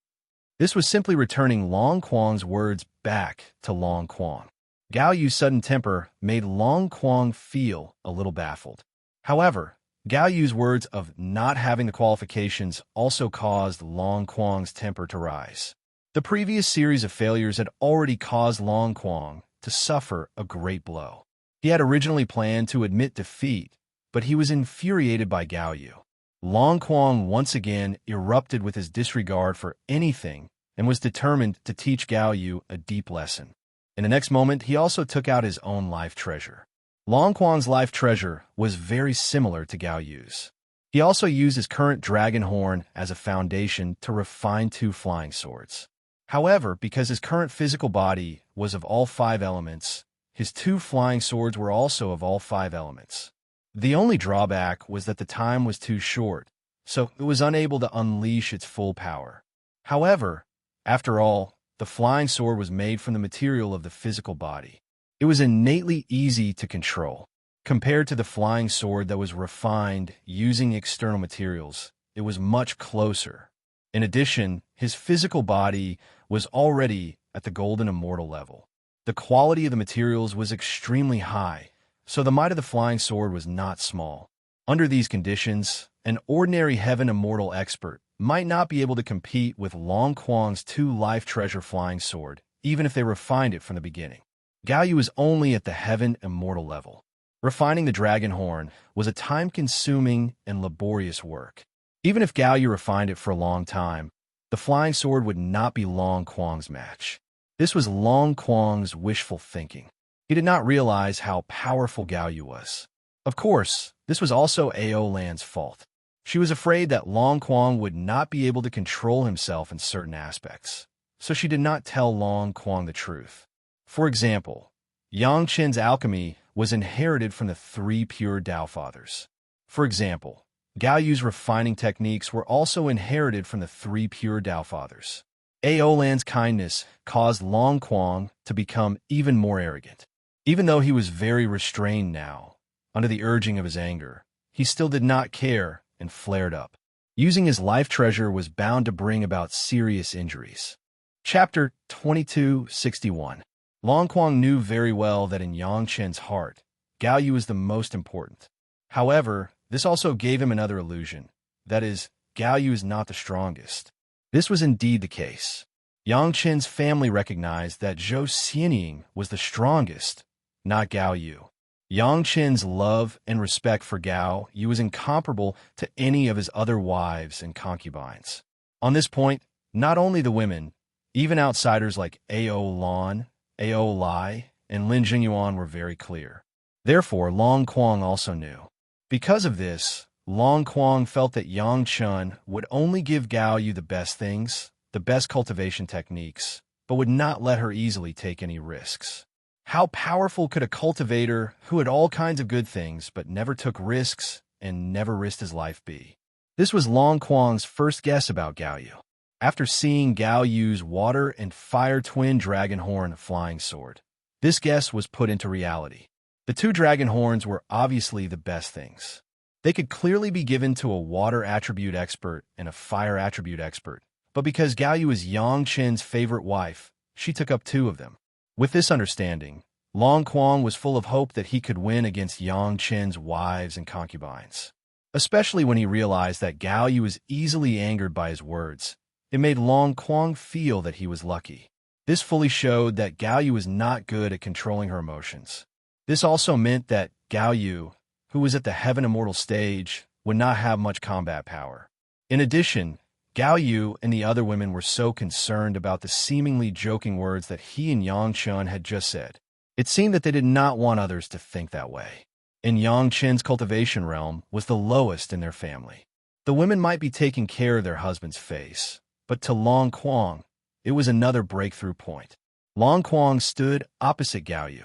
This was simply returning Long Quang's words back to Long Quang. Gao Yu's sudden temper made Long Quang feel a little baffled. However, Gao Yu's words of not having the qualifications also caused Long Quang's temper to rise. The previous series of failures had already caused Long Quang to suffer a great blow. He had originally planned to admit defeat, but he was infuriated by Gao Yu. Long Quang once again erupted with his disregard for anything and was determined to teach Gao Yu a deep lesson. In the next moment, he also took out his own life treasure. Long Quang's life treasure was very similar to Gao Yu's. He also used his current dragon horn as a foundation to refine 2 flying swords. However, because his current physical body was of all 5 elements, his 2 flying swords were also of all 5 elements. The only drawback was that the time was too short, so it was unable to unleash its full power. However, after all, the flying sword was made from the material of the physical body. It was innately easy to control. Compared to the flying sword that was refined using external materials, it was much closer. In addition, his physical body was already at the golden immortal level. The quality of the materials was extremely high, so the might of the flying sword was not small. Under these conditions, an ordinary heaven immortal expert might not be able to compete with Long Quang's 2 life treasure flying sword, even if they refined it from the beginning. Gao Yu was only at the heaven immortal level. Refining the dragon horn was a time-consuming and laborious work. Even if Gao Yu refined it for a long time, the flying sword would not be Long Quang's match. This was Long Quang's wishful thinking. He did not realize how powerful Gao Yu was. Of course, this was also Ao Lan's fault. She was afraid that Long Quang would not be able to control himself in certain aspects, so she did not tell Long Quang the truth. For example, Yang Qin's alchemy was inherited from the three pure Tao fathers. For example, Gao Yu's refining techniques were also inherited from the three pure Tao fathers. Ao Lan's kindness caused Long Quang to become even more arrogant. Even though he was very restrained now, under the urging of his anger, he still did not care and flared up. Using his life treasure was bound to bring about serious injuries. Chapter 2261. Long Quang knew very well that in Yang Qin's heart, Gao Yu was the most important. However, this also gave him another illusion. That is, Gao Yu is not the strongest. This was indeed the case. Yang Qin's family recognized that Zhou Xianying was the strongest, not Gao Yu. Yang Qin's love and respect for Gao Yu was incomparable to any of his other wives and concubines. On this point, not only the women, even outsiders like Ao Lan, Ao Lai, and Lin Jingyuan were very clear. Therefore, Long Quang also knew. Because of this, Long Quang felt that Yang Qin would only give Gao Yu the best things, the best cultivation techniques, but would not let her easily take any risks. How powerful could a cultivator who had all kinds of good things but never took risks and never risked his life be? This was Long Quang's first guess about Gao Yu. After seeing Gao Yu's water and fire twin dragon horn flying sword, this guess was put into reality. The two dragon horns were obviously the best things. They could clearly be given to a water attribute expert and a fire attribute expert, but because Gao Yu was Yang Qin's favorite wife, she took up two of them. With this understanding, Long Quang was full of hope that he could win against Yang Qin's wives and concubines. Especially when he realized that Gao Yu was easily angered by his words, it made Long Quang feel that he was lucky. This fully showed that Gao Yu was not good at controlling her emotions. This also meant that Gao Yu, who was at the Heaven Immortal stage, would not have much combat power. In addition, Gao Yu and the other women were so concerned about the seemingly joking words that he and Yang Qin had just said. It seemed that they did not want others to think that way. And Yang Qin's cultivation realm was the lowest in their family. The women might be taking care of their husband's face, but to Long Quang, it was another breakthrough point. Long Quang stood opposite Gao Yu.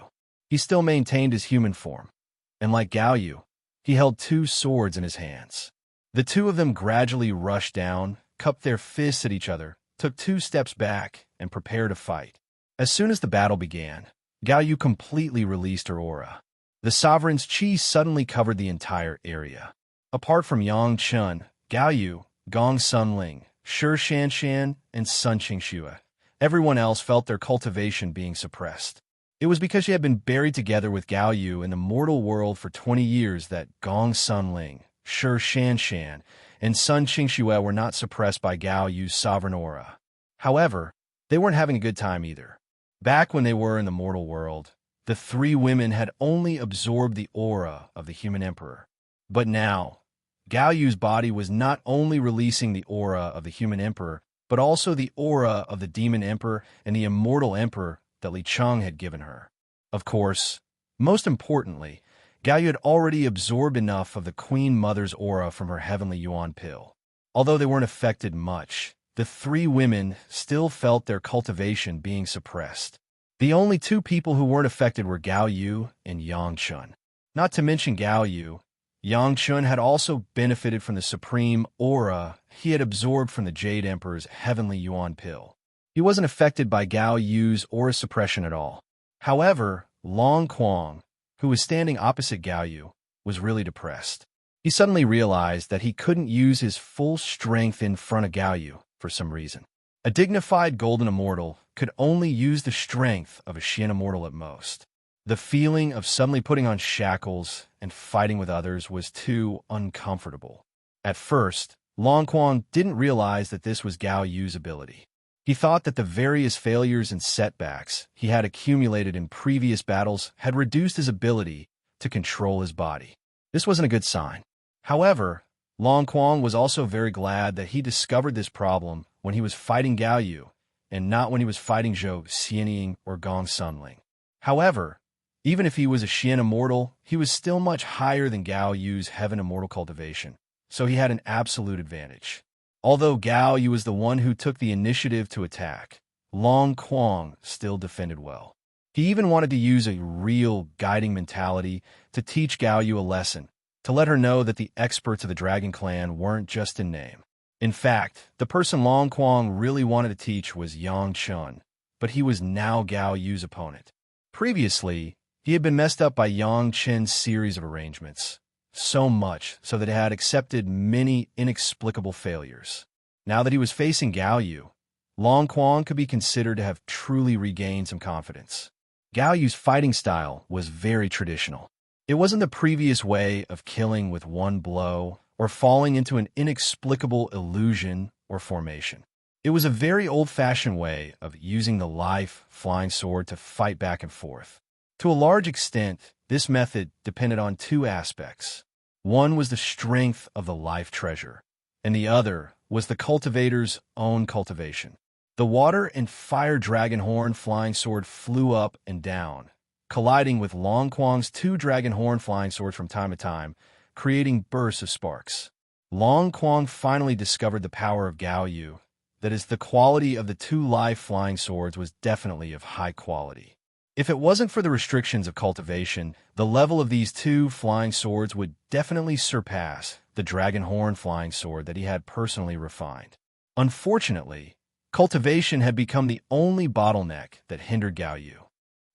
He still maintained his human form, and like Gao Yu, he held two swords in his hands. The two of them gradually rushed down, cupped their fists at each other, took 2 steps back, and prepared to fight. As soon as the battle began, Gao Yu completely released her aura. The sovereign's chi suddenly covered the entire area. Apart from Yang Qin, Gao Yu, Gong Sun Ling, Shi Shanshan, and Sun Qingxue, everyone else felt their cultivation being suppressed. It was because she had been buried together with Gao Yu in the mortal world for 20 years that Gong Sun Ling, Shi Shanshan, and Sun Qingxue were not suppressed by Gao Yu's sovereign aura. However, they weren't having a good time either. Back when they were in the mortal world, the 3 women had only absorbed the aura of the human emperor. But now, Gao Yu's body was not only releasing the aura of the human emperor, but also the aura of the demon emperor and the immortal emperor that Li Cheng had given her. Of course, most importantly, Gao Yu had already absorbed enough of the Queen Mother's aura from her heavenly Yuan pill. Although they weren't affected much, the 3 women still felt their cultivation being suppressed. The only 2 people who weren't affected were Gao Yu and Yang Qin. Not to mention Gao Yu, Yang Qin had also benefited from the supreme aura he had absorbed from the Jade Emperor's heavenly Yuan pill. He wasn't affected by Gao Yu's aura suppression at all. However, Long Quang, who was standing opposite Gao Yu, was really depressed. He suddenly realized that he couldn't use his full strength in front of Gao Yu for some reason. A dignified golden immortal could only use the strength of a Xian immortal at most. The feeling of suddenly putting on shackles and fighting with others was too uncomfortable. At first, Long Quang didn't realize that this was Gao Yu's ability. He thought that the various failures and setbacks he had accumulated in previous battles had reduced his ability to control his body. This wasn't a good sign. However, Long Quang was also very glad that he discovered this problem when he was fighting Gao Yu, and not when he was fighting Zhou Xianying or Gong Sunling. However, even if he was a Xian Immortal, he was still much higher than Gao Yu's Heaven Immortal cultivation, so he had an absolute advantage. Although Gao Yu was the one who took the initiative to attack, Long Quang still defended well. He even wanted to use a real guiding mentality to teach Gao Yu a lesson, to let her know that the experts of the Dragon Clan weren't just in name. In fact, the person Long Quang really wanted to teach was Yang Chun, but he was now Gao Yu's opponent. Previously, he had been messed up by Yang Chen's series of arrangements, so much so that it had accepted many inexplicable failures. Now that he was facing Gao Yu, Long Quang could be considered to have truly regained some confidence. Gao Yu's fighting style was very traditional. It wasn't the previous way of killing with one blow or falling into an inexplicable illusion or formation. It was a very old-fashioned way of using the life flying sword to fight back and forth. To a large extent, this method depended on two aspects. One was the strength of the life treasure, and the other was the cultivator's own cultivation. The water and fire dragon horn flying sword flew up and down, colliding with Long Quang's two dragon horn flying swords from time to time, creating bursts of sparks. Long Quang finally discovered the power of Gao Yu. That is, the quality of the two live flying swords was definitely of high quality. If it wasn't for the restrictions of cultivation, the level of these two flying swords would definitely surpass the dragon horn flying sword that he had personally refined. Unfortunately, cultivation had become the only bottleneck that hindered Gao Yu.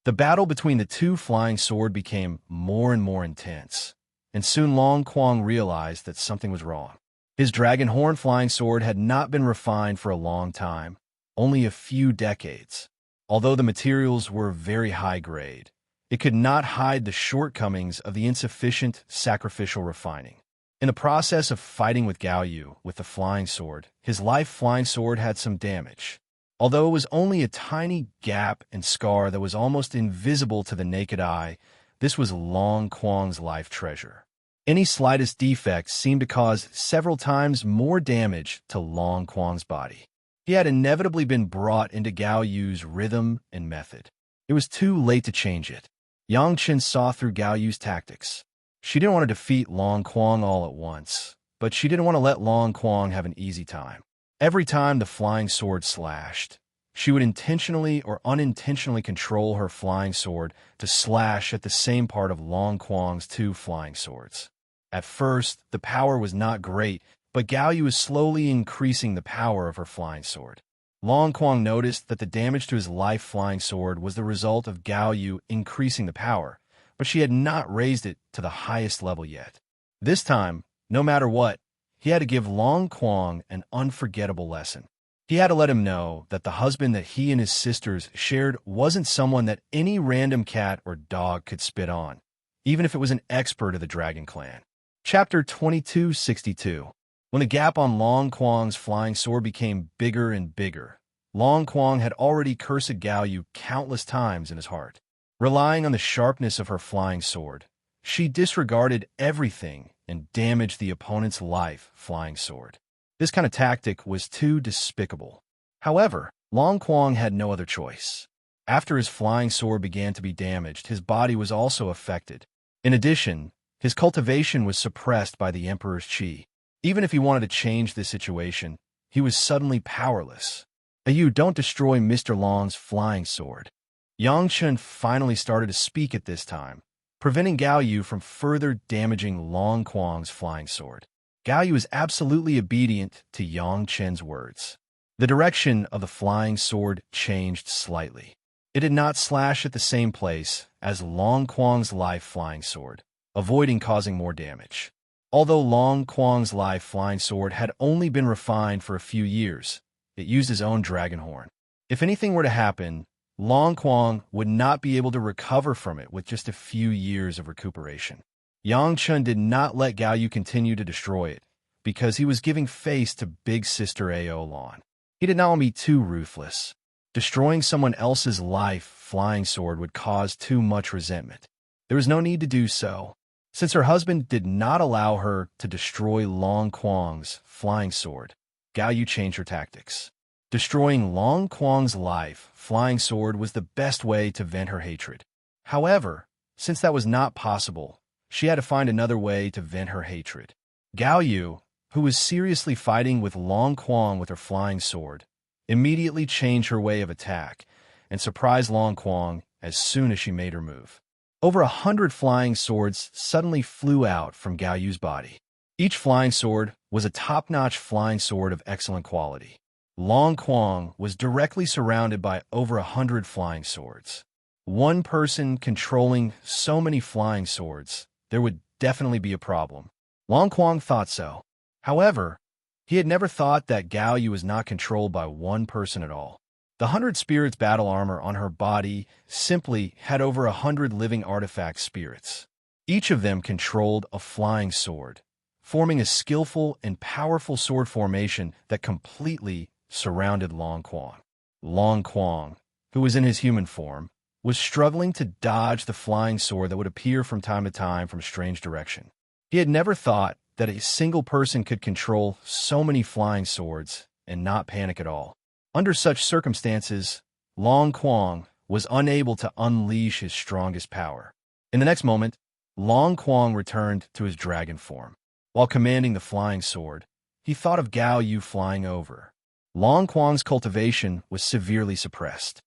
The battle between the two flying swords became more and more intense, and soon Long Quang realized that something was wrong. His dragon horn flying sword had not been refined for a long time, only a few decades. Although the materials were very high grade, it could not hide the shortcomings of the insufficient sacrificial refining. In the process of fighting with Gao Yu with the flying sword, his life flying sword had some damage. Although it was only a tiny gap and scar that was almost invisible to the naked eye, this was Long Quang's life treasure. Any slightest defect seemed to cause several times more damage to Long Quang's body. He had inevitably been brought into Gao Yu's rhythm and method. It was too late to change it. Yang Chen saw through Gao Yu's tactics. She didn't want to defeat Long Quang all at once, but she didn't want to let Long Quang have an easy time. Every time the flying sword slashed, she would intentionally or unintentionally control her flying sword to slash at the same part of Long Quang's two flying swords. At first, the power was not great, but Gao Yu was slowly increasing the power of her flying sword. Long Quang noticed that the damage to his life flying sword was the result of Gao Yu increasing the power, but she had not raised it to the highest level yet. This time, no matter what, he had to give Long Quang an unforgettable lesson. He had to let him know that the husband that he and his sisters shared wasn't someone that any random cat or dog could spit on, even if it was an expert of the Dragon Clan. Chapter 2262. When the gap on Long Quang's flying sword became bigger and bigger, Long Quang had already cursed Gao Yu countless times in his heart. Relying on the sharpness of her flying sword, she disregarded everything and damaged the opponent's life flying sword. This kind of tactic was too despicable. However, Long Quang had no other choice. After his flying sword began to be damaged, his body was also affected. In addition, his cultivation was suppressed by the Emperor's Qi. Even if he wanted to change this situation, he was suddenly powerless. You don't destroy Mr. Long's flying sword. Yang Chen finally started to speak at this time, preventing Gao Yu from further damaging Long Quang's flying sword. Gao Yu was absolutely obedient to Yang Chen's words. The direction of the flying sword changed slightly. It did not slash at the same place as Long Quang's life flying sword, avoiding causing more damage. Although Long Quang's life flying sword had only been refined for a few years, it used his own dragon horn. If anything were to happen, Long Quang would not be able to recover from it with just a few years of recuperation. Yang Chen did not let Gao Yu continue to destroy it, because he was giving face to big sister Aolan. He did not want to be too ruthless. Destroying someone else's life flying sword would cause too much resentment. There was no need to do so. Since her husband did not allow her to destroy Long Quang's flying sword, Gao Yu changed her tactics. Destroying Long Quang's life flying sword was the best way to vent her hatred. However, since that was not possible, she had to find another way to vent her hatred. Gao Yu, who was seriously fighting with Long Quang with her flying sword, immediately changed her way of attack and surprised Long Quang as soon as she made her move. Over 100 flying swords suddenly flew out from Gao Yu's body. Each flying sword was a top-notch flying sword of excellent quality. Long Quang was directly surrounded by over 100 flying swords. One person controlling so many flying swords, there would definitely be a problem. Long Quang thought so. However, he had never thought that Gao Yu was not controlled by one person at all. The 100 spirits battle armor on her body simply had over 100 living artifact spirits. Each of them controlled a flying sword, forming a skillful and powerful sword formation that completely surrounded Long Quang. Long Quang, who was in his human form, was struggling to dodge the flying sword that would appear from time to time from a strange direction. He had never thought that a single person could control so many flying swords and not panic at all. Under such circumstances, Long Quang was unable to unleash his strongest power. In the next moment, Long Quang returned to his dragon form. While commanding the flying sword, he thought of Gao Yu flying over. Long Quang's cultivation was severely suppressed.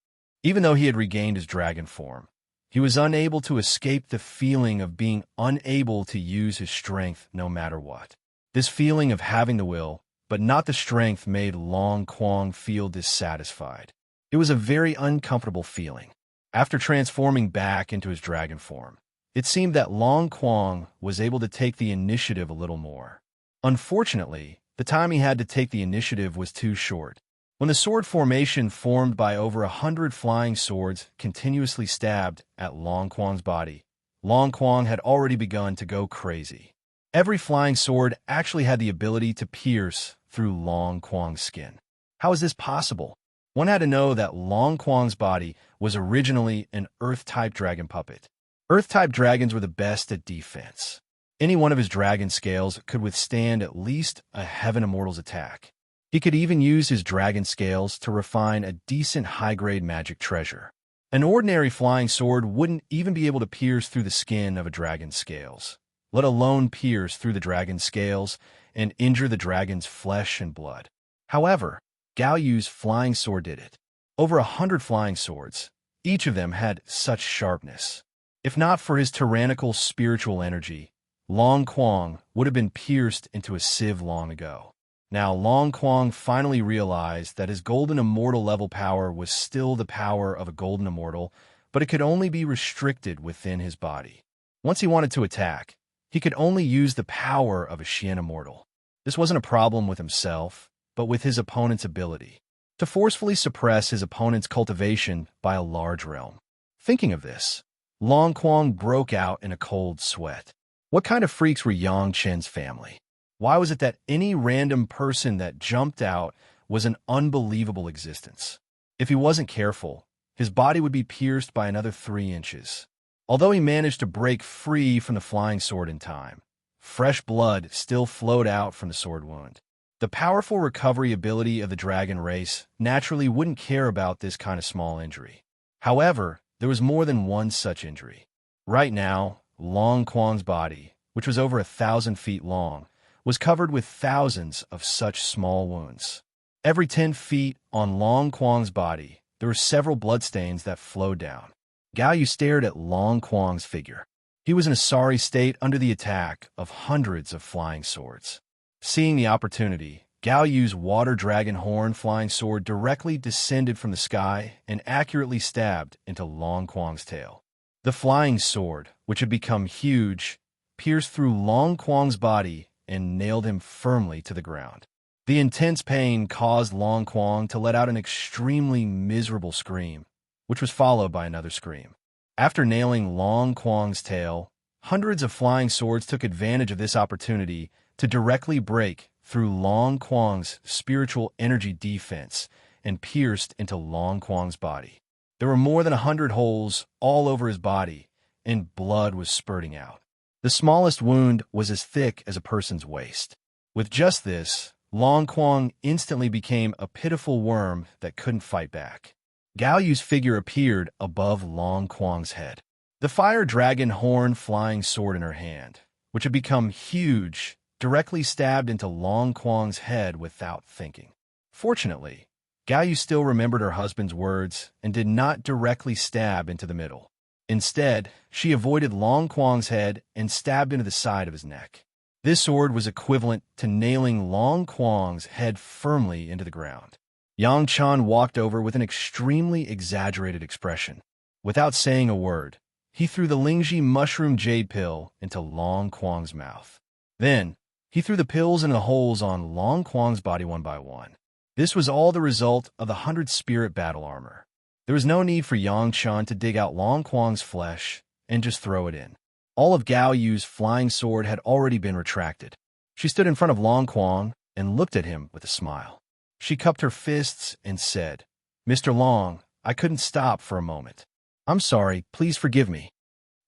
Even though he had regained his dragon form, he was unable to escape the feeling of being unable to use his strength no matter what. This feeling of having the will, but not the strength, made Long Quang feel dissatisfied. It was a very uncomfortable feeling. After transforming back into his dragon form, it seemed that Long Quang was able to take the initiative a little more. Unfortunately, the time he had to take the initiative was too short. When the sword formation formed by over 100 flying swords continuously stabbed at Long Quang's body, Long Quang had already begun to go crazy. Every flying sword actually had the ability to pierce through Long Quang's skin. How is this possible? One had to know that Long Quang's body was originally an Earth-type dragon puppet. Earth-type dragons were the best at defense. Any one of his dragon scales could withstand at least a Heaven Immortal's attack. He could even use his dragon scales to refine a decent high-grade magic treasure. An ordinary flying sword wouldn't even be able to pierce through the skin of a dragon's scales, let alone pierce through the dragon's scales and injure the dragon's flesh and blood. However, Gao Yu's flying sword did it. Over 100 flying swords, each of them had such sharpness. If not for his tyrannical spiritual energy, Long Quang would have been pierced into a sieve long ago. Now, Long Quang finally realized that his Golden Immortal level power was still the power of a Golden Immortal, but it could only be restricted within his body. Once he wanted to attack, he could only use the power of a Xian Immortal. This wasn't a problem with himself, but with his opponent's ability to forcefully suppress his opponent's cultivation by a large realm. Thinking of this, Long Quang broke out in a cold sweat. What kind of freaks were Yang Chen's family? Why was it that any random person that jumped out was an unbelievable existence? If he wasn't careful, his body would be pierced by another 3 inches. Although he managed to break free from the flying sword in time, fresh blood still flowed out from the sword wound. The powerful recovery ability of the dragon race naturally wouldn't care about this kind of small injury. However, there was more than one such injury. Right now, Long Quang's body, which was over 1,000 feet long, was covered with thousands of such small wounds. Every 10 feet on Long Quang's body, there were several bloodstains that flowed down. Gao Yu stared at Long Quang's figure. He was in a sorry state under the attack of hundreds of flying swords. Seeing the opportunity, Gao Yu's water dragon horn flying sword directly descended from the sky and accurately stabbed into Long Quang's tail. The flying sword, which had become huge, pierced through Long Quang's body and nailed him firmly to the ground. The intense pain caused Long Quang to let out an extremely miserable scream, which was followed by another scream. After nailing Long Quang's tail, hundreds of flying swords took advantage of this opportunity to directly break through Long Quang's spiritual energy defense and pierced into Long Quang's body. There were more than 100 holes all over his body, and blood was spurting out. The smallest wound was as thick as a person's waist. With just this, Long Quang instantly became a pitiful worm that couldn't fight back. Gao Yu's figure appeared above Long Quang's head, the fire dragon horn flying sword in her hand, which had become huge, directly stabbed into Long Quang's head without thinking. Fortunately, Gao Yu still remembered her husband's words and did not directly stab into the middle. Instead, she avoided Long Quang's head and stabbed into the side of his neck. This sword was equivalent to nailing Long Quang's head firmly into the ground. Yang Chan walked over with an extremely exaggerated expression. Without saying a word, he threw the Lingji mushroom jade pill into Long Quang's mouth. Then, he threw the pills in the holes on Long Quang's body one by one. This was all the result of the 100 spirit battle armor. There was no need for Yang Chan to dig out Long Quang's flesh and just throw it in. All of Gao Yu's flying sword had already been retracted. She stood in front of Long Quang and looked at him with a smile. She cupped her fists and said, "Mr. Long, I couldn't stop for a moment. I'm sorry, please forgive me."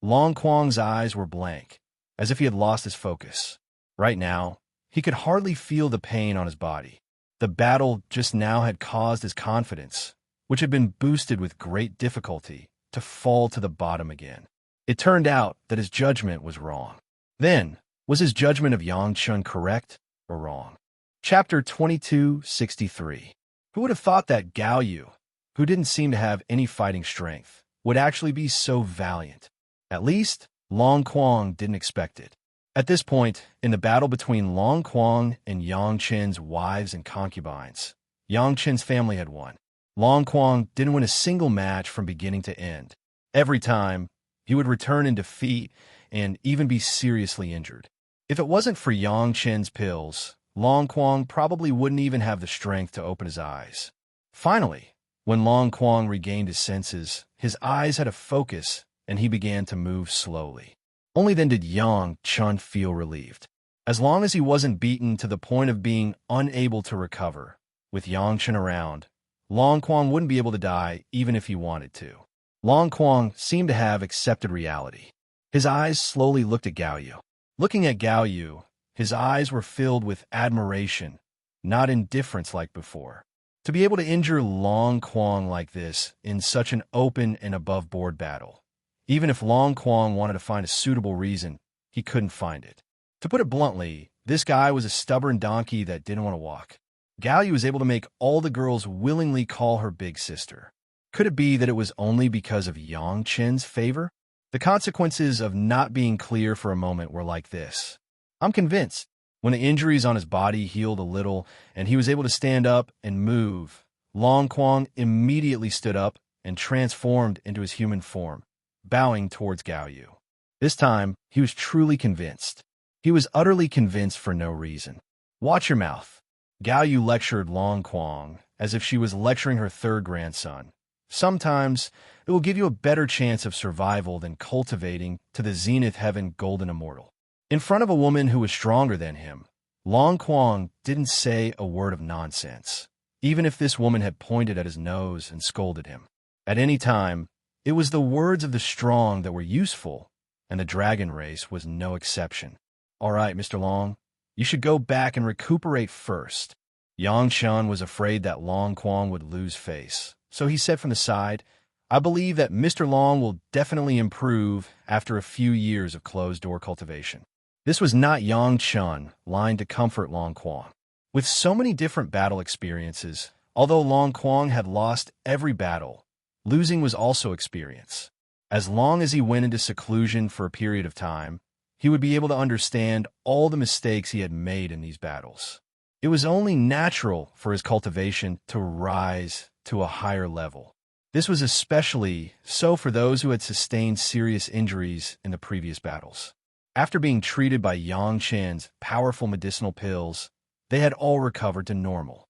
Long Quang's eyes were blank, as if he had lost his focus. Right now, he could hardly feel the pain on his body. The battle just now had caused his confidence, which had been boosted with great difficulty, to fall to the bottom again. It turned out that his judgment was wrong. Then, was his judgment of Yang Chun correct or wrong? Chapter 2263. Who would have thought that Gao Yu, who didn't seem to have any fighting strength, would actually be so valiant? At least, Long Quang didn't expect it. At this point, in the battle between Long Quang and Yang Chen's wives and concubines, Yang Chen's family had won. Long Quang didn't win a single match from beginning to end. Every time, he would return in defeat and even be seriously injured. If it wasn't for Yang Chen's pills, Long Quang probably wouldn't even have the strength to open his eyes. Finally, when Long Quang regained his senses, his eyes had a focus and he began to move slowly. Only then did Yang Chun feel relieved. As long as he wasn't beaten to the point of being unable to recover, with Yang Chun around, Long Quang wouldn't be able to die even if he wanted to. Long Quang seemed to have accepted reality. His eyes slowly looked at Gao Yu. Looking at Gao Yu, his eyes were filled with admiration, not indifference like before. To be able to injure Long Quang like this in such an open and above-board battle, even if Long Quang wanted to find a suitable reason, he couldn't find it. To put it bluntly, this guy was a stubborn donkey that didn't want to walk. Gao Yu was able to make all the girls willingly call her big sister. Could it be that it was only because of Yang Chen's favor? The consequences of not being clear for a moment were like this. I'm convinced. When the injuries on his body healed a little and he was able to stand up and move, Long Quang immediately stood up and transformed into his human form, bowing towards Gao Yu. This time, he was truly convinced. He was utterly convinced for no reason. Watch your mouth. Gao Yu lectured Long Quang as if she was lecturing her third grandson. Sometimes, it will give you a better chance of survival than cultivating to the zenith heaven golden immortal. In front of a woman who was stronger than him, Long Quang didn't say a word of nonsense, even if this woman had pointed at his nose and scolded him. At any time, it was the words of the strong that were useful, and the dragon race was no exception. All right, Mr. Long, you should go back and recuperate first. Yang Shan was afraid that Long Quang would lose face, so he said from the side, I believe that Mr. Long will definitely improve after a few years of closed-door cultivation. This was not Yang Chun lying to comfort Long Quang. With so many different battle experiences, although Long Quang had lost every battle, losing was also experience. As long as he went into seclusion for a period of time, he would be able to understand all the mistakes he had made in these battles. It was only natural for his cultivation to rise to a higher level. This was especially so for those who had sustained serious injuries in the previous battles. After being treated by Yang Chen's powerful medicinal pills, they had all recovered to normal.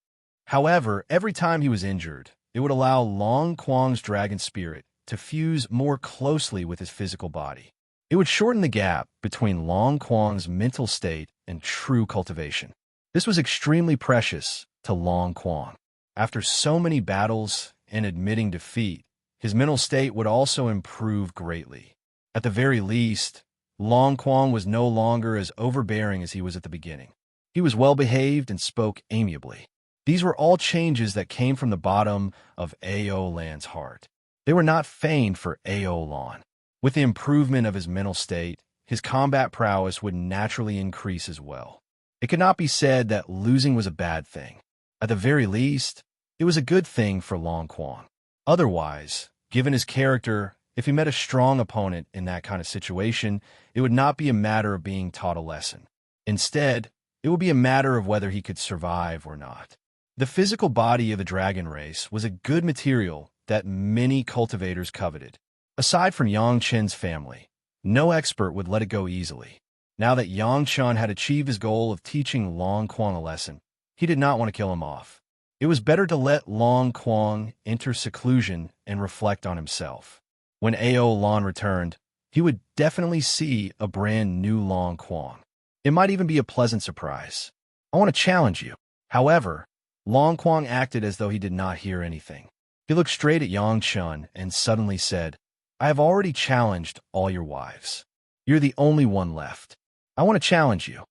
However, every time he was injured, it would allow Long Quang's dragon spirit to fuse more closely with his physical body. It would shorten the gap between Long Quang's mental state and true cultivation. This was extremely precious to Long Quang. After so many battles and admitting defeat, his mental state would also improve greatly. At the very least, Long Quang was no longer as overbearing as he was at the beginning. He was well-behaved and spoke amiably. These were all changes that came from the bottom of A.O. Lan's heart. They were not feigned for A.O. Lan. With the improvement of his mental state, his combat prowess would naturally increase as well. It could not be said that losing was a bad thing. At the very least, it was a good thing for Long Quang. Otherwise, given his character, if he met a strong opponent in that kind of situation, it would not be a matter of being taught a lesson. Instead, it would be a matter of whether he could survive or not. The physical body of the dragon race was a good material that many cultivators coveted. Aside from Yang Chen's family, no expert would let it go easily. Now that Yang Chen had achieved his goal of teaching Long Quang a lesson, he did not want to kill him off. It was better to let Long Quang enter seclusion and reflect on himself. When A.O. Lan returned, he would definitely see a brand new Long Quang. It might even be a pleasant surprise. I want to challenge you. However, Long Quang acted as though he did not hear anything. He looked straight at Yang Chen and suddenly said, I have already challenged all your wives. You're the only one left. I want to challenge you.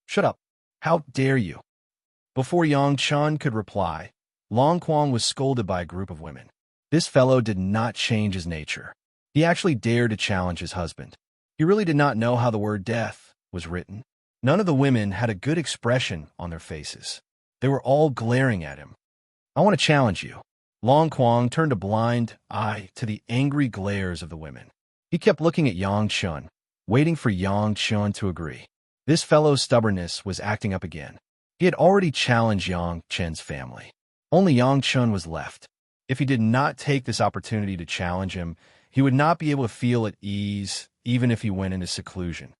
Shut up. How dare you? Before Yang Chen could reply, Long Quang was scolded by a group of women. This fellow did not change his nature. He actually dared to challenge his husband. He really did not know how the word death was written. None of the women had a good expression on their faces. They were all glaring at him. I want to challenge you. Long Quang turned a blind eye to the angry glares of the women. He kept looking at Yang Chen, waiting for Yang Chen to agree. This fellow's stubbornness was acting up again. He had already challenged Yang Chen's family. Only Yang Chen was left. If he did not take this opportunity to challenge him, he would not be able to feel at ease, even if he went into seclusion.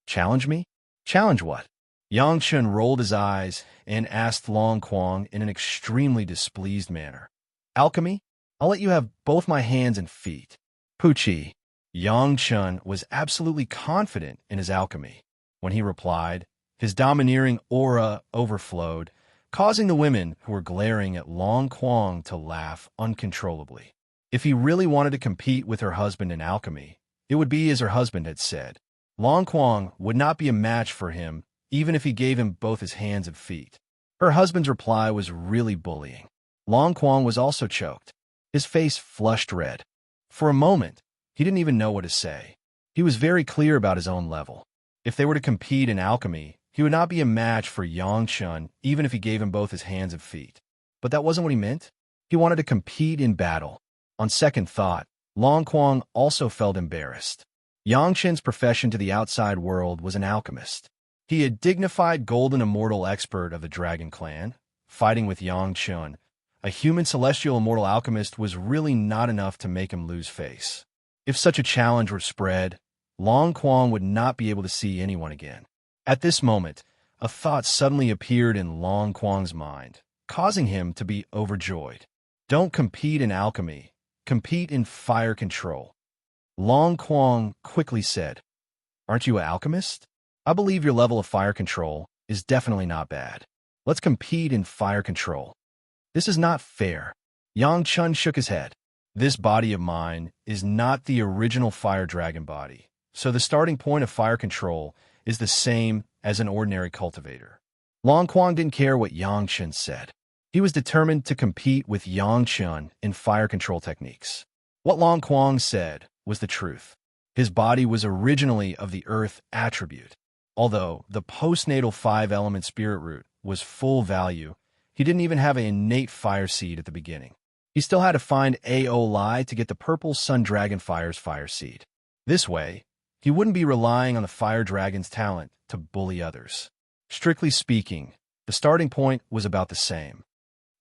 Challenge me? Challenge what? Yang Chen rolled his eyes and asked Long Quang in an extremely displeased manner. Alchemy? I'll let you have both my hands and feet. Puchi. Yang Chen was absolutely confident in his alchemy. When he replied, his domineering aura overflowed, causing the women who were glaring at Long Quang to laugh uncontrollably. If he really wanted to compete with her husband in alchemy, it would be as her husband had said. Long Quang would not be a match for him, even if he gave him both his hands and feet. Her husband's reply was really bullying. Long Quang was also choked. His face flushed red. For a moment, he didn't even know what to say. He was very clear about his own level. If they were to compete in alchemy, he would not be a match for Yang Chen, even if he gave him both his hands and feet. But that wasn't what he meant. He wanted to compete in battle. On second thought, Long Quang also felt embarrassed. Yang Chen's profession to the outside world was an alchemist. He a dignified golden immortal expert of the Dragon Clan, fighting with Yang Chen. A human celestial immortal alchemist was really not enough to make him lose face. If such a challenge were spread, Long Quang would not be able to see anyone again. At this moment, a thought suddenly appeared in Long Quang's mind, causing him to be overjoyed. Don't compete in alchemy. Compete in fire control. Long Quang quickly said, Aren't you an alchemist? I believe your level of fire control is definitely not bad. Let's compete in fire control. This is not fair. Yang Chen shook his head. This body of mine is not the original fire dragon body, so the starting point of fire control is the same as an ordinary cultivator. Long Quang didn't care what Yang Chen said. He was determined to compete with Yang Chen in fire control techniques. What Long Quang said was the truth. His body was originally of the earth attribute. Although the postnatal 5-element spirit root was full value, he didn't even have an innate fire seed at the beginning. He still had to find A.O. Lai to get the purple Sun Dragon Fire's fire seed. This way, he wouldn't be relying on the fire dragon's talent to bully others. Strictly speaking, the starting point was about the same.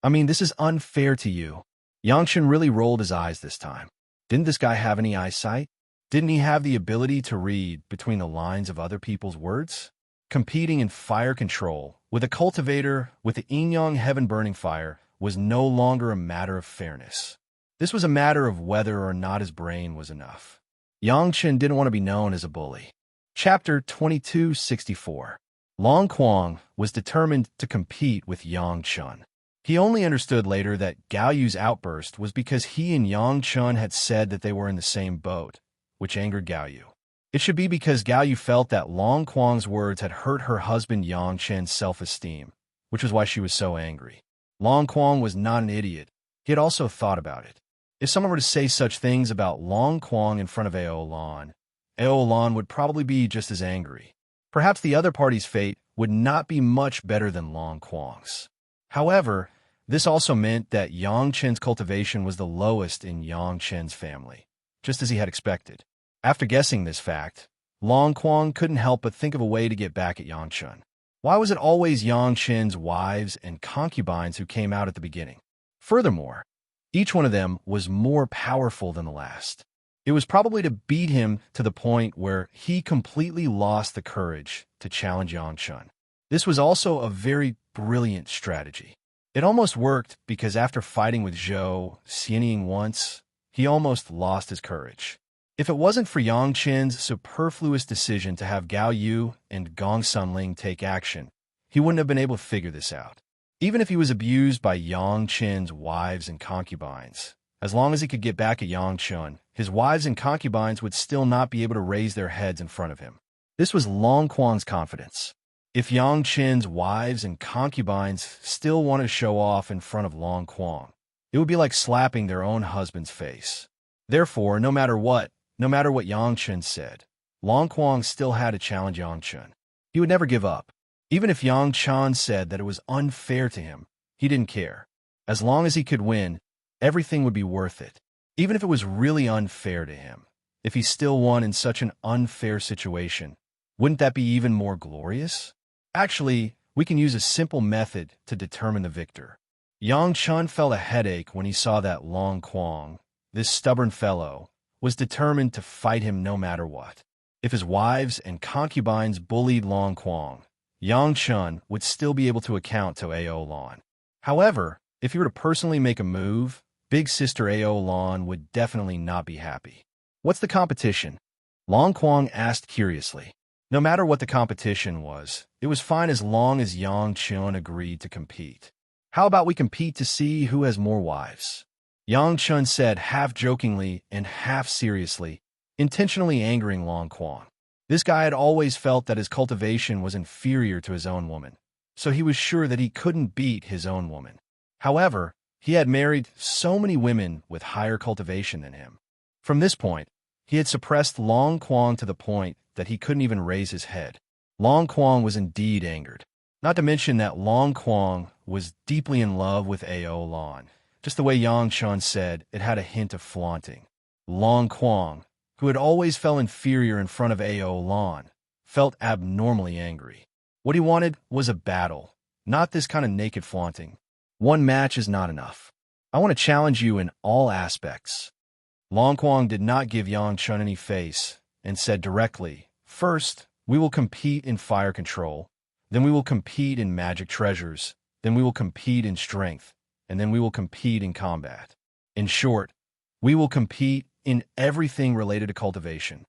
I mean, this is unfair to you. Yang Chen really rolled his eyes this time. Didn't this guy have any eyesight? Didn't he have the ability to read between the lines of other people's words? Competing in fire control with a cultivator with the yin-yang heaven-burning fire was no longer a matter of fairness. This was a matter of whether or not his brain was enough. Yang Chen didn't want to be known as a bully. Chapter 2264. Long Quang was determined to compete with Yang Chun. He only understood later that Gao Yu's outburst was because he and Yang Chun had said that they were in the same boat, which angered Gao Yu. It should be because Gao Yu felt that Long Quang's words had hurt her husband Yang Chen's self-esteem, which was why she was so angry. Long Quang was not an idiot. He had also thought about it. If someone were to say such things about Long Quang in front of Ao Lan would probably be just as angry. Perhaps the other party's fate would not be much better than Long Quang's. However, this also meant that Yang Chen's cultivation was the lowest in Yang Chen's family, just as he had expected. After guessing this fact, Long Quang couldn't help but think of a way to get back at Yang Chen. Why was it always Yang Chen's wives and concubines who came out at the beginning? Furthermore, each one of them was more powerful than the last. It was probably to beat him to the point where he completely lost the courage to challenge Yang Chen. This was also a very brilliant strategy. It almost worked because after fighting with Zhou Xianying once, he almost lost his courage. If it wasn't for Yang Chen's superfluous decision to have Gao Yu and Gong Sunling take action, he wouldn't have been able to figure this out. Even if he was abused by Yang Chen's wives and concubines, as long as he could get back at Yang Chen, his wives and concubines would still not be able to raise their heads in front of him. This was Long Quang's confidence. If Yang Chen's wives and concubines still wanted to show off in front of Long Quang, it would be like slapping their own husband's face. Therefore, no matter what Yang Chen said, Long Quang still had to challenge Yang Chen. He would never give up. Even if Yang Chen said that it was unfair to him, he didn't care. As long as he could win, everything would be worth it. Even if it was really unfair to him, if he still won in such an unfair situation, wouldn't that be even more glorious? Actually, we can use a simple method to determine the victor. Yang Chen felt a headache when he saw that Long Quang, this stubborn fellow, was determined to fight him no matter what. If his wives and concubines bullied Long Quang, Yang Chen would still be able to account to Ao Lan. However, if he were to personally make a move, Big Sister Ao Lan would definitely not be happy. What's the competition? Long Quang asked curiously. No matter what the competition was, it was fine as long as Yang Chen agreed to compete. How about we compete to see who has more wives? Yang Chen said half jokingly and half seriously, intentionally angering Long Quang. This guy had always felt that his cultivation was inferior to his own woman, so he was sure that he couldn't beat his own woman. However, he had married so many women with higher cultivation than him. From this point, he had suppressed Long Quang to the point that he couldn't even raise his head. Long Quang was indeed angered. Not to mention that Long Quang was deeply in love with Ao Lan. Just the way Yang Chen said, it had a hint of flaunting. Long Quang, who had always felt inferior in front of Ao Lan, felt abnormally angry. What he wanted was a battle, not this kind of naked flaunting. One match is not enough. I want to challenge you in all aspects. Long Quang did not give Yang Chen any face and said directly, first, we will compete in fire control, then we will compete in magic treasures, then we will compete in strength, and then we will compete in combat. In short, we will compete in everything related to cultivation.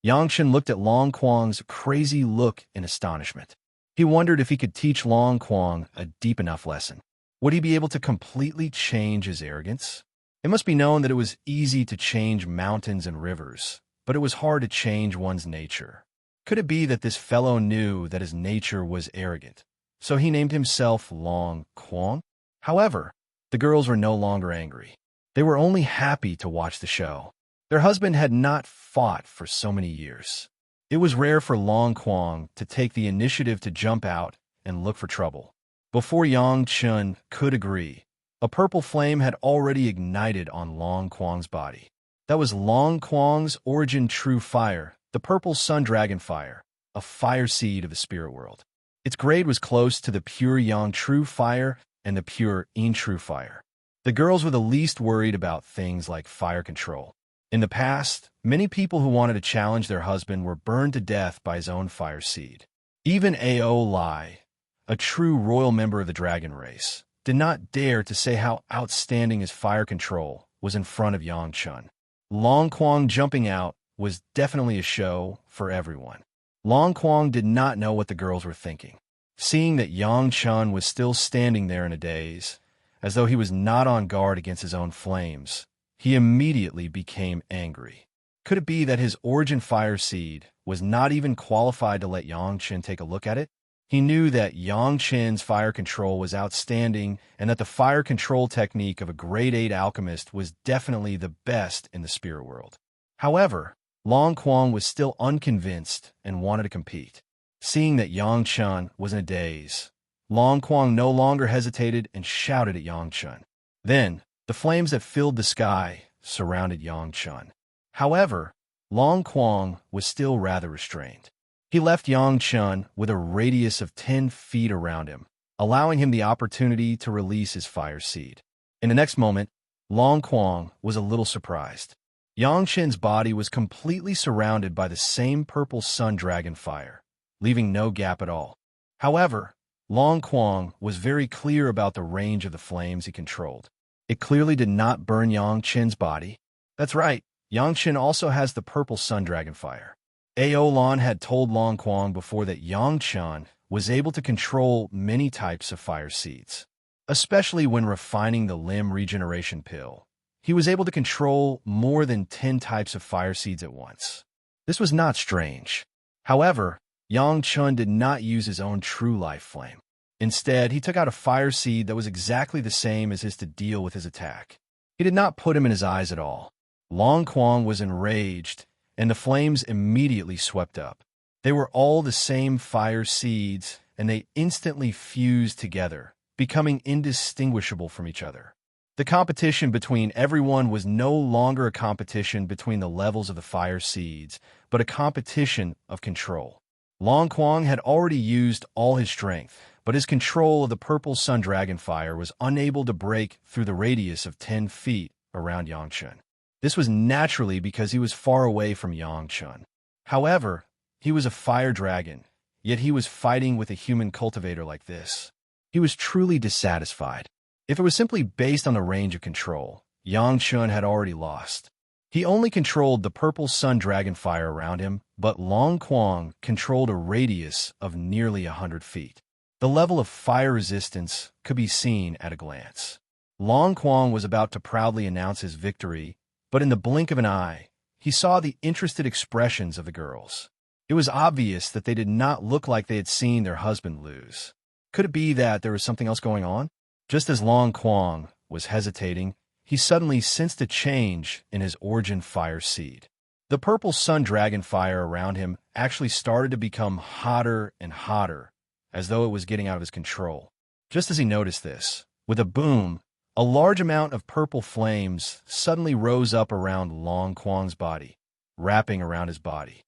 Yang Chen looked at Long Quang's crazy look in astonishment. He wondered if he could teach Long Quang a deep enough lesson. Would he be able to completely change his arrogance? It must be known that it was easy to change mountains and rivers, but it was hard to change one's nature. Could it be that this fellow knew that his nature was arrogant, so he named himself Long Quang? However, the girls were no longer angry. They were only happy to watch the show. Their husband had not fought for so many years. It was rare for Long Quang to take the initiative to jump out and look for trouble. Before Yang Chen could agree, a purple flame had already ignited on Long Quang's body. That was Long Quang's origin true fire, the purple sun dragon fire, a fire seed of the spirit world. Its grade was close to the pure Yang true fire and the pure Yin true fire. The girls were the least worried about things like fire control. In the past, many people who wanted to challenge their husband were burned to death by his own fire seed. Even Ao Lai, a true royal member of the dragon race, did not dare to say how outstanding his fire control was in front of Yang Chen. Long Quang jumping out was definitely a show for everyone. Long Quang did not know what the girls were thinking. Seeing that Yang Chun was still standing there in a daze, as though he was not on guard against his own flames, he immediately became angry. Could it be that his origin fire seed was not even qualified to let Yang Chen take a look at it? He knew that Yang Chen's fire control was outstanding and that the fire control technique of a grade 8 alchemist was definitely the best in the spirit world. However, Long Quang was still unconvinced and wanted to compete. Seeing that Yang Chen was in a daze, Long Quang no longer hesitated and shouted at Yang Chen. Then, the flames that filled the sky surrounded Yang Chen. However, Long Quang was still rather restrained. He left Yang Chen with a radius of 10 feet around him, allowing him the opportunity to release his fire seed. In the next moment, Long Quang was a little surprised. Yang Chen's body was completely surrounded by the same purple sun dragon fire, leaving no gap at all. However, Long Quang was very clear about the range of the flames he controlled. It clearly did not burn Yang Chen's body. That's right, Yang Chen also has the purple sun dragon fire. Aolan had told Long Quang before that Yang Chen was able to control many types of fire seeds, especially when refining the limb regeneration pill. He was able to control more than 10 types of fire seeds at once. This was not strange. However, Yang Chen did not use his own true life flame. Instead, he took out a fire seed that was exactly the same as his to deal with his attack. He did not put him in his eyes at all. Long Quang was enraged, and the flames immediately swept up. They were all the same fire seeds, and they instantly fused together, becoming indistinguishable from each other. The competition between everyone was no longer a competition between the levels of the fire seeds, but a competition of control. Long Quang had already used all his strength, but his control of the purple sun dragon fire was unable to break through the radius of 10 feet around Yang Chen. This was naturally because he was far away from Yang Chen. However, he was a fire dragon, yet he was fighting with a human cultivator like this. He was truly dissatisfied. If it was simply based on the range of control, Yang Chen had already lost. He only controlled the purple sun dragon fire around him, but Long Quang controlled a radius of nearly 100 feet. The level of fire resistance could be seen at a glance. Long Quang was about to proudly announce his victory, but in the blink of an eye, he saw the interested expressions of the girls. It was obvious that they did not look like they had seen their husband lose. Could it be that there was something else going on? Just as Long Quang was hesitating, he suddenly sensed a change in his origin fire seed. The purple sun dragon fire around him actually started to become hotter and hotter, as though it was getting out of his control. Just as he noticed this, with a boom, a large amount of purple flames suddenly rose up around Long Quang's body, wrapping around his body.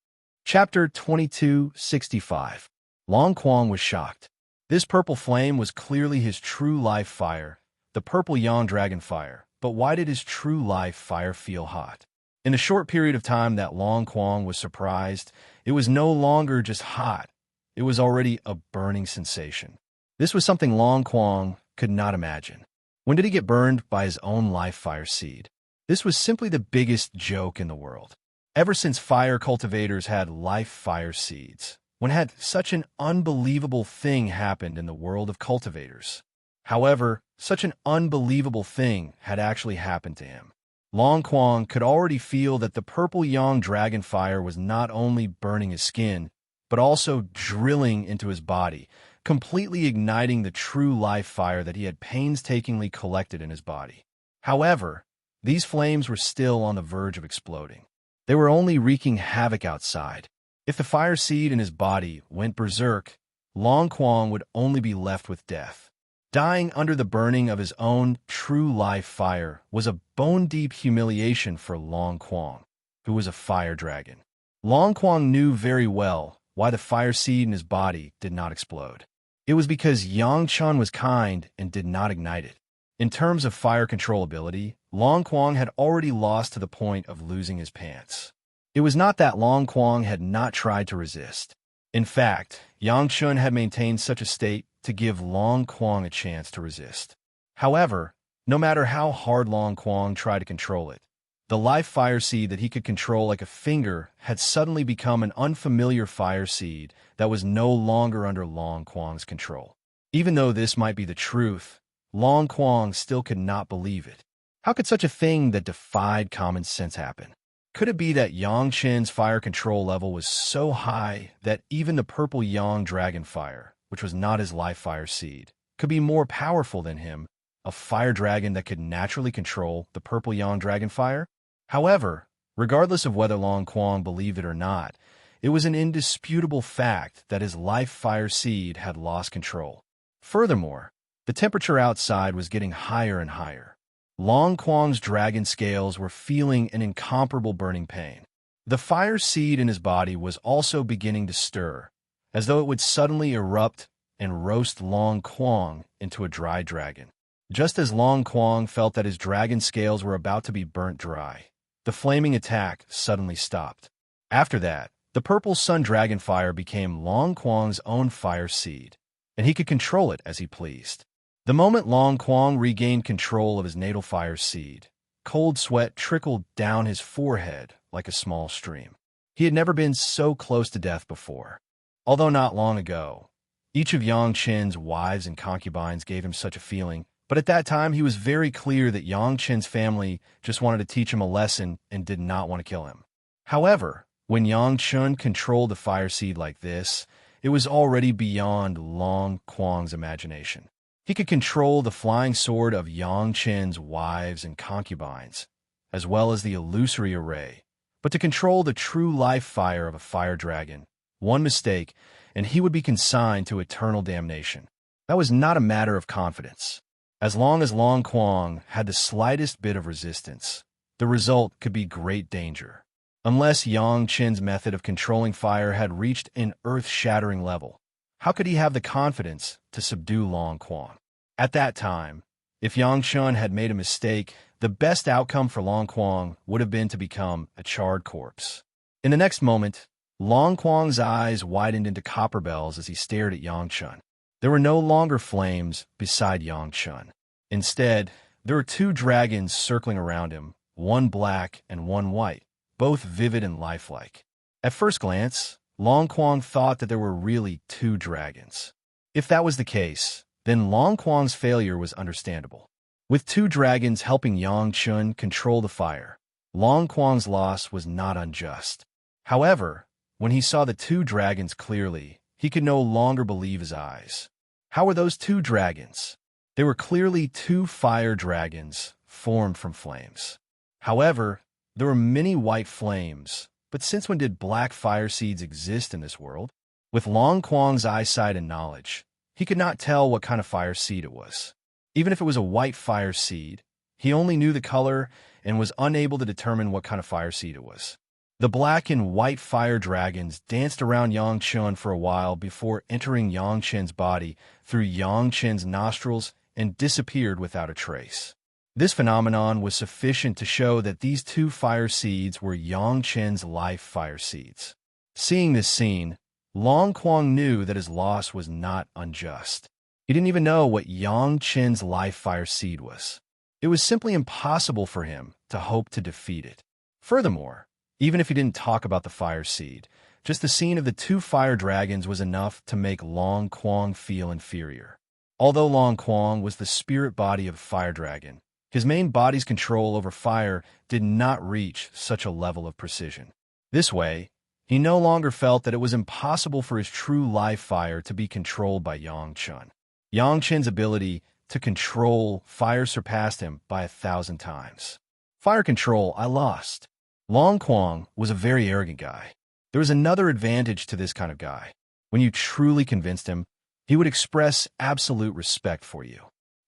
Chapter 2265. Long Quang was shocked. This purple flame was clearly his true life fire, the purple yang dragon fire, but why did his true life fire feel hot? In the short period of time that Long Quang was surprised, it was no longer just hot, it was already a burning sensation. This was something Long Quang could not imagine. When did he get burned by his own life fire seed? This was simply the biggest joke in the world. Ever since fire cultivators had life fire seeds, when had such an unbelievable thing happened in the world of cultivators? However, such an unbelievable thing had actually happened to him. Long Quang could already feel that the purple yang dragon fire was not only burning his skin, but also drilling into his body, completely igniting the true life fire that he had painstakingly collected in his body. However, these flames were still on the verge of exploding. They were only wreaking havoc outside. If the fire seed in his body went berserk, Long Quang would only be left with death. Dying under the burning of his own true life fire was a bone-deep humiliation for Long Quang, who was a fire dragon. Long Quang knew very well why the fire seed in his body did not explode. It was because Yang Chen was kind and did not ignite it. In terms of fire controllability, Long Quang had already lost to the point of losing his pants. It was not that Long Quang had not tried to resist. In fact, Yang Chen had maintained such a state to give Long Quang a chance to resist. However, no matter how hard Long Quang tried to control it, The life fire seed that he could control like a finger had suddenly become an unfamiliar fire seed that was no longer under Long Quang's control. Even though this might be the truth, Long Quang still could not believe it. How could such a thing that defied common sense happen? Could it be that Yang Chen's fire control level was so high that even the purple Yang Dragon Fire, which was not his life fire seed, could be more powerful than him, a fire dragon that could naturally control the purple Yang Dragon Fire? However, regardless of whether Long Quang believed it or not, it was an indisputable fact that his life fire seed had lost control. Furthermore, the temperature outside was getting higher and higher. Long Quang's dragon scales were feeling an incomparable burning pain. The fire seed in his body was also beginning to stir, as though it would suddenly erupt and roast Long Quang into a dry dragon. Just as Long Quang felt that his dragon scales were about to be burnt dry, the flaming attack suddenly stopped. After that, the purple sun dragon fire became Long Quang's own fire seed, and he could control it as he pleased. The moment Long Quang regained control of his natal fire seed, cold sweat trickled down his forehead like a small stream. He had never been so close to death before. Although not long ago, each of Yang Chen's wives and concubines gave him such a feeling, but at that time he was very clear that Yang Chen's family just wanted to teach him a lesson and did not want to kill him. However, when Yang Chen controlled the fire seed like this, it was already beyond Long Quang's imagination. He could control the flying sword of Yang Chen's wives and concubines, as well as the illusory array. But to control the true life fire of a fire dragon, one mistake, and he would be consigned to eternal damnation. That was not a matter of confidence. As long as Long Quang had the slightest bit of resistance, the result could be great danger. Unless Yang Chen's method of controlling fire had reached an earth-shattering level, how could he have the confidence to subdue Long Quang? At that time, if Yang Chen had made a mistake, the best outcome for Long Quang would have been to become a charred corpse. In the next moment, Long Quang's eyes widened into copper bells as he stared at Yang Chen. There were no longer flames beside Yang Chen. Instead, there were two dragons circling around him, one black and one white, both vivid and lifelike. At first glance, Long Quang thought that there were really two dragons. If that was the case, then Long Quang's failure was understandable. With two dragons helping Yang Chen control the fire, Long Quang's loss was not unjust. However, when he saw the two dragons clearly, he could no longer believe his eyes. How were those two dragons? They were clearly two fire dragons formed from flames. However, there were many white flames, but since when did black fire seeds exist in this world? With Long Quang's eyesight and knowledge, he could not tell what kind of fire seed it was. Even if it was a white fire seed, he only knew the color and was unable to determine what kind of fire seed it was. The black and white fire dragons danced around Yang Chen for a while before entering Yang Chen's body through Yang Chen's nostrils and disappeared without a trace. This phenomenon was sufficient to show that these two fire seeds were Yang Chen's life fire seeds. Seeing this scene, Long Quang knew that his loss was not unjust. He didn't even know what Yang Chen's life fire seed was. It was simply impossible for him to hope to defeat it. Furthermore, even if he didn't talk about the fire seed, just the scene of the two fire dragons was enough to make Long Quang feel inferior. Although Long Quang was the spirit body of a fire dragon, his main body's control over fire did not reach such a level of precision. This way, he no longer felt that it was impossible for his true life fire to be controlled by Yang Chen. Yang Chen's ability to control fire surpassed him by 1,000 times. Fire control, I lost. Long Quang was a very arrogant guy. There was another advantage to this kind of guy. When you truly convinced him, he would express absolute respect for you.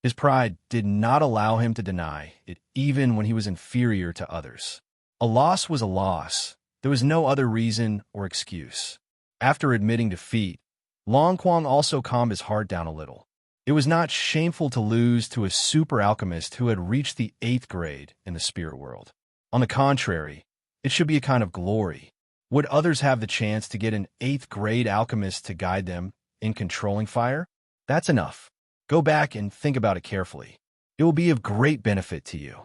His pride did not allow him to deny it even when he was inferior to others. A loss was a loss. There was no other reason or excuse. After admitting defeat, Long Quang also calmed his heart down a little. It was not shameful to lose to a super alchemist who had reached the 8th grade in the spirit world. On the contrary, it should be a kind of glory. Would others have the chance to get an 8th grade alchemist to guide them in controlling fire? That's enough. Go back and think about it carefully. It will be of great benefit to you.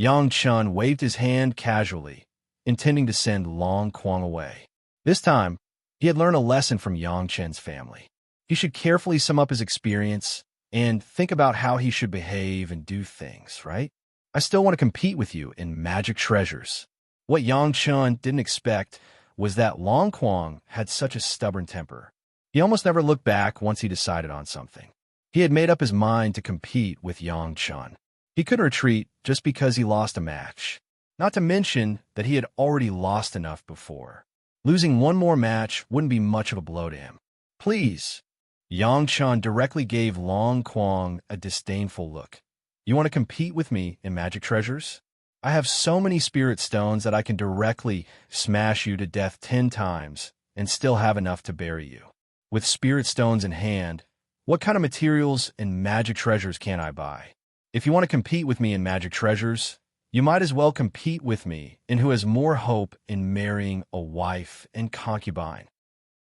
Yang Chun waved his hand casually, intending to send Long Quang away. This time, he had learned a lesson from Yang Chen's family. He should carefully sum up his experience and think about how he should behave and do things, right? I still want to compete with you in magic treasures. What Yang Chun didn't expect was that Long Quang had such a stubborn temper. He almost never looked back once he decided on something. He had made up his mind to compete with Yang Chun. He couldn't retreat just because he lost a match. Not to mention that he had already lost enough before. Losing one more match wouldn't be much of a blow to him. Please. Yang Chun directly gave Long Quang a disdainful look. You want to compete with me in magic treasures? I have so many spirit stones that I can directly smash you to death 10 times and still have enough to bury you. With spirit stones in hand, what kind of materials and magic treasures can I buy? If you want to compete with me in magic treasures, you might as well compete with me in who has more hope in marrying a wife and concubine.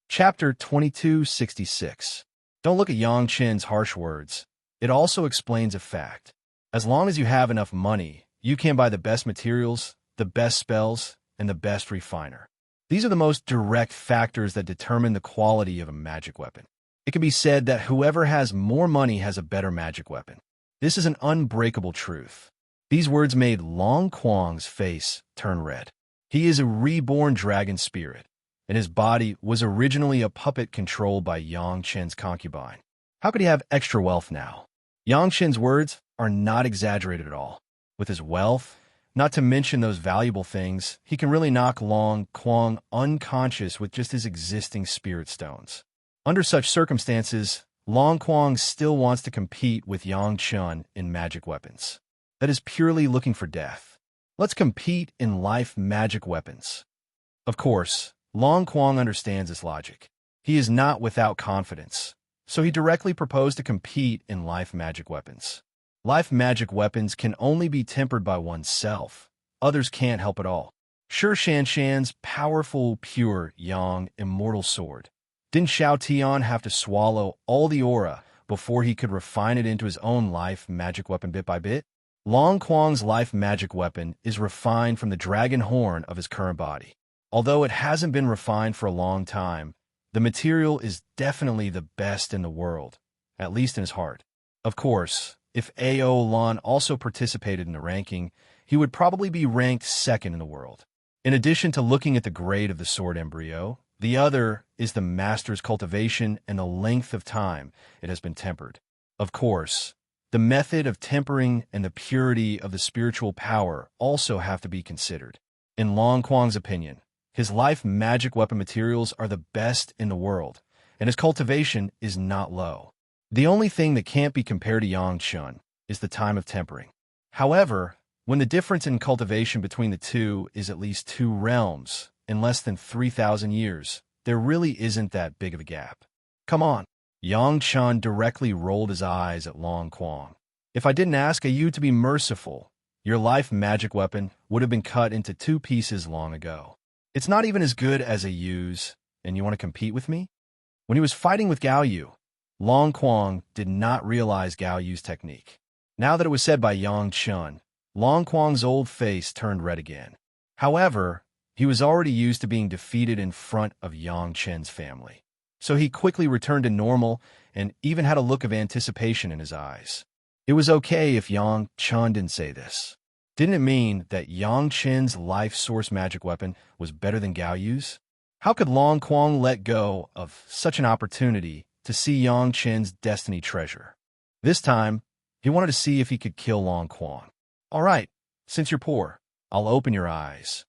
Chapter 2266. Don't look at Yang Chen's harsh words. It also explains a fact. As long as you have enough money, you can buy the best materials, the best spells, and the best refiner. These are the most direct factors that determine the quality of a magic weapon. It can be said that whoever has more money has a better magic weapon. This is an unbreakable truth. These words made Long Quang's face turn red. He is a reborn dragon spirit, and his body was originally a puppet controlled by Yang Chen's concubine. How could he have extra wealth now? Yang Chen's words are not exaggerated at all. With his wealth, not to mention those valuable things, he can really knock Long Quang unconscious with just his existing spirit stones. Under such circumstances, Long Quang still wants to compete with Yang Chun in magic weapons. That is purely looking for death. Let's compete in life magic weapons. Of course, Long Quang understands this logic. He is not without confidence, so he directly proposed to compete in life magic weapons. Life magic weapons can only be tempered by oneself. Others can't help at all. Sure, Shan Shan's powerful, pure, yang, immortal sword. Didn't Xiao Tian have to swallow all the aura before he could refine it into his own life magic weapon bit by bit? Long Quang's life magic weapon is refined from the dragon horn of his current body. Although it hasn't been refined for a long time, the material is definitely the best in the world, at least in his heart. Of course, if A.O. Lan also participated in the ranking, he would probably be ranked second in the world. In addition to looking at the grade of the sword embryo, the other is the master's cultivation and the length of time it has been tempered. Of course, the method of tempering and the purity of the spiritual power also have to be considered. In Long Quang's opinion, his life magic weapon materials are the best in the world, and his cultivation is not low. The only thing that can't be compared to Yang Chun is the time of tempering. However, when the difference in cultivation between the two is at least 2 realms, in less than 3,000 years, there really isn't that big of a gap. Come on. Yang Chun directly rolled his eyes at Long Quang. If I didn't ask you to be merciful, your life magic weapon would have been cut into 2 pieces long ago. It's not even as good as a Yu's, and you want to compete with me? When he was fighting with Gao Yu, Long Quang did not realize Gao Yu's technique. Now that it was said by Yang Chun, Long Quang's old face turned red again. However, he was already used to being defeated in front of Yang Chen's family. So he quickly returned to normal and even had a look of anticipation in his eyes. It was okay if Yang Chun didn't say this. Didn't it mean that Yang Chen's life source magic weapon was better than Gao Yu's? How could Long Quang let go of such an opportunity to see Yang Chen's destiny treasure? This time, he wanted to see if he could kill Long Quang. All right, since you're poor, I'll open your eyes.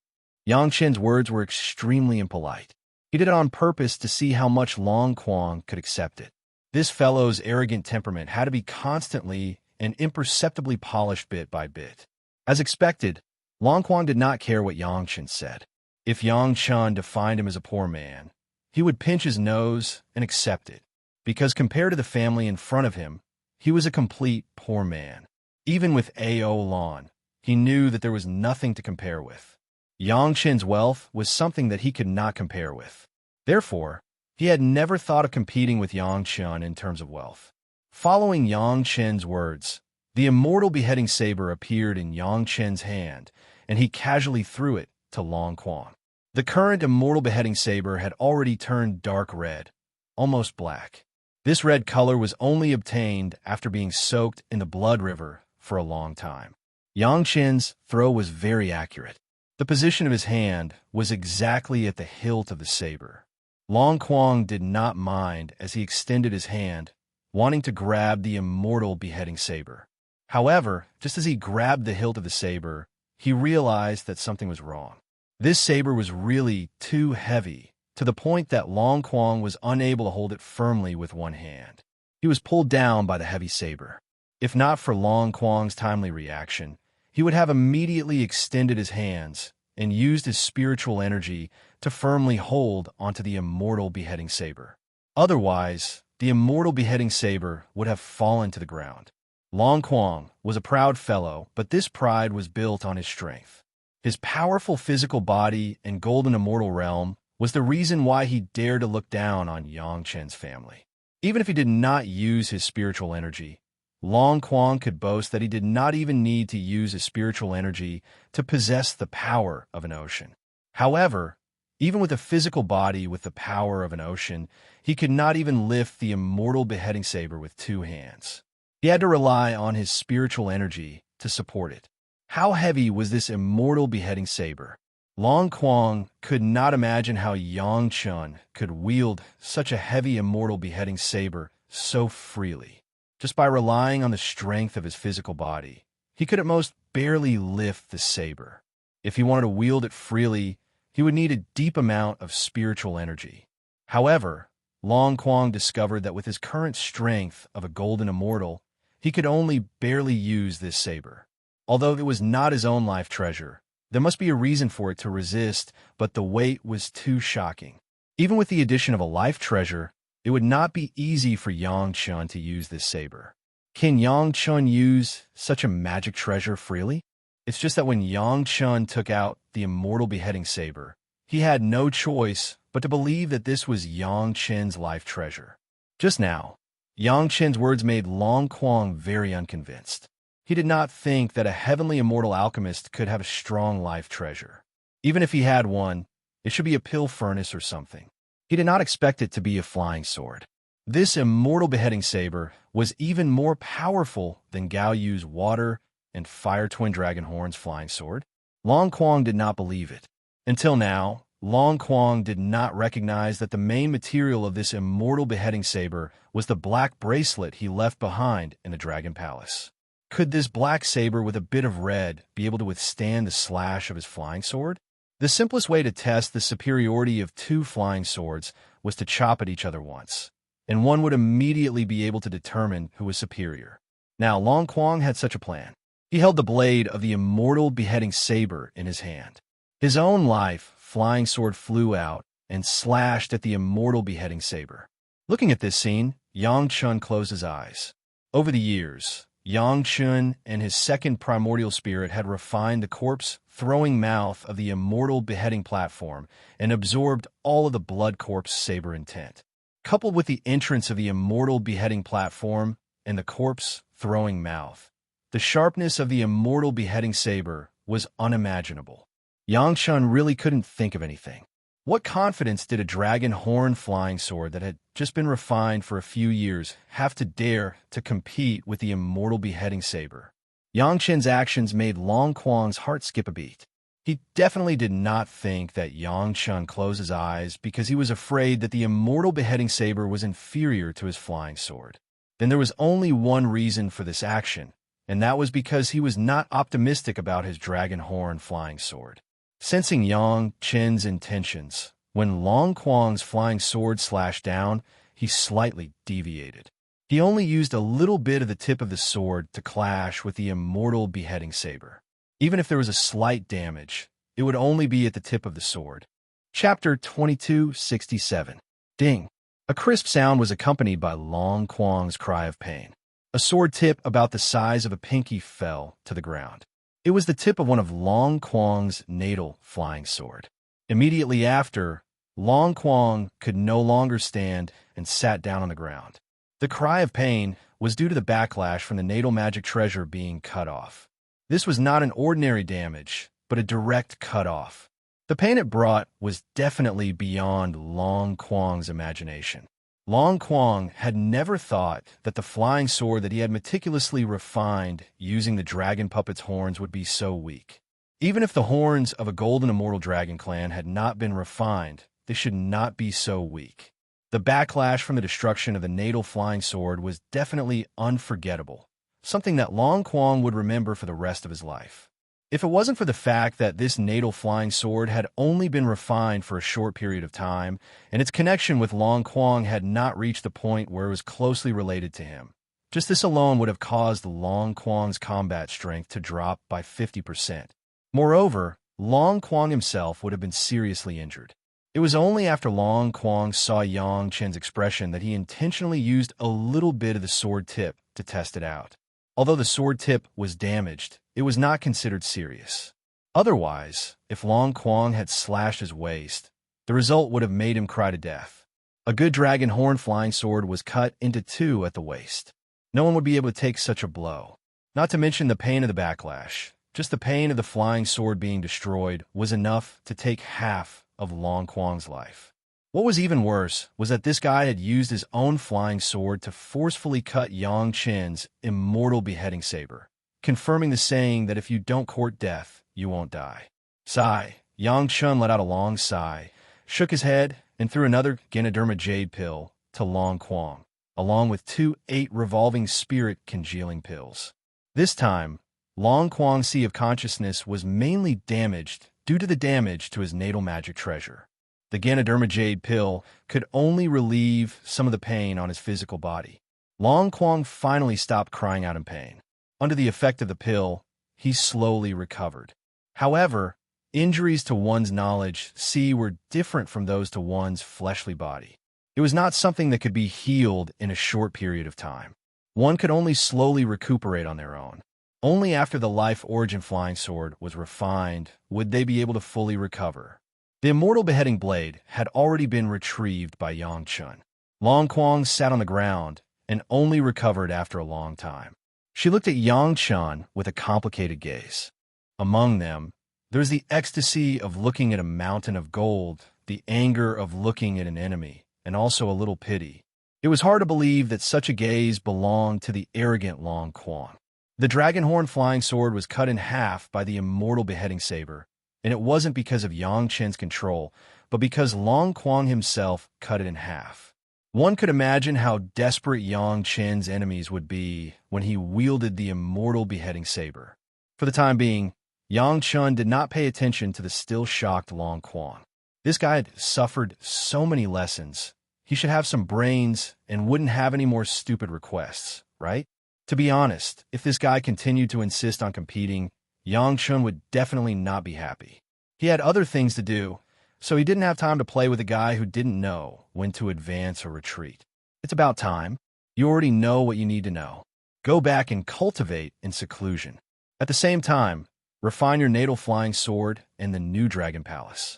Yang Chen's words were extremely impolite. He did it on purpose to see how much Long Quang could accept it. This fellow's arrogant temperament had to be constantly and imperceptibly polished bit by bit. As expected, Long Quang did not care what Yang Chen said. If Yang Chen defined him as a poor man, he would pinch his nose and accept it, because compared to the family in front of him, he was a complete poor man. Even with A.O. Lan, he knew that there was nothing to compare with. Yang Chen's wealth was something that he could not compare with. Therefore, he had never thought of competing with Yang Chen in terms of wealth. Following Yang Chen's words, The immortal beheading saber appeared in Yang Chen's hand, and he casually threw it to Long Quang. The current immortal beheading saber had already turned dark red, almost black. This red color was only obtained after being soaked in the blood river for a long time. Yang Chen's throw was very accurate. The position of his hand was exactly at the hilt of the saber. Long Quang did not mind as he extended his hand, wanting to grab the immortal beheading saber. However, just as he grabbed the hilt of the saber, he realized that something was wrong. This saber was really too heavy, to the point that Long Quang was unable to hold it firmly with one hand. He was pulled down by the heavy saber. If not for Long Quang's timely reaction, he would have immediately extended his hands and used his spiritual energy to firmly hold onto the immortal beheading saber. Otherwise, the immortal beheading saber would have fallen to the ground. Long Quang was a proud fellow, but this pride was built on his strength. His powerful physical body and golden immortal realm was the reason why he dared to look down on Yang Chen's family. Even if he did not use his spiritual energy, Long Quang could boast that he did not even need to use his spiritual energy to possess the power of an ocean. However, even with a physical body with the power of an ocean, he could not even lift the immortal beheading saber with two hands. He had to rely on his spiritual energy to support it. How heavy was this immortal beheading saber? Long Quang could not imagine how Yang Chen could wield such a heavy immortal beheading saber so freely. Just by relying on the strength of his physical body, he could at most barely lift the saber. If he wanted to wield it freely, he would need a deep amount of spiritual energy. However, Long Quang discovered that with his current strength of a golden immortal, he could only barely use this saber. Although it was not his own life treasure, there must be a reason for it to resist, but the weight was too shocking. Even with the addition of a life treasure, it would not be easy for Yang Chen to use this saber. Can Yang Chen use such a magic treasure freely? It's just that when Yang Chen took out the immortal beheading saber, he had no choice but to believe that this was Yang Chen's life treasure. Just now, Yang Chen's words made Long Quang very unconvinced. He did not think that a heavenly immortal alchemist could have a strong life treasure. Even if he had one, it should be a pill furnace or something. He did not expect it to be a flying sword. This immortal beheading saber was even more powerful than Gao Yu's water and fire twin dragon horn's flying sword. Long Quang did not believe it. Until now, Long Quang did not recognize that the main material of this immortal beheading saber was the black bracelet he left behind in the Dragon Palace. Could this black saber with a bit of red be able to withstand the slash of his flying sword? The simplest way to test the superiority of two flying swords was to chop at each other once, and one would immediately be able to determine who was superior. Now, Long Quang had such a plan. He held the blade of the immortal beheading saber in his hand. His own life flying sword flew out and slashed at the immortal beheading saber. Looking at this scene, Yang Chen closed his eyes. Over the years, Yang Chen and his second primordial spirit had refined the corpse-throwing mouth of the immortal beheading platform and absorbed all of the blood corpse saber intent. Coupled with the entrance of the immortal beheading platform and the corpse-throwing mouth, the sharpness of the immortal beheading saber was unimaginable. Yang Chen really couldn't think of anything. What confidence did a dragon horn flying sword that had just been refined for a few years have to dare to compete with the immortal beheading saber? Yang Chen's actions made Long Quang's heart skip a beat. He definitely did not think that Yang Chen closed his eyes because he was afraid that the immortal beheading saber was inferior to his flying sword. Then there was only one reason for this action, and that was because he was not optimistic about his dragon horn flying sword. Sensing Yang Chen's intentions, when Long Quang's flying sword slashed down, he slightly deviated. He only used a little bit of the tip of the sword to clash with the immortal beheading saber. Even if there was a slight damage, it would only be at the tip of the sword. Chapter 2267. Ding! A crisp sound was accompanied by Long Quang's cry of pain. A sword tip about the size of a pinky fell to the ground. It was the tip of one of Long Quang's natal flying sword. Immediately after, Long Quang could no longer stand and sat down on the ground. The cry of pain was due to the backlash from the natal magic treasure being cut off. This was not an ordinary damage, but a direct cut-off. The pain it brought was definitely beyond Long Quang's imagination. Long Quang had never thought that the flying sword that he had meticulously refined using the dragon puppet's horns would be so weak. Even if the horns of a golden immortal dragon clan had not been refined, they should not be so weak. The backlash from the destruction of the natal flying sword was definitely unforgettable, something that Long Quang would remember for the rest of his life. If it wasn't for the fact that this natal flying sword had only been refined for a short period of time, and its connection with Long Quang had not reached the point where it was closely related to him, just this alone would have caused Long Quang's combat strength to drop by 50%. Moreover, Long Quang himself would have been seriously injured. It was only after Long Quang saw Yang Chen's expression that he intentionally used a little bit of the sword tip to test it out. Although the sword tip was damaged, it was not considered serious. Otherwise, if Long Quang had slashed his waist, the result would have made him cry to death. A good dragon horn flying sword was cut into two at the waist. No one would be able to take such a blow. Not to mention the pain of the backlash. Just the pain of the flying sword being destroyed was enough to take half of Long Quang's life. What was even worse was that this guy had used his own flying sword to forcefully cut Yang Chen's immortal beheading saber, confirming the saying that if you don't court death, you won't die. Sigh. Yang Chen let out a long sigh, shook his head, and threw another Ganoderma jade pill to Long Quang, along with 2 8 revolving spirit congealing pills. This time, Long Quang's sea of consciousness was mainly damaged due to the damage to his natal magic treasure. The Ganoderma jade pill could only relieve some of the pain on his physical body. Long Quang finally stopped crying out in pain. Under the effect of the pill, he slowly recovered. However, injuries to one's knowledge were different from those to one's fleshly body. It was not something that could be healed in a short period of time. One could only slowly recuperate on their own. Only after the Life Origin Flying Sword was refined would they be able to fully recover. The immortal beheading blade had already been retrieved by Yang Chen. Long Quang sat on the ground and only recovered after a long time. She looked at Yang Chen with a complicated gaze. Among them, there's the ecstasy of looking at a mountain of gold, the anger of looking at an enemy, and also a little pity. It was hard to believe that such a gaze belonged to the arrogant Long Quang. The Dragonhorn flying sword was cut in half by the immortal beheading saber, and it wasn't because of Yang Chen's control, but because Long Quang himself cut it in half. One could imagine how desperate Yang Chen's enemies would be when he wielded the immortal beheading saber. For the time being, Yang Chen did not pay attention to the still shocked Long Quang. This guy had suffered so many lessons. He should have some brains and wouldn't have any more stupid requests, right? To be honest, if this guy continued to insist on competing, Yang Chen would definitely not be happy. He had other things to do, so he didn't have time to play with a guy who didn't know when to advance or retreat. It's about time. You already know what you need to know. Go back and cultivate in seclusion. At the same time, refine your natal flying sword and the new Dragon Palace.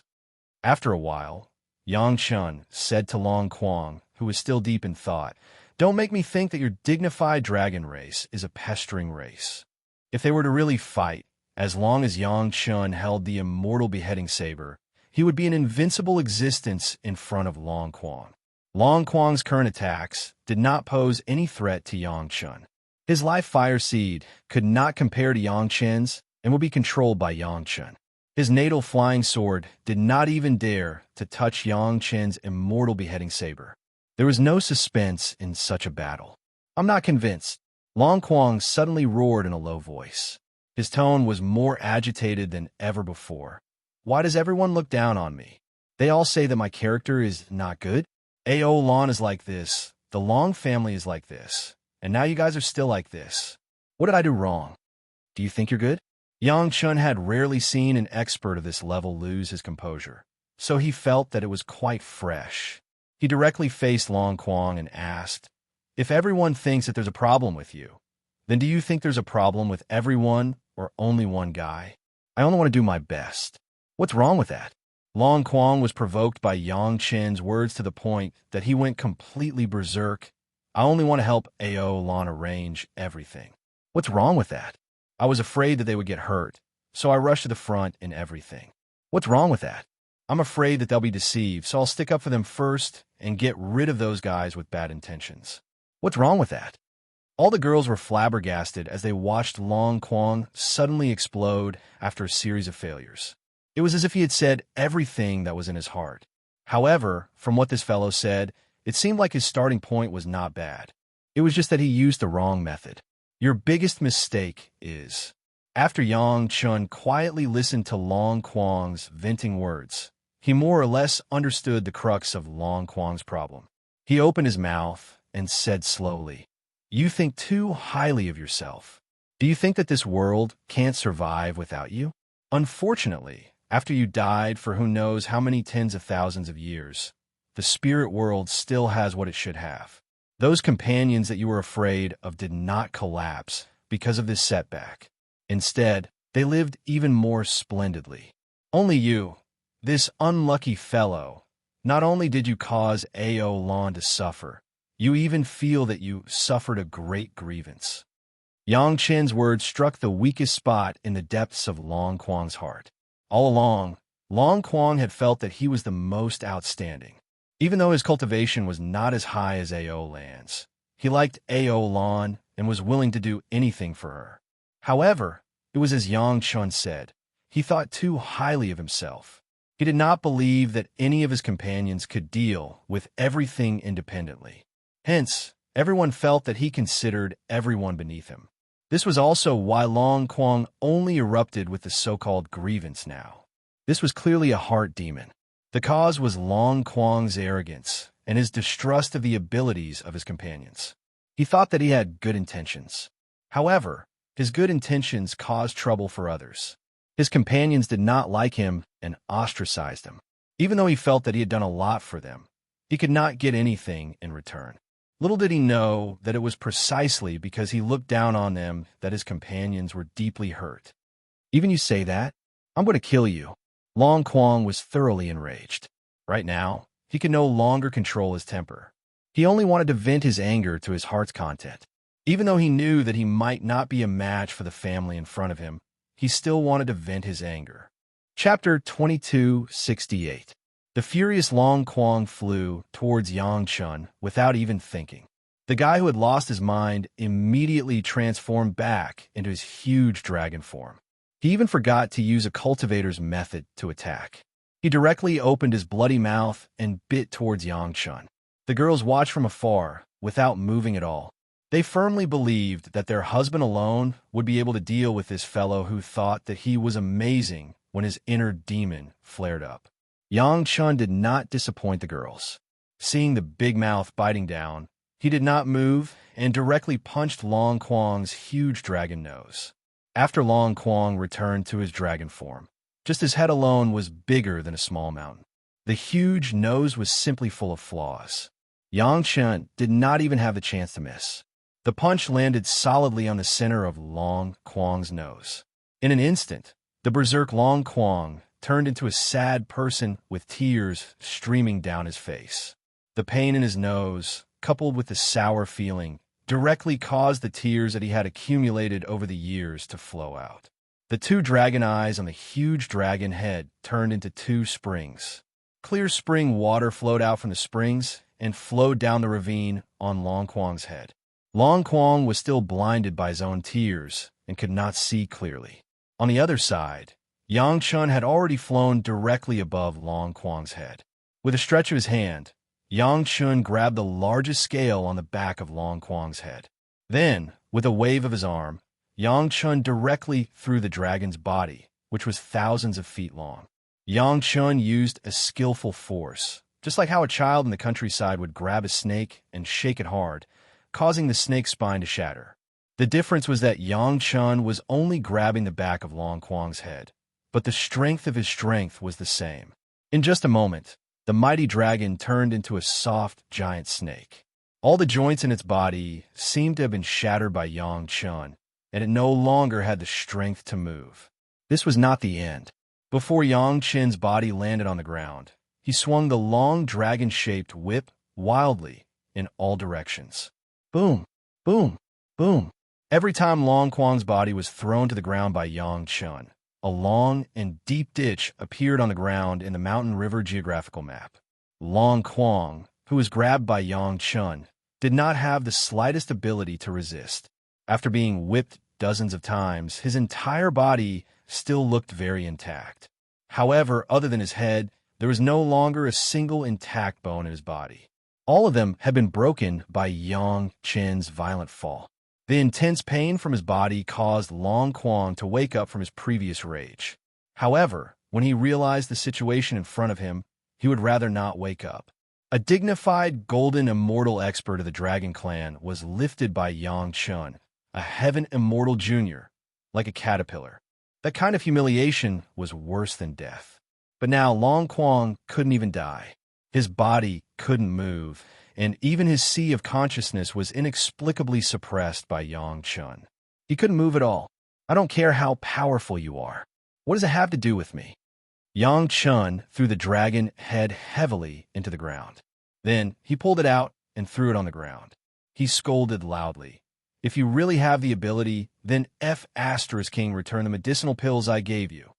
After a while, Yang Chen said to Long Quang, who was still deep in thought, "Don't make me think that your dignified dragon race is a pestering race." If they were to really fight, as long as Yang Chen held the immortal beheading saber, he would be an invincible existence in front of Long Quang. Long Quang's current attacks did not pose any threat to Yang Chen. His life fire seed could not compare to Yang Chen's and would be controlled by Yang Chen. His natal flying sword did not even dare to touch Yang Chen's immortal beheading saber. There was no suspense in such a battle. "I'm not convinced." Long Quang suddenly roared in a low voice. His tone was more agitated than ever before. "Why does everyone look down on me? They all say that my character is not good. A.O. Lon is like this, the Long family is like this, and now you guys are still like this. What did I do wrong? Do you think you're good?" Yang Chen had rarely seen an expert of this level lose his composure, so he felt that it was quite fresh. He directly faced Long Quang and asked, "If everyone thinks that there's a problem with you, then do you think there's a problem with everyone or only one guy? I only want to do my best. What's wrong with that?" Long Quang was provoked by Yang Chen's words to the point that he went completely berserk. I only want to help Aolon arrange everything. What's wrong with that? I was afraid that they would get hurt, so I rushed to the front in everything. What's wrong with that? I'm afraid that they'll be deceived, so I'll stick up for them first and get rid of those guys with bad intentions. What's wrong with that? All the girls were flabbergasted as they watched Long Quang suddenly explode after a series of failures. It was as if he had said everything that was in his heart. However, from what this fellow said, it seemed like his starting point was not bad. It was just that he used the wrong method. Your biggest mistake is... After Yang Chun quietly listened to Long Quang's venting words, he more or less understood the crux of Long Quang's problem. He opened his mouth and said slowly, "You think too highly of yourself. Do you think that this world can't survive without you? Unfortunately, after you died for who knows how many tens of thousands of years, the spirit world still has what it should have. Those companions that you were afraid of did not collapse because of this setback. Instead, they lived even more splendidly. Only you, this unlucky fellow, not only did you cause Aolon to suffer, you even feel that you suffered a great grievance." Yang Chen's words struck the weakest spot in the depths of Long Quang's heart. All along, Long Quang had felt that he was the most outstanding. Even though his cultivation was not as high as Aolan's, he liked Aolon and was willing to do anything for her. However, it was as Yang Chun said, he thought too highly of himself. He did not believe that any of his companions could deal with everything independently. Hence, everyone felt that he considered everyone beneath him. This was also why Long Quang only erupted with the so-called grievance now. This was clearly a heart demon. The cause was Long Quang's arrogance and his distrust of the abilities of his companions. He thought that he had good intentions. However, his good intentions caused trouble for others. His companions did not like him and ostracized him. Even though he felt that he had done a lot for them, he could not get anything in return. Little did he know that it was precisely because he looked down on them that his companions were deeply hurt. "Even you say that? I'm going to kill you." Long Quang was thoroughly enraged. Right now, he could no longer control his temper. He only wanted to vent his anger to his heart's content. Even though he knew that he might not be a match for the family in front of him, he still wanted to vent his anger. Chapter 2268. The furious Long Quang flew towards Yang Chun without even thinking. The guy who had lost his mind immediately transformed back into his huge dragon form. He even forgot to use a cultivator's method to attack. He directly opened his bloody mouth and bit towards Yang Chun. The girls watched from afar, without moving at all. They firmly believed that their husband alone would be able to deal with this fellow who thought that he was amazing when his inner demon flared up. Yang Chun did not disappoint the girls. Seeing the big mouth biting down, he did not move and directly punched Long Quang's huge dragon nose. After Long Quang returned to his dragon form, just his head alone was bigger than a small mountain. The huge nose was simply full of flaws. Yang Chun did not even have the chance to miss. The punch landed solidly on the center of Long Quang's nose. In an instant, the berserk Long Quang turned into a sad person with tears streaming down his face. The pain in his nose, coupled with the sour feeling, directly caused the tears that he had accumulated over the years to flow out. The two dragon eyes on the huge dragon head turned into two springs. Clear spring water flowed out from the springs and flowed down the ravine on Long Quang's head. Long Quang was still blinded by his own tears and could not see clearly. On the other side, Yang Chun had already flown directly above Long Quang's head. With a stretch of his hand, Yang Chun grabbed the largest scale on the back of Long Quang's head. Then, with a wave of his arm, Yang Chun directly through the dragon's body, which was thousands of feet long. Yang Chun used a skillful force, just like how a child in the countryside would grab a snake and shake it hard, causing the snake's spine to shatter. The difference was that Yang Chun was only grabbing the back of Long Quang's head, but the strength of his strength was the same. In just a moment, the mighty dragon turned into a soft, giant snake. All the joints in its body seemed to have been shattered by Yang Chun, and it no longer had the strength to move. This was not the end. Before Yang Chun's body landed on the ground, he swung the long dragon-shaped whip wildly in all directions. Boom, boom, boom. Every time Long Quang's body was thrown to the ground by Yang Chun, a long and deep ditch appeared on the ground in the Mountain River geographical map. Long Quang, who was grabbed by Yang Chun, did not have the slightest ability to resist. After being whipped dozens of times, his entire body still looked very intact. However, other than his head, there was no longer a single intact bone in his body. All of them had been broken by Yang Chun's violent fall. The intense pain from his body caused Long Quang to wake up from his previous rage. However, when he realized the situation in front of him, he would rather not wake up. A dignified golden immortal expert of the Dragon Clan was lifted by Yang Chun, a heaven immortal junior, like a caterpillar. That kind of humiliation was worse than death. But now Long Quang couldn't even die. His body couldn't move, and even his sea of consciousness was inexplicably suppressed by Yang Chun. He couldn't move at all. I don't care how powerful you are. What does it have to do with me? Yang Chun threw the dragon head heavily into the ground. Then he pulled it out and threw it on the ground. He scolded loudly. If you really have the ability, then King return the medicinal pills I gave you.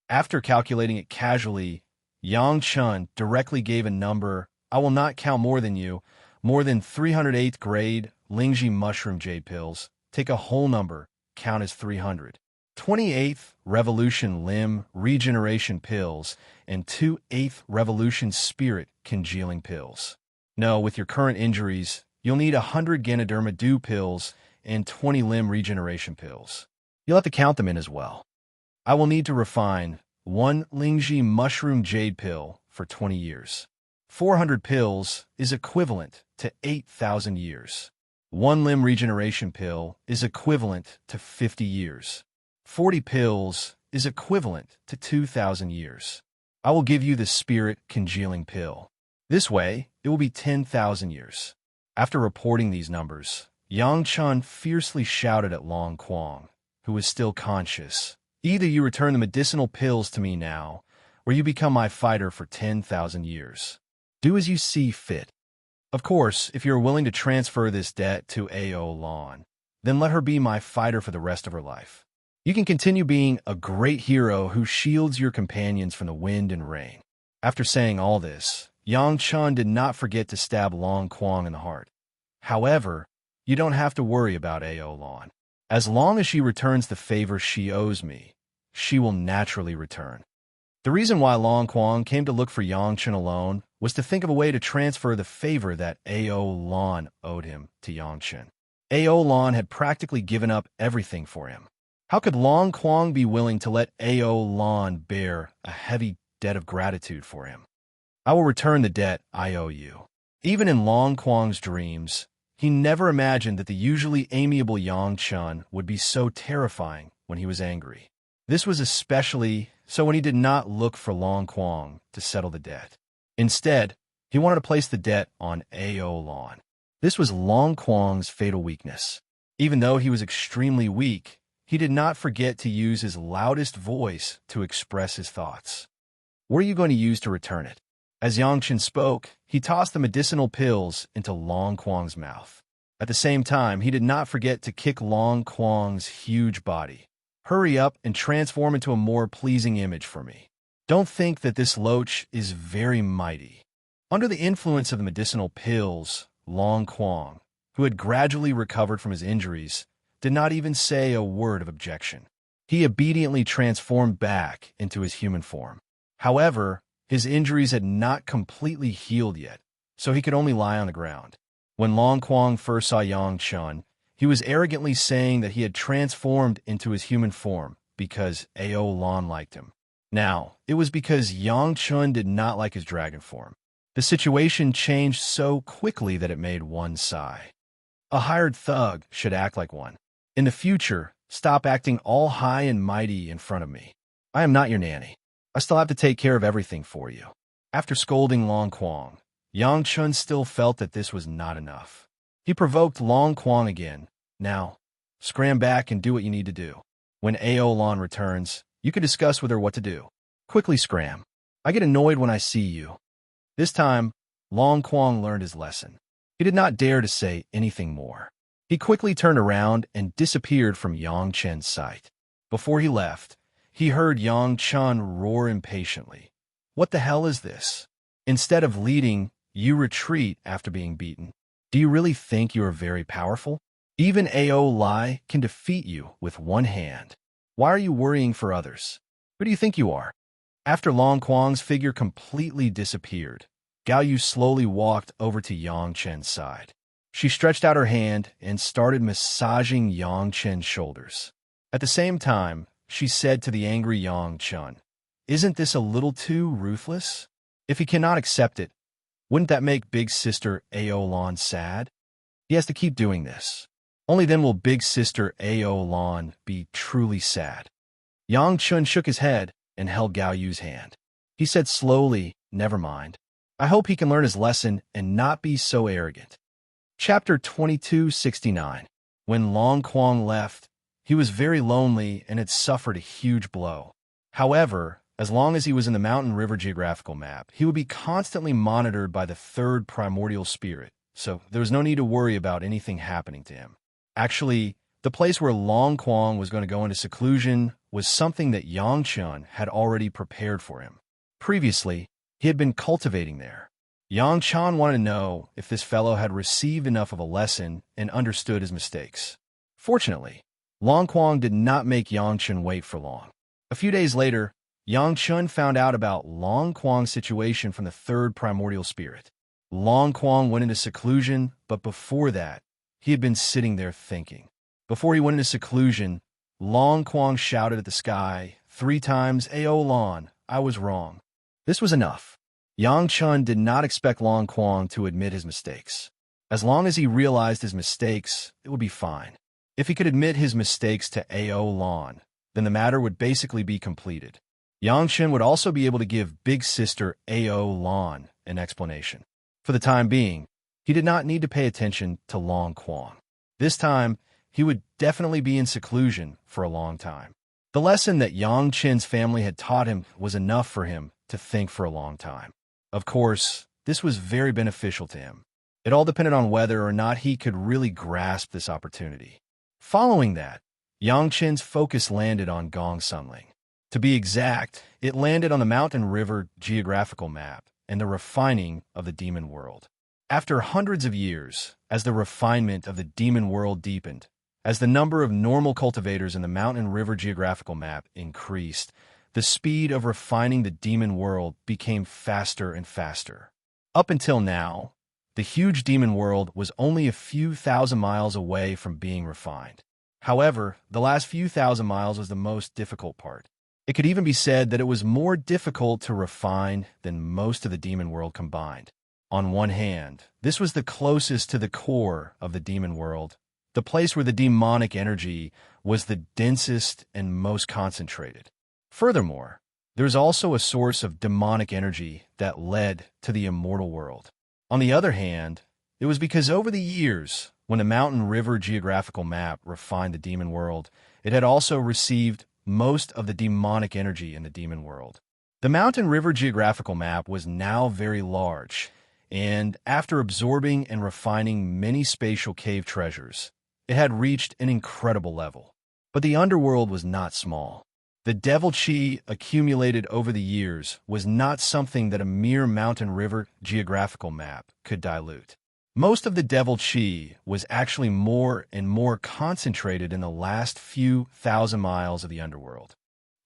After calculating it casually, Yang Chun directly gave a number. I will not count more than you. More than 308th grade Lingji mushroom jade pills. Take a whole number. Count as 300. 28th revolution limb regeneration pills and 2 8th revolution spirit congealing pills. No, with your current injuries, you'll need 100 Ganoderma dew pills and 20 limb regeneration pills. You'll have to count them in as well. I will need to refine 1 Lingji mushroom jade pill for 20 years. 400 pills is equivalent to 8,000 years. 1 limb regeneration pill is equivalent to 50 years. 40 pills is equivalent to 2,000 years. I will give you the spirit congealing pill. This way, it will be 10,000 years. After reporting these numbers, Yang Chun fiercely shouted at Long Quang, who was still conscious. Either you return the medicinal pills to me now, or you become my fighter for 10,000 years. Do as you see fit. Of course, if you are willing to transfer this debt to Aolan, then let her be my fighter for the rest of her life. You can continue being a great hero who shields your companions from the wind and rain. After saying all this, Yang Chun did not forget to stab Long Quang in the heart. However, you don't have to worry about Aolan. As long as she returns the favor she owes me, she will naturally return. The reason why Long Quang came to look for Yang Chun alone was to think of a way to transfer the favor that Aolan owed him to Yang Chun. Aolan had practically given up everything for him. How could Long Quang be willing to let Aolan bear a heavy debt of gratitude for him? I will return the debt I owe you. Even in Long Quang's dreams, he never imagined that the usually amiable Yang Chun would be so terrifying when he was angry. This was especially so when he did not look for Long Quang to settle the debt. Instead, he wanted to place the debt on Aolan. This was Long Quang's fatal weakness. Even though he was extremely weak, he did not forget to use his loudest voice to express his thoughts. What are you going to use to return it? As Yang Chun spoke, he tossed the medicinal pills into Long Quang's mouth. At the same time, he did not forget to kick Long Quang's huge body. Hurry up and transform into a more pleasing image for me. Don't think that this loach is very mighty. Under the influence of the medicinal pills, Long Quang, who had gradually recovered from his injuries, did not even say a word of objection. He obediently transformed back into his human form. However, his injuries had not completely healed yet, so he could only lie on the ground. When Long Quang first saw Yang Chun, he was arrogantly saying that he had transformed into his human form because Aolan liked him. Now, it was because Yang Chun did not like his dragon form. The situation changed so quickly that it made one sigh. A hired thug should act like one. In the future, stop acting all high and mighty in front of me. I am not your nanny. I still have to take care of everything for you. After scolding Long Quang, Yang Chun still felt that this was not enough. He provoked Long Quang again. Now, scram back and do what you need to do. When Aolan returns, you can discuss with her what to do. Quickly scram. I get annoyed when I see you. This time, Long Quang learned his lesson. He did not dare to say anything more. He quickly turned around and disappeared from Yang Chen's sight. Before he left, he heard Yang Chen roar impatiently. What the hell is this? Instead of leading, you retreat after being beaten. Do you really think you are very powerful? Even Ao Lai can defeat you with one hand. Why are you worrying for others? Who do you think you are? After Long Quang's figure completely disappeared, Gao Yu slowly walked over to Yang Chen's side. She stretched out her hand and started massaging Yang Chen's shoulders. At the same time, she said to the angry Yang Chen, "Isn't this a little too ruthless? If he cannot accept it, wouldn't that make Big Sister Ao Lan sad? He has to keep doing this. Only then will Big Sister Ao Lan be truly sad." Yang Chen shook his head and held Gao Yu's hand. He said slowly, "Never mind. I hope he can learn his lesson and not be so arrogant." Chapter 2269. When Long Quang left, he was very lonely and had suffered a huge blow. However, as long as he was in the Mountain River geographical map, he would be constantly monitored by the third primordial spirit, so there was no need to worry about anything happening to him. Actually, the place where Long Quang was going to go into seclusion was something that Yang Chen had already prepared for him. Previously, he had been cultivating there. Yang Chen wanted to know if this fellow had received enough of a lesson and understood his mistakes. Fortunately, Long Quang did not make Yang Chen wait for long. A few days later, Yang Chen found out about Long Quang's situation from the third primordial spirit. Long Quang went into seclusion, but before that, he had been sitting there thinking. Before he went into seclusion, Long Quang shouted at the sky 3 times, "Ao Lan, I was wrong." This was enough. Yang Chen did not expect Long Quang to admit his mistakes. As long as he realized his mistakes, it would be fine. If he could admit his mistakes to Ao Lan, then the matter would basically be completed. Yang Chen would also be able to give Big Sister Ao Lan an explanation. For the time being, he did not need to pay attention to Long Quang. This time, he would definitely be in seclusion for a long time. The lesson that Yang Chen's family had taught him was enough for him to think for a long time. Of course, this was very beneficial to him. It all depended on whether or not he could really grasp this opportunity. Following that, Yang Chen's focus landed on Gong Sunling. To be exact, it landed on the Mountain River geographical map and the refining of the demon world. After hundreds of years, as the refinement of the demon world deepened, as the number of normal cultivators in the Mountain River geographical map increased, the speed of refining the demon world became faster and faster. Up until now, the huge demon world was only a few thousand miles away from being refined. However, the last few thousand miles was the most difficult part. It could even be said that it was more difficult to refine than most of the demon world combined. On one hand, this was the closest to the core of the demon world, the place where the demonic energy was the densest and most concentrated. Furthermore, there's also a source of demonic energy that led to the immortal world. On the other hand, it was because over the years, when the Mountain River geographical map refined the demon world, it had also received most of the demonic energy in the demon world. The Mountain River geographical map was now very large, and after absorbing and refining many spatial cave treasures, it had reached an incredible level. But the underworld was not small. The devil chi accumulated over the years was not something that a mere Mountain River geographical map could dilute. Most of the devil chi was actually more and more concentrated in the last few thousand miles of the underworld.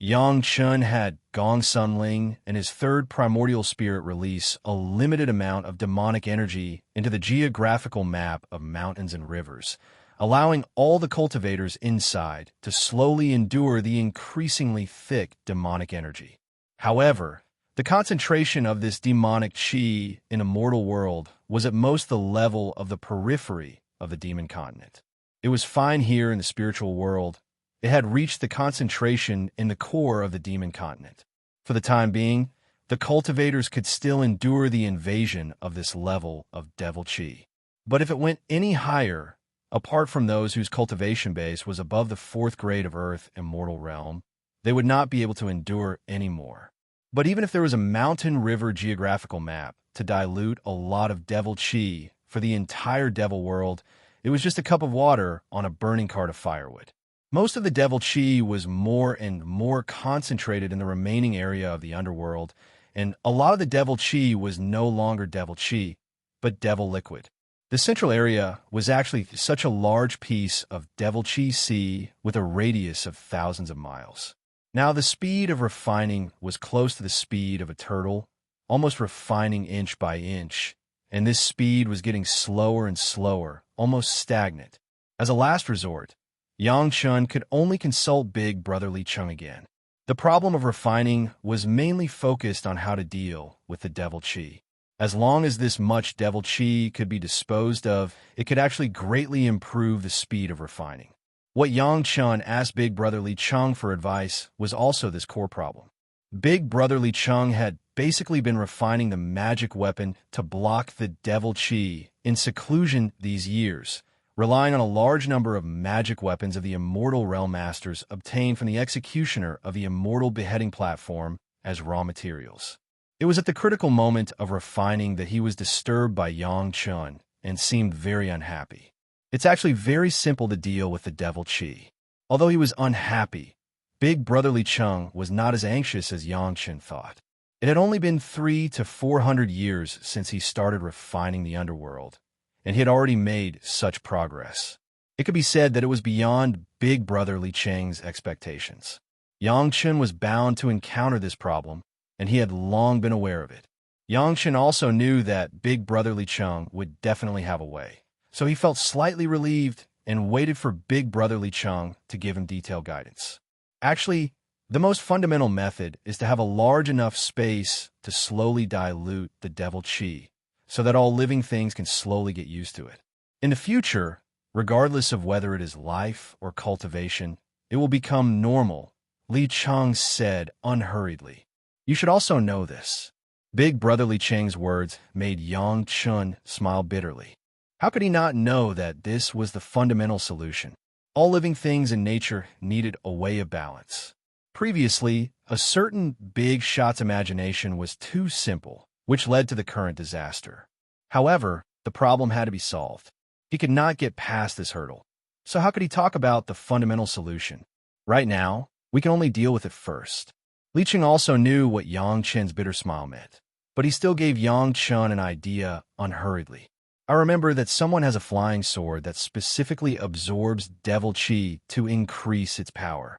Yang Chen had Gong Sunling and his third primordial spirit release a limited amount of demonic energy into the geographical map of mountains and rivers, allowing all the cultivators inside to slowly endure the increasingly thick demonic energy. However, the concentration of this demonic chi in a mortal world was at most the level of the periphery of the demon continent. It was fine here in the spiritual world. It had reached the concentration in the core of the demon continent. For the time being, the cultivators could still endure the invasion of this level of devil chi. But if it went any higher, apart from those whose cultivation base was above the 4th grade of Earth and mortal realm, they would not be able to endure anymore. But even if there was a Mountain River geographical map to dilute a lot of devil chi for the entire devil world, it was just a cup of water on a burning cart of firewood. Most of the devil chi was more and more concentrated in the remaining area of the underworld, and a lot of the devil chi was no longer devil chi, but devil liquid. The central area was actually such a large piece of devil chi sea with a radius of thousands of miles. Now, the speed of refining was close to the speed of a turtle, almost refining inch by inch, and this speed was getting slower and slower, almost stagnant. As a last resort, Yang Chun could only consult Big Brother Li Chung again. The problem of refining was mainly focused on how to deal with the devil chi. As long as this much devil chi could be disposed of, it could actually greatly improve the speed of refining. What Yang Chun asked Big Brother Li Chung for advice was also this core problem. Big Brother Li Chung had basically been refining the magic weapon to block the devil chi in seclusion these years, relying on a large number of magic weapons of the Immortal Realm Masters obtained from the executioner of the Immortal beheading platform as raw materials. It was at the critical moment of refining that he was disturbed by Yang Chun and seemed very unhappy. It's actually very simple to deal with the devil chi. Although he was unhappy, Big Brother Li Chung was not as anxious as Yang Chun thought. It had only been 300 to 400 years since he started refining the underworld, and he had already made such progress. It could be said that it was beyond Big Brother Li Chung's expectations. Yang Chun was bound to encounter this problem, and he had long been aware of it. Yang Chun also knew that Big Brother Li Chung would definitely have a way, so he felt slightly relieved and waited for Big Brother Li Chung to give him detailed guidance. Actually, the most fundamental method is to have a large enough space to slowly dilute the devil chi, so that all living things can slowly get used to it. In the future, regardless of whether it is life or cultivation, it will become normal, Li Chung said unhurriedly. You should also know this. Big Brother Li Chung's words made Yang Chun smile bitterly. How could he not know that this was the fundamental solution? All living things in nature needed a way of balance. Previously, a certain big shot's imagination was too simple, which led to the current disaster. However, the problem had to be solved. He could not get past this hurdle. So how could he talk about the fundamental solution? Right now, we can only deal with it first. Li Chung also knew what Yang Chun's bitter smile meant, but he still gave Yang Chun an idea unhurriedly. I remember that someone has a flying sword that specifically absorbs devil chi to increase its power.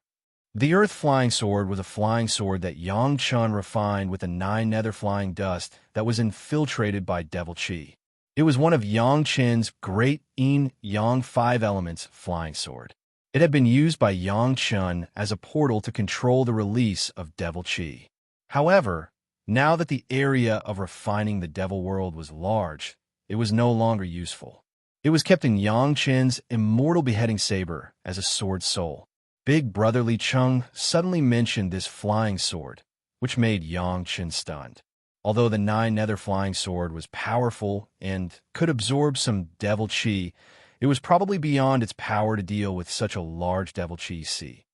The Earth Flying Sword was a flying sword that Yang Chun refined with the 9 nether flying dust that was infiltrated by devil chi. It was one of Yang Chun's great Yin Yang 5 elements flying sword. It had been used by Yang Chun as a portal to control the release of devil chi. However, now that the area of refining the devil world was large, it was no longer useful. It was kept in Yang Chun's immortal beheading saber as a sword soul. Big Brother Li Chung suddenly mentioned this flying sword, which made Yang Chun stunned. Although the 9 nether flying sword was powerful and could absorb some devil chi, it was probably beyond its power to deal with such a large devil chi sea.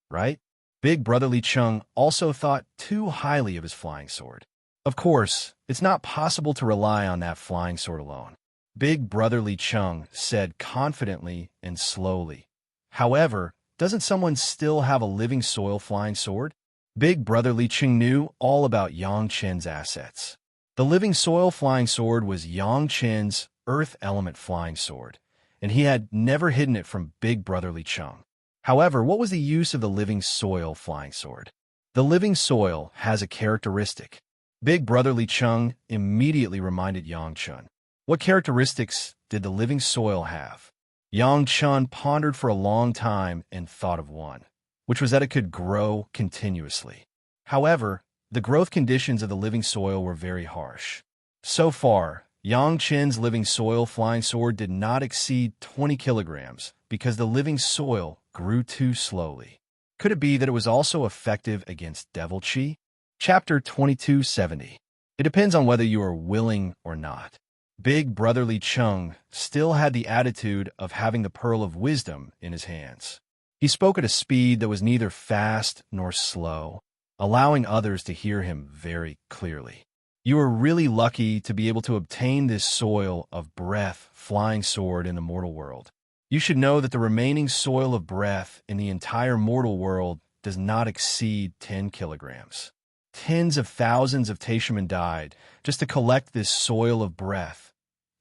Right? Big Brother Li Chung also thought too highly of his flying sword. Of course, it's not possible to rely on that flying sword alone. Big Brother Li Chung said confidently and slowly. However, doesn't someone still have a living soil flying sword? Big Brother Li Chung knew all about Yang Chun's assets. The living soil flying sword was Yang Chun's earth element flying sword, and he had never hidden it from Big Brother Li Chung. However, what was the use of the living soil flying sword? The living soil has a characteristic. Big Brother Li Chung immediately reminded Yang Chun. What characteristics did the living soil have? Yang Chun pondered for a long time and thought of one, which was that it could grow continuously. However, the growth conditions of the living soil were very harsh. So far, Yang Chun's living soil flying sword did not exceed 20 kilograms because the living soil grew too slowly. Could it be that it was also effective against devil chi? Chapter 2270. It depends on whether you are willing or not. Big Brother Li Chung still had the attitude of having the pearl of wisdom in his hands. He spoke at a speed that was neither fast nor slow, allowing others to hear him very clearly. You are really lucky to be able to obtain this soil of breath flying sword in the mortal world. You should know that the remaining soil of breath in the entire mortal world does not exceed 10 kilograms. Tens of thousands of Taishaman died just to collect this soil of breath,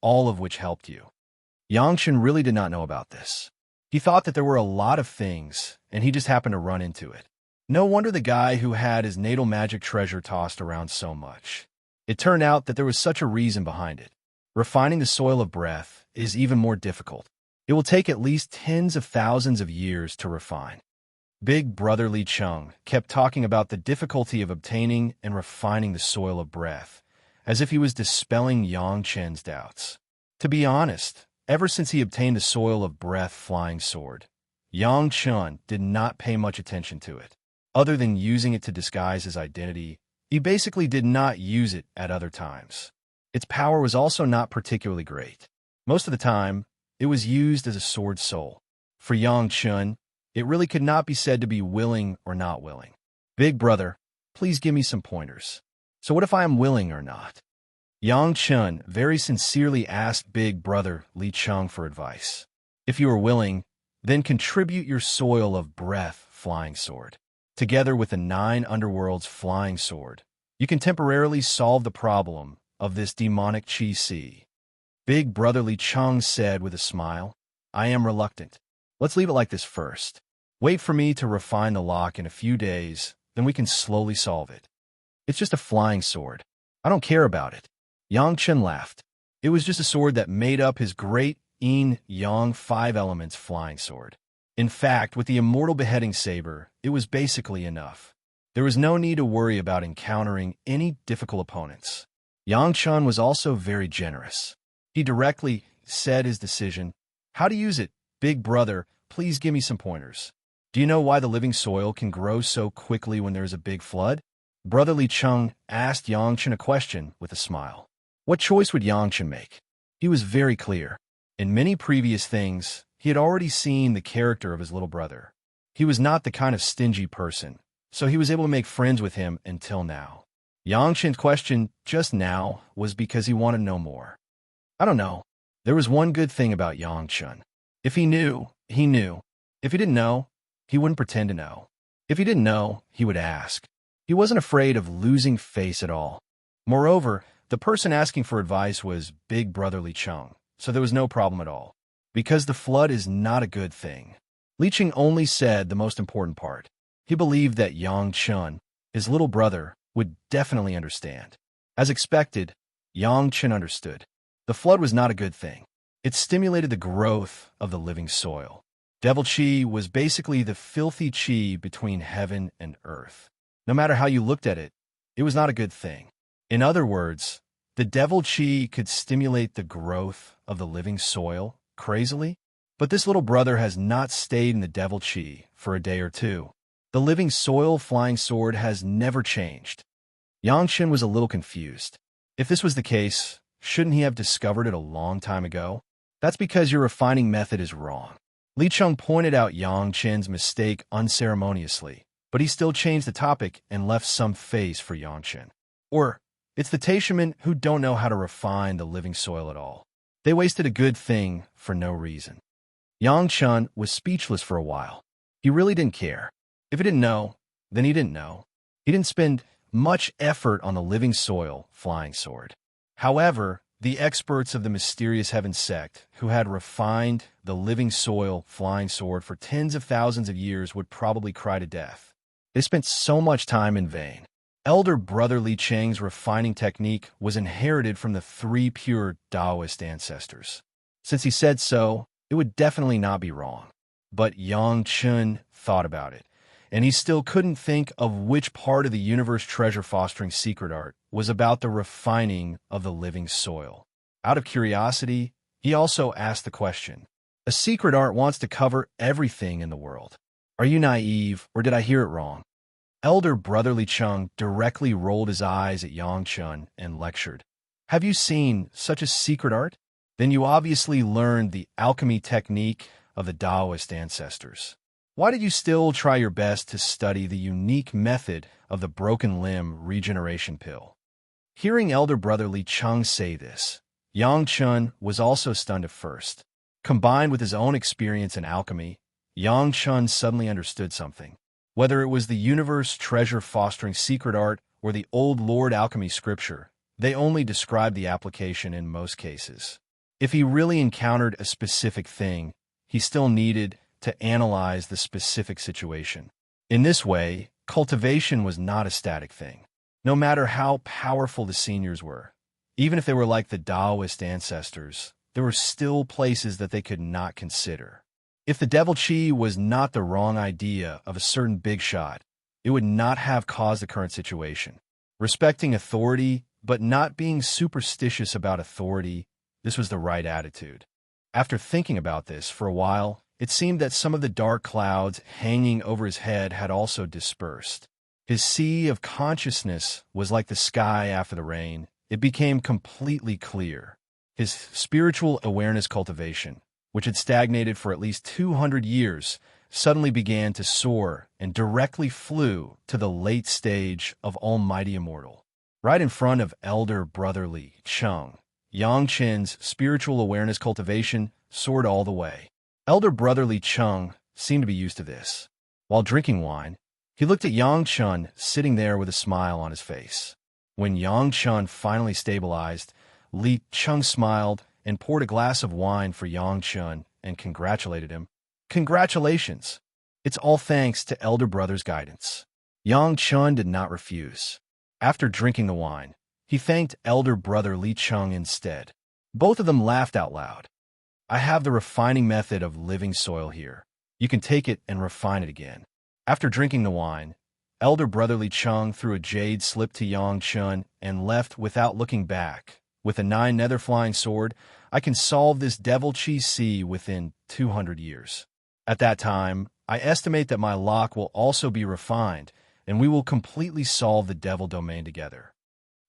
all of which helped you. Yangshan really did not know about this. He thought that there were a lot of things, and he just happened to run into it. No wonder the guy who had his natal magic treasure tossed around so much. It turned out that there was such a reason behind it. Refining the soil of breath is even more difficult. It will take at least tens of thousands of years to refine. Big Brother Li Chung kept talking about the difficulty of obtaining and refining the soil of breath, as if he was dispelling Yang Chen's doubts. To be honest, ever since he obtained the soil of breath flying sword, Yang Chen did not pay much attention to it. Other than using it to disguise his identity, he basically did not use it at other times. Its power was also not particularly great. Most of the time, it was used as a sword soul. For Yang Chen, it really could not be said to be willing or not willing. Big brother, please give me some pointers. So what if I am willing or not? Yang Chen very sincerely asked Big Brother Li Chung for advice. If you are willing, then contribute your soil of breath flying sword. Together with the 9 underworlds flying sword, you can temporarily solve the problem of this demonic Qi Si. Big Brother Li Chung said with a smile, I am reluctant. Let's leave it like this first. Wait for me to refine the lock in a few days, then we can slowly solve it. It's just a flying sword. I don't care about it. Yang Chen laughed. It was just a sword that made up his great Yin Yang 5 elements flying sword. In fact, with the immortal beheading saber, it was basically enough. There was no need to worry about encountering any difficult opponents. Yang Chen was also very generous. He directly said his decision. How to use it? Big brother, please give me some pointers. Do you know why the living soil can grow so quickly when there is a big flood? Brother Li Chung asked Yang Chen a question with a smile. What choice would Yang Chen make? He was very clear. In many previous things, he had already seen the character of his little brother. He was not the kind of stingy person, so he was able to make friends with him until now. Yang Chen's question just now was because he wanted to know more. I don't know. There was one good thing about Yang Chen. If he knew, he knew. If he didn't know, he wouldn't pretend to know. If he didn't know, he would ask. He wasn't afraid of losing face at all. Moreover, the person asking for advice was Big Brother Li Chung, so there was no problem at all. Because the flood is not a good thing. Li Chung only said the most important part. He believed that Yang Chen, his little brother, would definitely understand. As expected, Yang Chen understood. The flood was not a good thing. It stimulated the growth of the living soil. Devil Qi was basically the filthy Qi between heaven and earth. No matter how you looked at it, it was not a good thing. In other words, the Devil Qi could stimulate the growth of the living soil crazily, but this little brother has not stayed in the Devil Qi for a day or two. The living soil flying sword has never changed. Yang Chen was a little confused. If this was the case, shouldn't he have discovered it a long time ago? That's because your refining method is wrong. Li Chung pointed out Yang Chen's mistake unceremoniously, but he still changed the topic and left some face for Yang Chen. Or, it's the Taishamen who don't know how to refine the living soil at all. They wasted a good thing for no reason. Yang Chen was speechless for a while. He really didn't care. If he didn't know, then he didn't know. He didn't spend much effort on the living soil flying sword. However, the experts of the mysterious heaven sect who had refined the living soil flying sword for tens of thousands of years would probably cry to death. They spent so much time in vain. Elder Brother Li Cheng's refining technique was inherited from the 3 pure Taoist ancestors. Since he said so, it would definitely not be wrong. But Yang Chen thought about it, and he still couldn't think of which part of the universe treasure fostering secret art was about the refining of the living soil. Out of curiosity, he also asked the question, a secret art wants to cover everything in the world. Are you naive, or did I hear it wrong? Elder Brother Li Chung directly rolled his eyes at Yang Chen and lectured. Have you seen such a secret art? Then you obviously learned the alchemy technique of the Taoist ancestors. Why did you still try your best to study the unique method of the broken limb regeneration pill? Hearing elder brother Li Cheng say this, Yang Chun was also stunned at first. Combined with his own experience in alchemy, Yang Chun suddenly understood something. Whether it was the universe treasure fostering secret art or the old Lord alchemy scripture, they only described the application in most cases. If he really encountered a specific thing, he still needed to analyze the specific situation. In this way, cultivation was not a static thing. No matter how powerful the seniors were, even if they were like the Taoist ancestors, there were still places that they could not consider. If the devil chi was not the wrong idea of a certain big shot, it would not have caused the current situation. Respecting authority, but not being superstitious about authority, this was the right attitude. After thinking about this for a while, it seemed that some of the dark clouds hanging over his head had also dispersed. His sea of consciousness was like the sky after the rain. It became completely clear. His spiritual awareness cultivation, which had stagnated for at least 200 years, suddenly began to soar and directly flew to the late stage of Almighty Immortal. Right in front of elder brother Li Cheng, Yang Chen's spiritual awareness cultivation soared all the way. Elder brother Li Cheng seemed to be used to this. While drinking wine, he looked at Yang Chun sitting there with a smile on his face. When Yang Chun finally stabilized, Li Cheng smiled and poured a glass of wine for Yang Chun and congratulated him. Congratulations! It's all thanks to elder brother's guidance. Yang Chun did not refuse. After drinking the wine, he thanked elder brother Li Cheng instead. Both of them laughed out loud. I have the refining method of living soil here. You can take it and refine it again. After drinking the wine, elder brother Li Cheng threw a jade slip to Yang Chun and left without looking back. With a 9 nether flying sword, I can solve this devil chi sea within 200 years. At that time, I estimate that my lock will also be refined, and we will completely solve the devil domain together.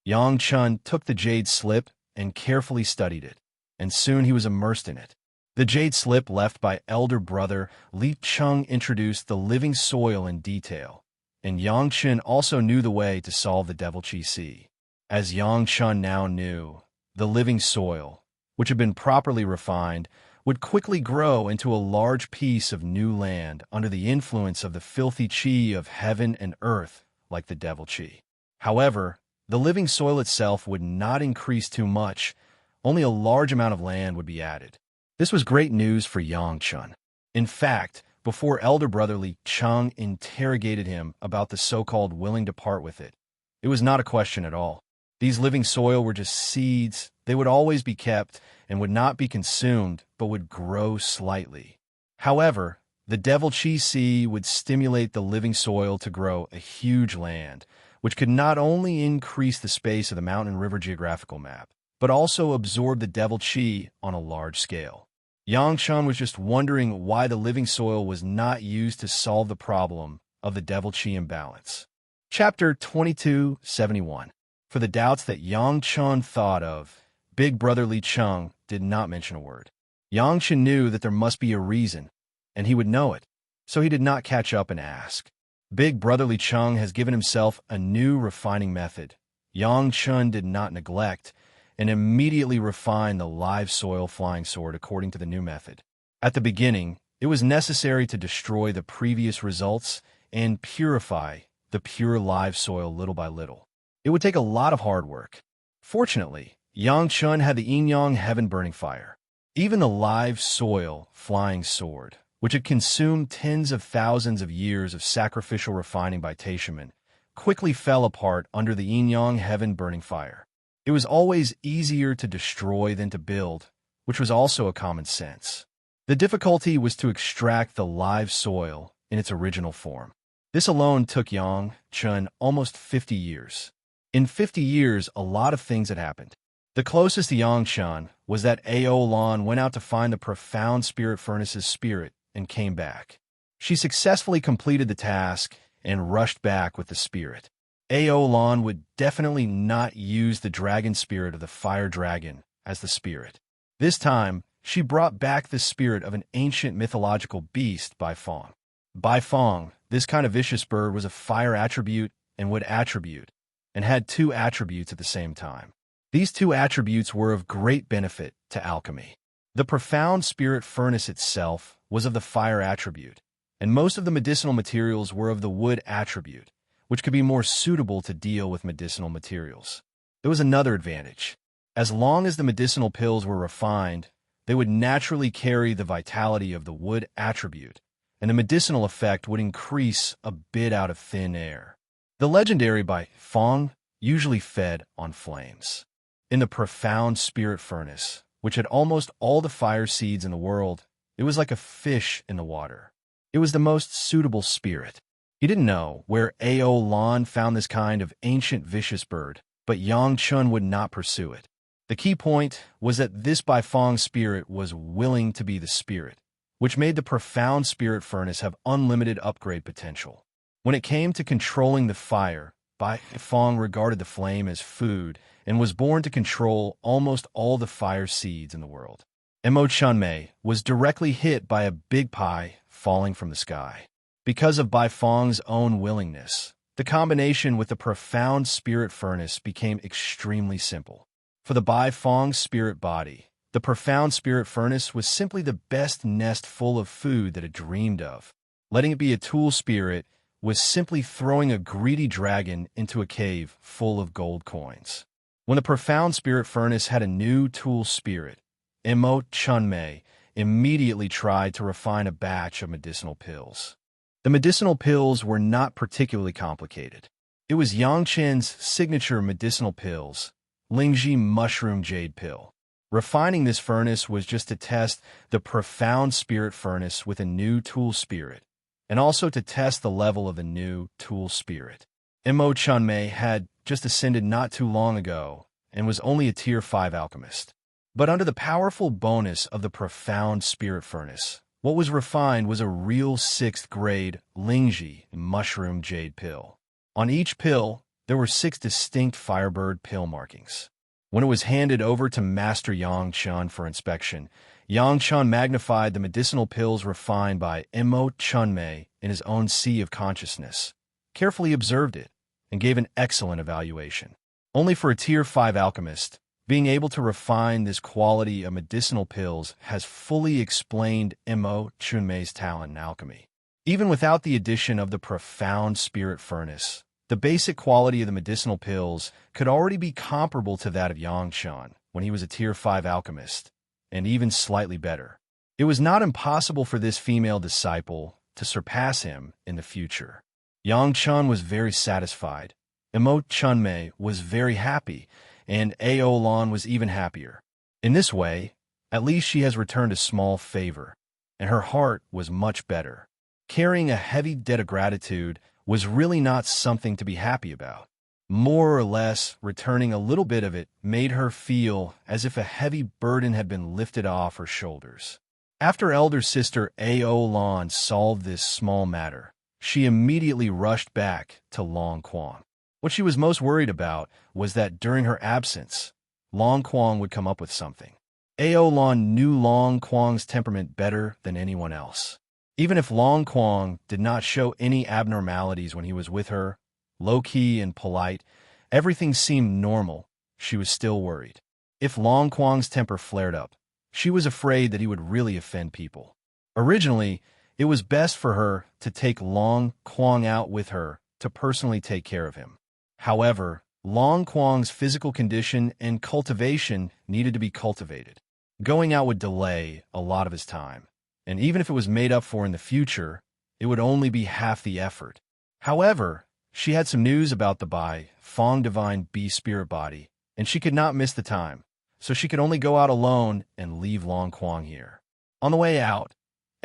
Yang Chun took the jade slip and carefully studied it, and soon he was immersed in it. The jade slip left by elder brother Li Cheng introduced the living soil in detail, and Yang Chun also knew the way to solve the devil chi sea. As Yang Chun now knew, the living soil, which had been properly refined, would quickly grow into a large piece of new land under the influence of the filthy chi of heaven and earth, like the devil chi. However, the living soil itself would not increase too much. Only a large amount of land would be added. This was great news for Yang Chun. In fact, before elder brother Li Cheng interrogated him about the so-called willing to part with it, it was not a question at all. These living soil were just seeds. They would always be kept and would not be consumed, but would grow slightly. However, the devil chi sea would stimulate the living soil to grow a huge land, which could not only increase the space of the mountain and river geographical map, but also absorb the devil chi on a large scale. Yang Chun was just wondering why the living soil was not used to solve the problem of the devil chi imbalance. Chapter 2271. For the doubts that Yang Chun thought of, big brother Li Cheng did not mention a word. Yang Chun knew that there must be a reason, and he would know it, so he did not catch up and ask. Big brother Li Cheng has given himself a new refining method. Yang Chun did not neglect and immediately refined the live soil flying sword according to the new method. At the beginning, it was necessary to destroy the previous results and purify the pure live soil little by little. It would take a lot of hard work. Fortunately, Yang Chun had the yin-yang heaven burning fire. Even the live soil flying sword, which had consumed tens of thousands of years of sacrificial refining by Taishaman, quickly fell apart under the yin-yang heaven burning fire. It was always easier to destroy than to build, which was also a common sense. The difficulty was to extract the live soil in its original form. This alone took Yang Chun almost 50 years. In 50 years, a lot of things had happened. The closest to Yang Chun was that Aolan went out to find the profound spirit furnace's spirit and came back. She successfully completed the task and rushed back with the spirit. Aolan would definitely not use the dragon spirit of the fire dragon as the spirit. This time, she brought back the spirit of an ancient mythological beast, Bai Fong. Bai Fong, this kind of vicious bird, was a fire attribute and wood attribute, and had two attributes at the same time. These two attributes were of great benefit to alchemy. The profound spirit furnace itself was of the fire attribute, and most of the medicinal materials were of the wood attribute, which could be more suitable to deal with medicinal materials. There was another advantage. As long as the medicinal pills were refined, they would naturally carry the vitality of the wood attribute, and the medicinal effect would increase a bit out of thin air. The legendary by Fong usually fed on flames. In the profound spirit furnace, which had almost all the fire seeds in the world, it was like a fish in the water. It was the most suitable spirit. He didn't know where Ao Lan found this kind of ancient vicious bird, but Yang Chun would not pursue it. The key point was that this Bai Fong spirit was willing to be the spirit, which made the profound spirit furnace have unlimited upgrade potential. When it came to controlling the fire, Bai Fong regarded the flame as food and was born to control almost all the fire seeds in the world. Mo Chunmei was directly hit by a big pie falling from the sky. Because of Bai Fong's own willingness, the combination with the profound spirit furnace became extremely simple. For the Bai Fong spirit body, the profound spirit furnace was simply the best nest full of food that it dreamed of. Letting it be a tool spirit was simply throwing a greedy dragon into a cave full of gold coins. When the profound spirit furnace had a new tool spirit, Mo Chunmei immediately tried to refine a batch of medicinal pills. The medicinal pills were not particularly complicated. It was Yang Chen's signature medicinal pills, Lingji Mushroom Jade Pill. Refining this furnace was just to test the profound spirit furnace with a new tool spirit, and also to test the level of the new tool spirit. Mo Chunmei had just ascended not too long ago and was only a Tier 5 alchemist. But under the powerful bonus of the profound spirit furnace, what was refined was a real 6th grade Lingji Mushroom Jade Pill. On each pill, there were 6 distinct Firebird pill markings. When it was handed over to Master Yang Chun for inspection, Yang Chun magnified the medicinal pills refined by Mo Chunmei in his own sea of consciousness, carefully observed it, and gave an excellent evaluation. Only for a Tier 5 alchemist, being able to refine this quality of medicinal pills has fully explained Mo Chunmei's talent in alchemy. Even without the addition of the profound spirit furnace, the basic quality of the medicinal pills could already be comparable to that of Yang Chun when he was a Tier 5 alchemist, and even slightly better. It was not impossible for this female disciple to surpass him in the future. Yang Chun was very satisfied. Mo Chunmei was very happy, and Ao Lan was even happier. In this way, at least she has returned a small favor, and her heart was much better. Carrying a heavy debt of gratitude was really not something to be happy about. More or less, returning a little bit of it made her feel as if a heavy burden had been lifted off her shoulders. After elder sister Ao Lan solved this small matter, she immediately rushed back to Long Quang. What she was most worried about was that during her absence, Long Quang would come up with something. Ao Lan knew Long Quang's temperament better than anyone else. Even if Long Quang did not show any abnormalities when he was with her, low-key and polite, everything seemed normal, she was still worried. If Long Quang's temper flared up, she was afraid that he would really offend people. Originally, it was best for her to take Long Quang out with her to personally take care of him. However, Long Quang's physical condition and cultivation needed to be cultivated. Going out would delay a lot of his time, and even if it was made up for in the future, it would only be half the effort. However, she had some news about the Bai Fong Divine Bee Spirit Body, and she could not miss the time, so she could only go out alone and leave Long Quang here. On the way out,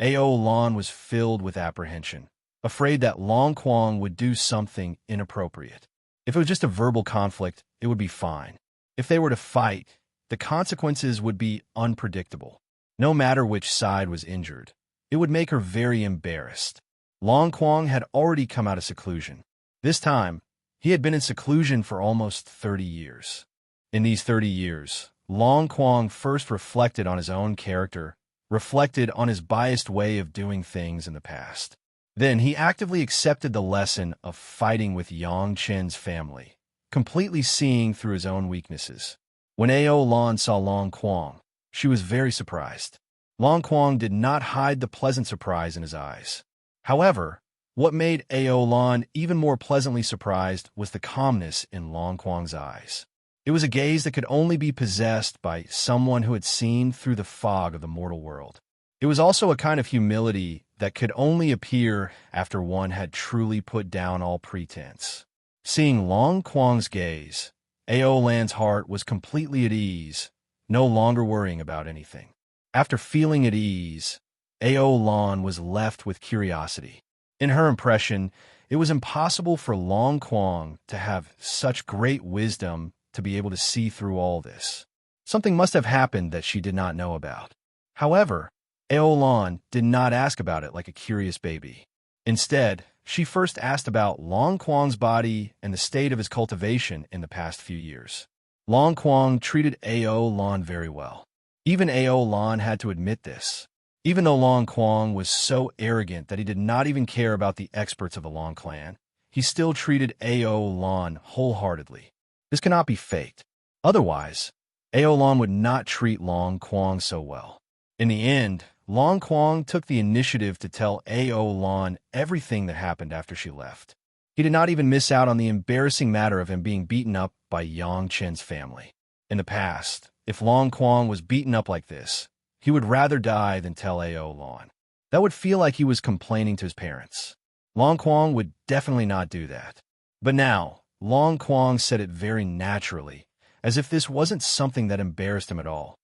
Ao Lan was filled with apprehension, afraid that Long Quang would do something inappropriate. If it was just a verbal conflict, it would be fine. If they were to fight, the consequences would be unpredictable. No matter which side was injured, it would make her very embarrassed. Long Quang had already come out of seclusion. This time, he had been in seclusion for almost 30 years. In these 30 years, Long Quang first reflected on his own character, reflected on his biased way of doing things in the past. Then he actively accepted the lesson of fighting with Yang Chen's family, completely seeing through his own weaknesses. When Ao Lan saw Long Quang, she was very surprised. Long Quang did not hide the pleasant surprise in his eyes. However, what made Ao Lan even more pleasantly surprised was the calmness in Long Quang's eyes. It was a gaze that could only be possessed by someone who had seen through the fog of the mortal world. It was also a kind of humility that could only appear after one had truly put down all pretense. Seeing Long Quang's gaze, Ao Lan's heart was completely at ease, no longer worrying about anything. After feeling at ease, Ao Lan was left with curiosity. In her impression, it was impossible for Long Quang to have such great wisdom to be able to see through all this. Something must have happened that she did not know about. However, Ao Lan did not ask about it like a curious baby. Instead, she first asked about Long Quang's body and the state of his cultivation in the past few years. Long Quang treated Ao Lan very well. Even Ao Lan had to admit this. Even though Long Quang was so arrogant that he did not even care about the experts of the Long clan, he still treated Ao Lan wholeheartedly. This cannot be faked. Otherwise, Ao Lan would not treat Long Quang so well. In the end, Long Quang took the initiative to tell Ao Lan everything that happened after she left. He did not even miss out on the embarrassing matter of him being beaten up by Yang Chen's family. In the past, if Long Quang was beaten up like this, he would rather die than tell Ao Lan. That would feel like he was complaining to his parents. Long Quang would definitely not do that. But now, Long Quang said it very naturally, as if this wasn't something that embarrassed him at all.